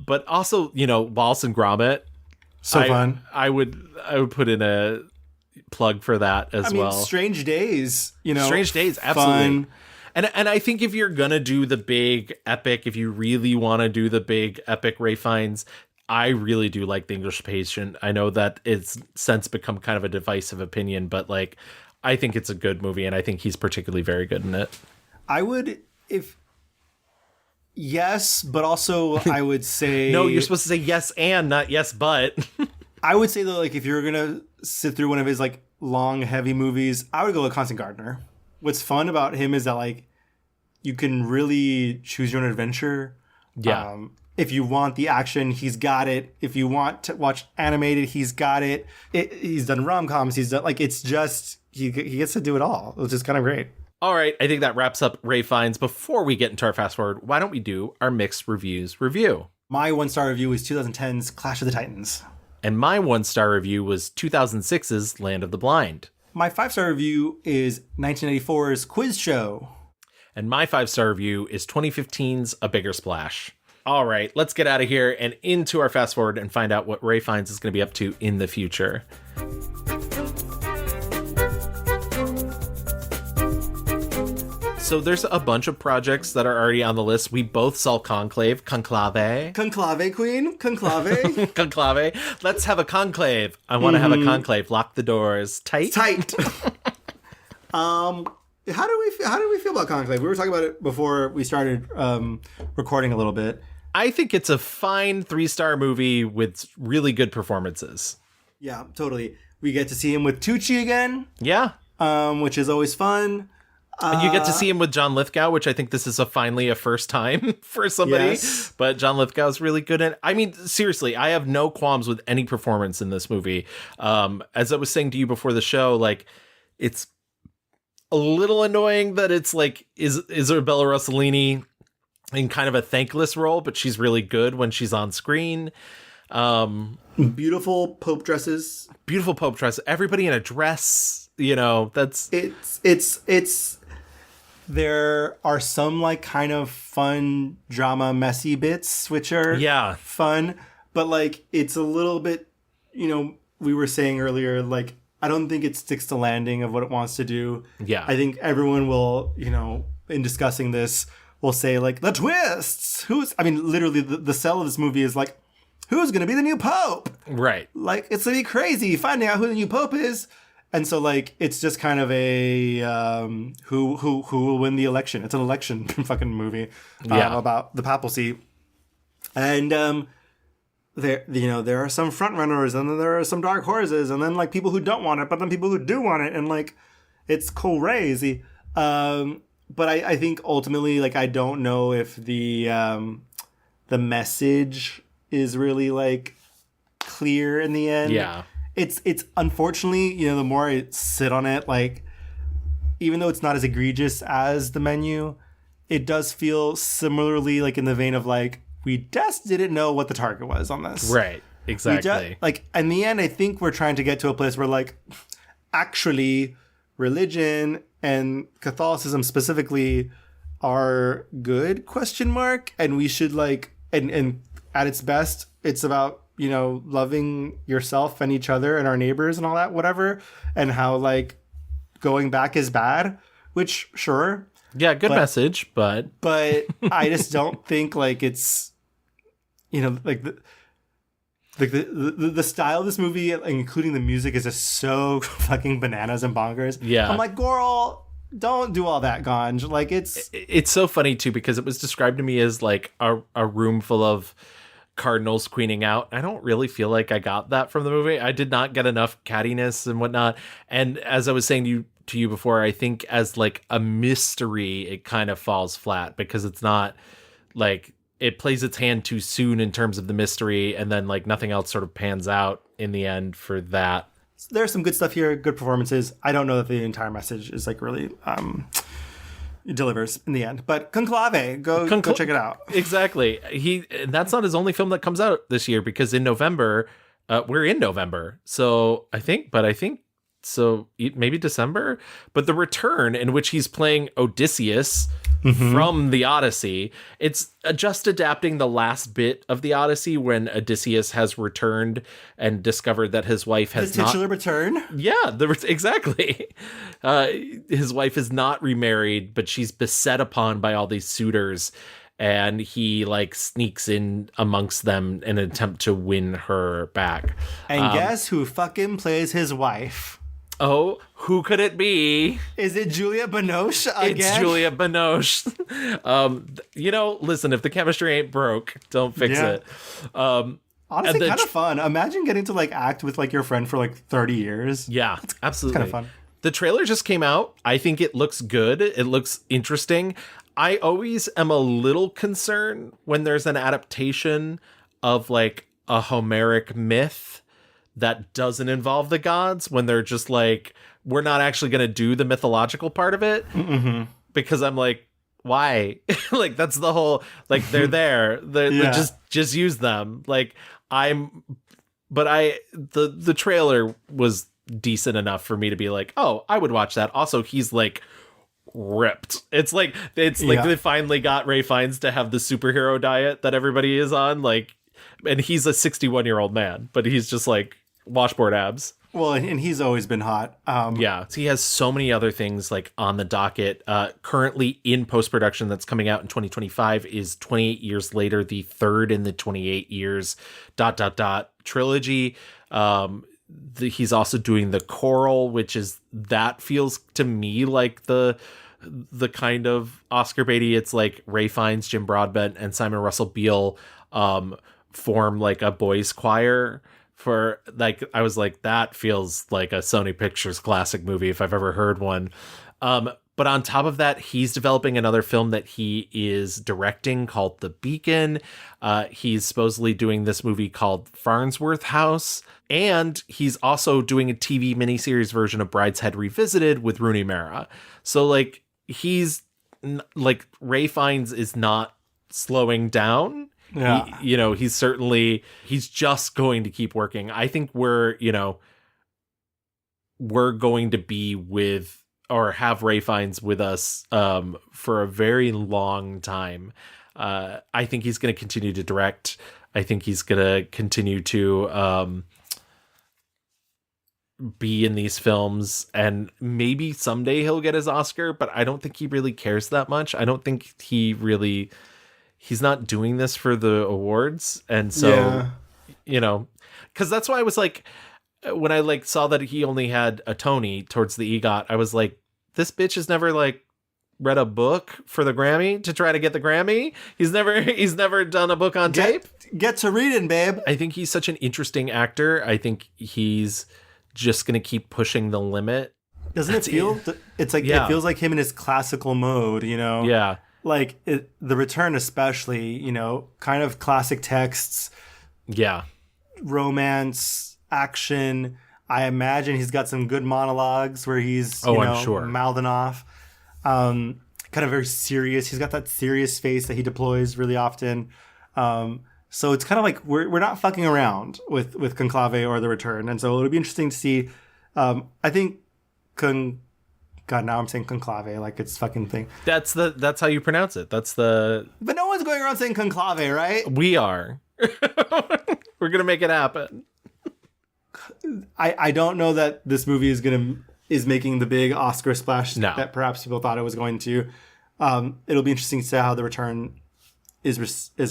but also, Wallace and Gromit. So fun. I would put in a plug for that as well. Strange Days, Strange Days, absolutely. Fun. And I think if you're gonna do the big epic, if you really want to do the big epic Ralph Fiennes, I really do like The English Patient. I know that it's since become kind of a divisive opinion, but like, I think it's a good movie, and I think he's particularly very good in it. Yes, but also I would say... No, you're supposed to say yes and, not yes but. I would say, though, like, if you're going to sit through one of his, like, long, heavy movies, I would go with Constant Gardener. What's fun about him is that, like, you can really choose your own adventure. Yeah. If you want the action, he's got it. If you want to watch animated, he's got it. He's done rom-coms. He's done, like, it's just, he gets to do it all. It's just kind of great. All right, I think that wraps up Ralph Fiennes. Before we get into our fast forward, why don't we do our mixed reviews review? My 1-star review is 2010's Clash of the Titans. And my 1-star review was 2006's Land of the Blind. My 5-star review is 1994's Quiz Show. And my 5-star review is 2015's A Bigger Splash. All right, let's get out of here and into our fast forward and find out what Ralph Fiennes is going to be up to in the future. So there's a bunch of projects that are already on the list. We both saw Conclave. Conclave, Queen. Conclave. Conclave. Let's have a conclave. I want to have a conclave. Lock the doors. Tight. How do we feel about Conclave? We were talking about it before we started recording a little bit. I think it's a fine 3-star movie with really good performances. Yeah, totally. We get to see him with Tucci again. Yeah. Which is always fun. And you get to see him with John Lithgow, which I think this is finally a first time for somebody. Yes. But John Lithgow is really good at. I mean, seriously, I have no qualms with any performance in this movie. As I was saying to you before the show, like, it's a little annoying that it's like Isabella Rossellini in kind of a thankless role, but she's really good when she's on screen. Beautiful Pope dresses. Beautiful Pope dress. Everybody in a dress. You know, that's it's. There are some like kind of fun drama messy bits which are fun, but like it's a little bit, you know, we were saying earlier, like I don't think it sticks to landing of what it wants to do. Yeah. I think everyone will, you know, in discussing this will say like the twists. Literally the sell of this movie is like, who's going to be the new pope? Right. Like it's going to be crazy finding out who the new pope is. And so, like, it's just kind of a who will win the election. It's an election fucking movie about the papacy, and there are some front runners, and then there are some dark horses, and then like people who don't want it, but then people who do want it, and like it's crazy. But I think ultimately, like, I don't know if the message is really like clear in the end. Yeah. It's unfortunately, you know, the more I sit on it, like, even though it's not as egregious as The Menu, it does feel similarly like in the vein of like, we just didn't know what the target was on this. Right. Exactly. Like, in the end, I think we're trying to get to a place where like, actually, religion and Catholicism specifically are good, ? And we should like, and at its best, it's about, you know, loving yourself and each other and our neighbors and all that, whatever, and how like going back is bad, which sure. Yeah, good message, but I just don't think like it's, you know, like the style of this movie, including the music, is just so fucking bananas and bonkers. Yeah. I'm like, girl, don't do all that, Ganj. Like it's so funny too, because it was described to me as like a room full of cardinals queening out. I don't really feel like I got that from the movie. I did not get enough cattiness and whatnot. And as I was saying to you before, I think as like a mystery, it kind of falls flat because it's not like it plays its hand too soon in terms of the mystery, and then like nothing else sort of pans out in the end for that. There's some good stuff here, good performances. I don't know that the entire message is like really delivers in the end, but Conclave, go check it out. Exactly. That's not his only film that comes out this year, because in November, we're in November, so I think so maybe December, but The Return, in which he's playing Odysseus from the Odyssey. It's just adapting the last bit of the Odyssey when Odysseus has returned and discovered that his wife has the titular return. Yeah, exactly. His wife is not remarried, but she's beset upon by all these suitors, and he like sneaks in amongst them in an attempt to win her back. And guess who fucking plays his wife? Oh, who could it be? Is it Juliette Binoche again? It's Juliette Binoche. You know, listen, if the chemistry ain't broke, don't fix it. Honestly, kind of fun. Imagine getting to like act with like your friend for like 30 years. Yeah, absolutely. It's kind of fun. The trailer just came out. I think it looks good. It looks interesting. I always am a little concerned when there's an adaptation of like a Homeric myth that doesn't involve the gods, when they're just like, we're not actually going to do the mythological part of it. Mm-hmm. Because I'm like, why? Like, that's the whole, like, they're there. They're just use them. Like, the trailer was decent enough for me to be like, oh, I would watch that. Also, he's like ripped. It's like they finally got Ralph Fiennes to have the superhero diet that everybody is on. Like, and he's a 61-year-old man, but he's just like washboard abs. Well, and he's always been hot. Yeah, he has so many other things like on the docket. Currently in post-production that's coming out in 2025 is 28 Years Later, the third in the 28 years ... trilogy. He's also doing The Coral, which is, that feels to me like the kind of Oscar baity. It's like Ralph Fiennes, Jim Broadbent, and Simon Russell Beale form like a boys choir for, like, I was like, that feels like a Sony Pictures classic movie if I've ever heard one. But But on top of that, he's developing another film that he is directing called The Beacon. He's supposedly doing this movie called Farnsworth House. And he's also doing a TV miniseries version of Brideshead Revisited with Rooney Mara. So, like, Ray Fiennes is not slowing down. Yeah. He's just going to keep working. I think we're going to be with or have Ray Fiennes with us for a very long time. I think he's going to continue to direct. I think he's going to continue to be in these films, and maybe someday he'll get his Oscar, but I don't think he really cares that much. I don't think he's not doing this for the awards. And so, because that's why I was like, when I saw that he only had a Tony towards the EGOT, I was like, this bitch has never read a book for the Grammy to try to get the Grammy. He's never done a book on tape. Get to reading, babe. I think he's such an interesting actor. I think he's just going to keep pushing the limit. Doesn't it feel? It's like it feels like him in his classical mode, Yeah. Like The Return, especially, kind of classic texts. Yeah. Romance, action. I imagine he's got some good monologues where he's, I'm sure, mouthing off. Kind of very serious. He's got that serious face that he deploys really often. So it's kind of like we're not fucking around with Conclave or The Return. And so it'll be interesting to see. I think God, now I'm saying conclave like it's fucking thing. That's how you pronounce it. But no one's going around saying conclave, right? We are. We're gonna make it happen. I don't know that this movie is making the big Oscar splash that perhaps people thought it was going to. It'll be interesting to see how The Return is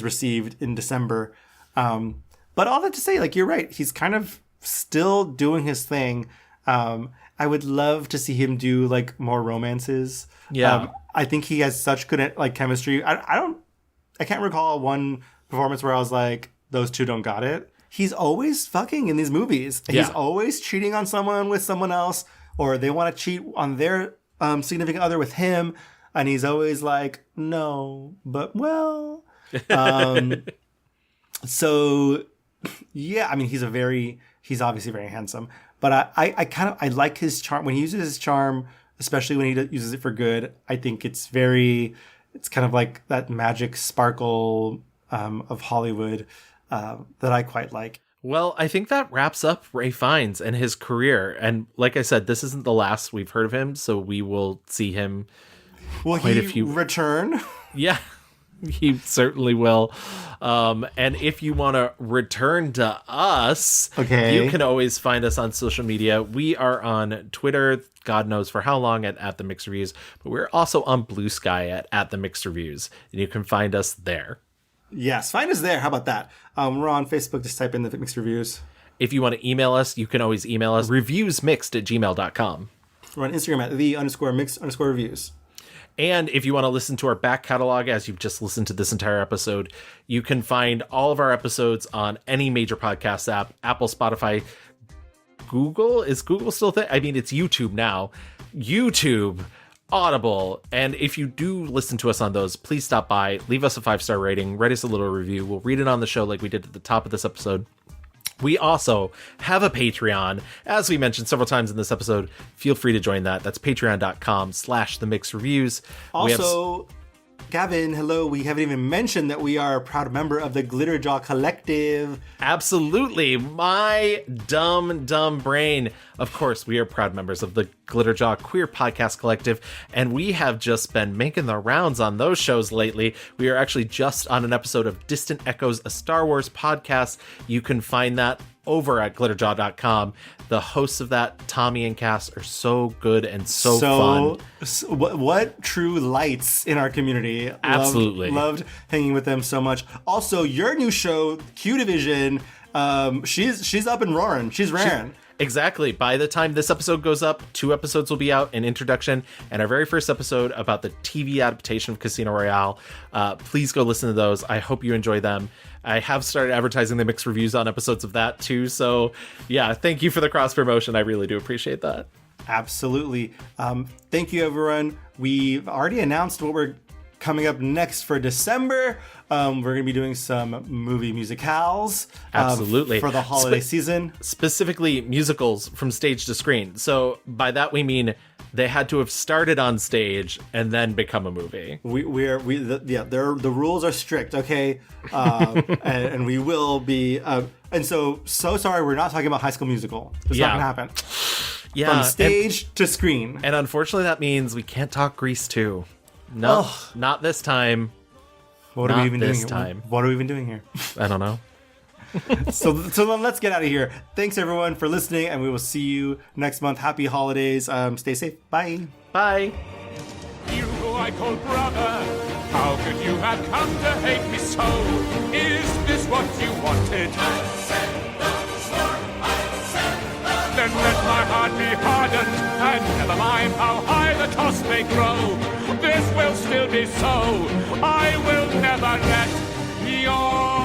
received in December. But all that to say, you're right. He's kind of still doing his thing. I would love to see him do more romances. Yeah. I think he has such good chemistry. I can't recall one performance where I was like, those two don't got it. He's always fucking in these movies. Yeah. He's always cheating on someone with someone else, or they want to cheat on their significant other with him. And he's always like, no, but well. So yeah, I mean, he's obviously very handsome. But I like his charm. When he uses his charm, especially when he uses it for good, I think it's kind of like that magic sparkle of Hollywood that I quite like. Well, I think that wraps up Ray Fiennes and his career. And like I said, this isn't the last we've heard of him, so we will see him return? Yeah. He certainly will. And if you want to return to us, you can always find us on social media. We are on Twitter, God knows for how long, at The Mixed Reviews, but we're also on Blue Sky at The Mixed Reviews, and you can find us there. Yes, find us there. How about that? We're on Facebook. Just type in The Mixed Reviews. If you want to email us, you can always email us, reviewsmixed@gmail.com. We're on Instagram at _mixed_reviews. And if you want to listen to our back catalog, as you've just listened to this entire episode, you can find all of our episodes on any major podcast app, Apple, Spotify, Google. Is Google still a thing? I mean, it's YouTube now. YouTube, Audible. And if you do listen to us on those, please stop by, leave us a 5-star rating, write us a little review. We'll read it on the show like we did at the top of this episode. We also have a Patreon, as we mentioned several times in this episode. Feel free to join that. That's patreon.com/themixedreviews. Also, Gavin, hello. We haven't even mentioned that we are a proud member of the Glitterjaw Collective. Absolutely. My dumb brain. Of course, we are proud members of the Glitterjaw Queer Podcast Collective, and we have just been making the rounds on those shows lately. We are actually just on an episode of Distant Echoes, a Star Wars podcast. You can find that over at glitterjaw.com. The hosts of that, Tommy and Cass, are so good and so fun. What true lights in our community. Absolutely. Loved hanging with them so much. Also, your new show, Q Division, she's up and roaring. She's raring. Exactly. By the time this episode goes up, 2 episodes will be out, an introduction, and our very first episode about the TV adaptation of Casino Royale. Please go listen to those. I hope you enjoy them. I have started advertising the mixed reviews on episodes of that too. So yeah, thank you for the cross promotion. I really do appreciate that. Absolutely. Thank you, everyone. We've already announced what we're coming up next for December. We're going to be doing some movie musicals. Absolutely. For the holiday season. Specifically musicals from stage to screen. So by that we mean they had to have started on stage and then become a movie. The rules are strict, okay? And we will be... and so sorry, we're not talking about High School Musical. It's not going to happen. Yeah. From stage to screen. And unfortunately that means we can't talk Grease 2. No, not this time. What are we even doing this here? time? What are we even doing here? I don't know. So then let's get out of here. Thanks everyone for listening, and we will see you next month. Happy holidays. Stay safe. Bye. Bye. You who I call brother, how could you have come to hate me so? Is this what you wanted? Then let my heart be hardened, and never mind how high the toss may grow. This will still be so. I will never let your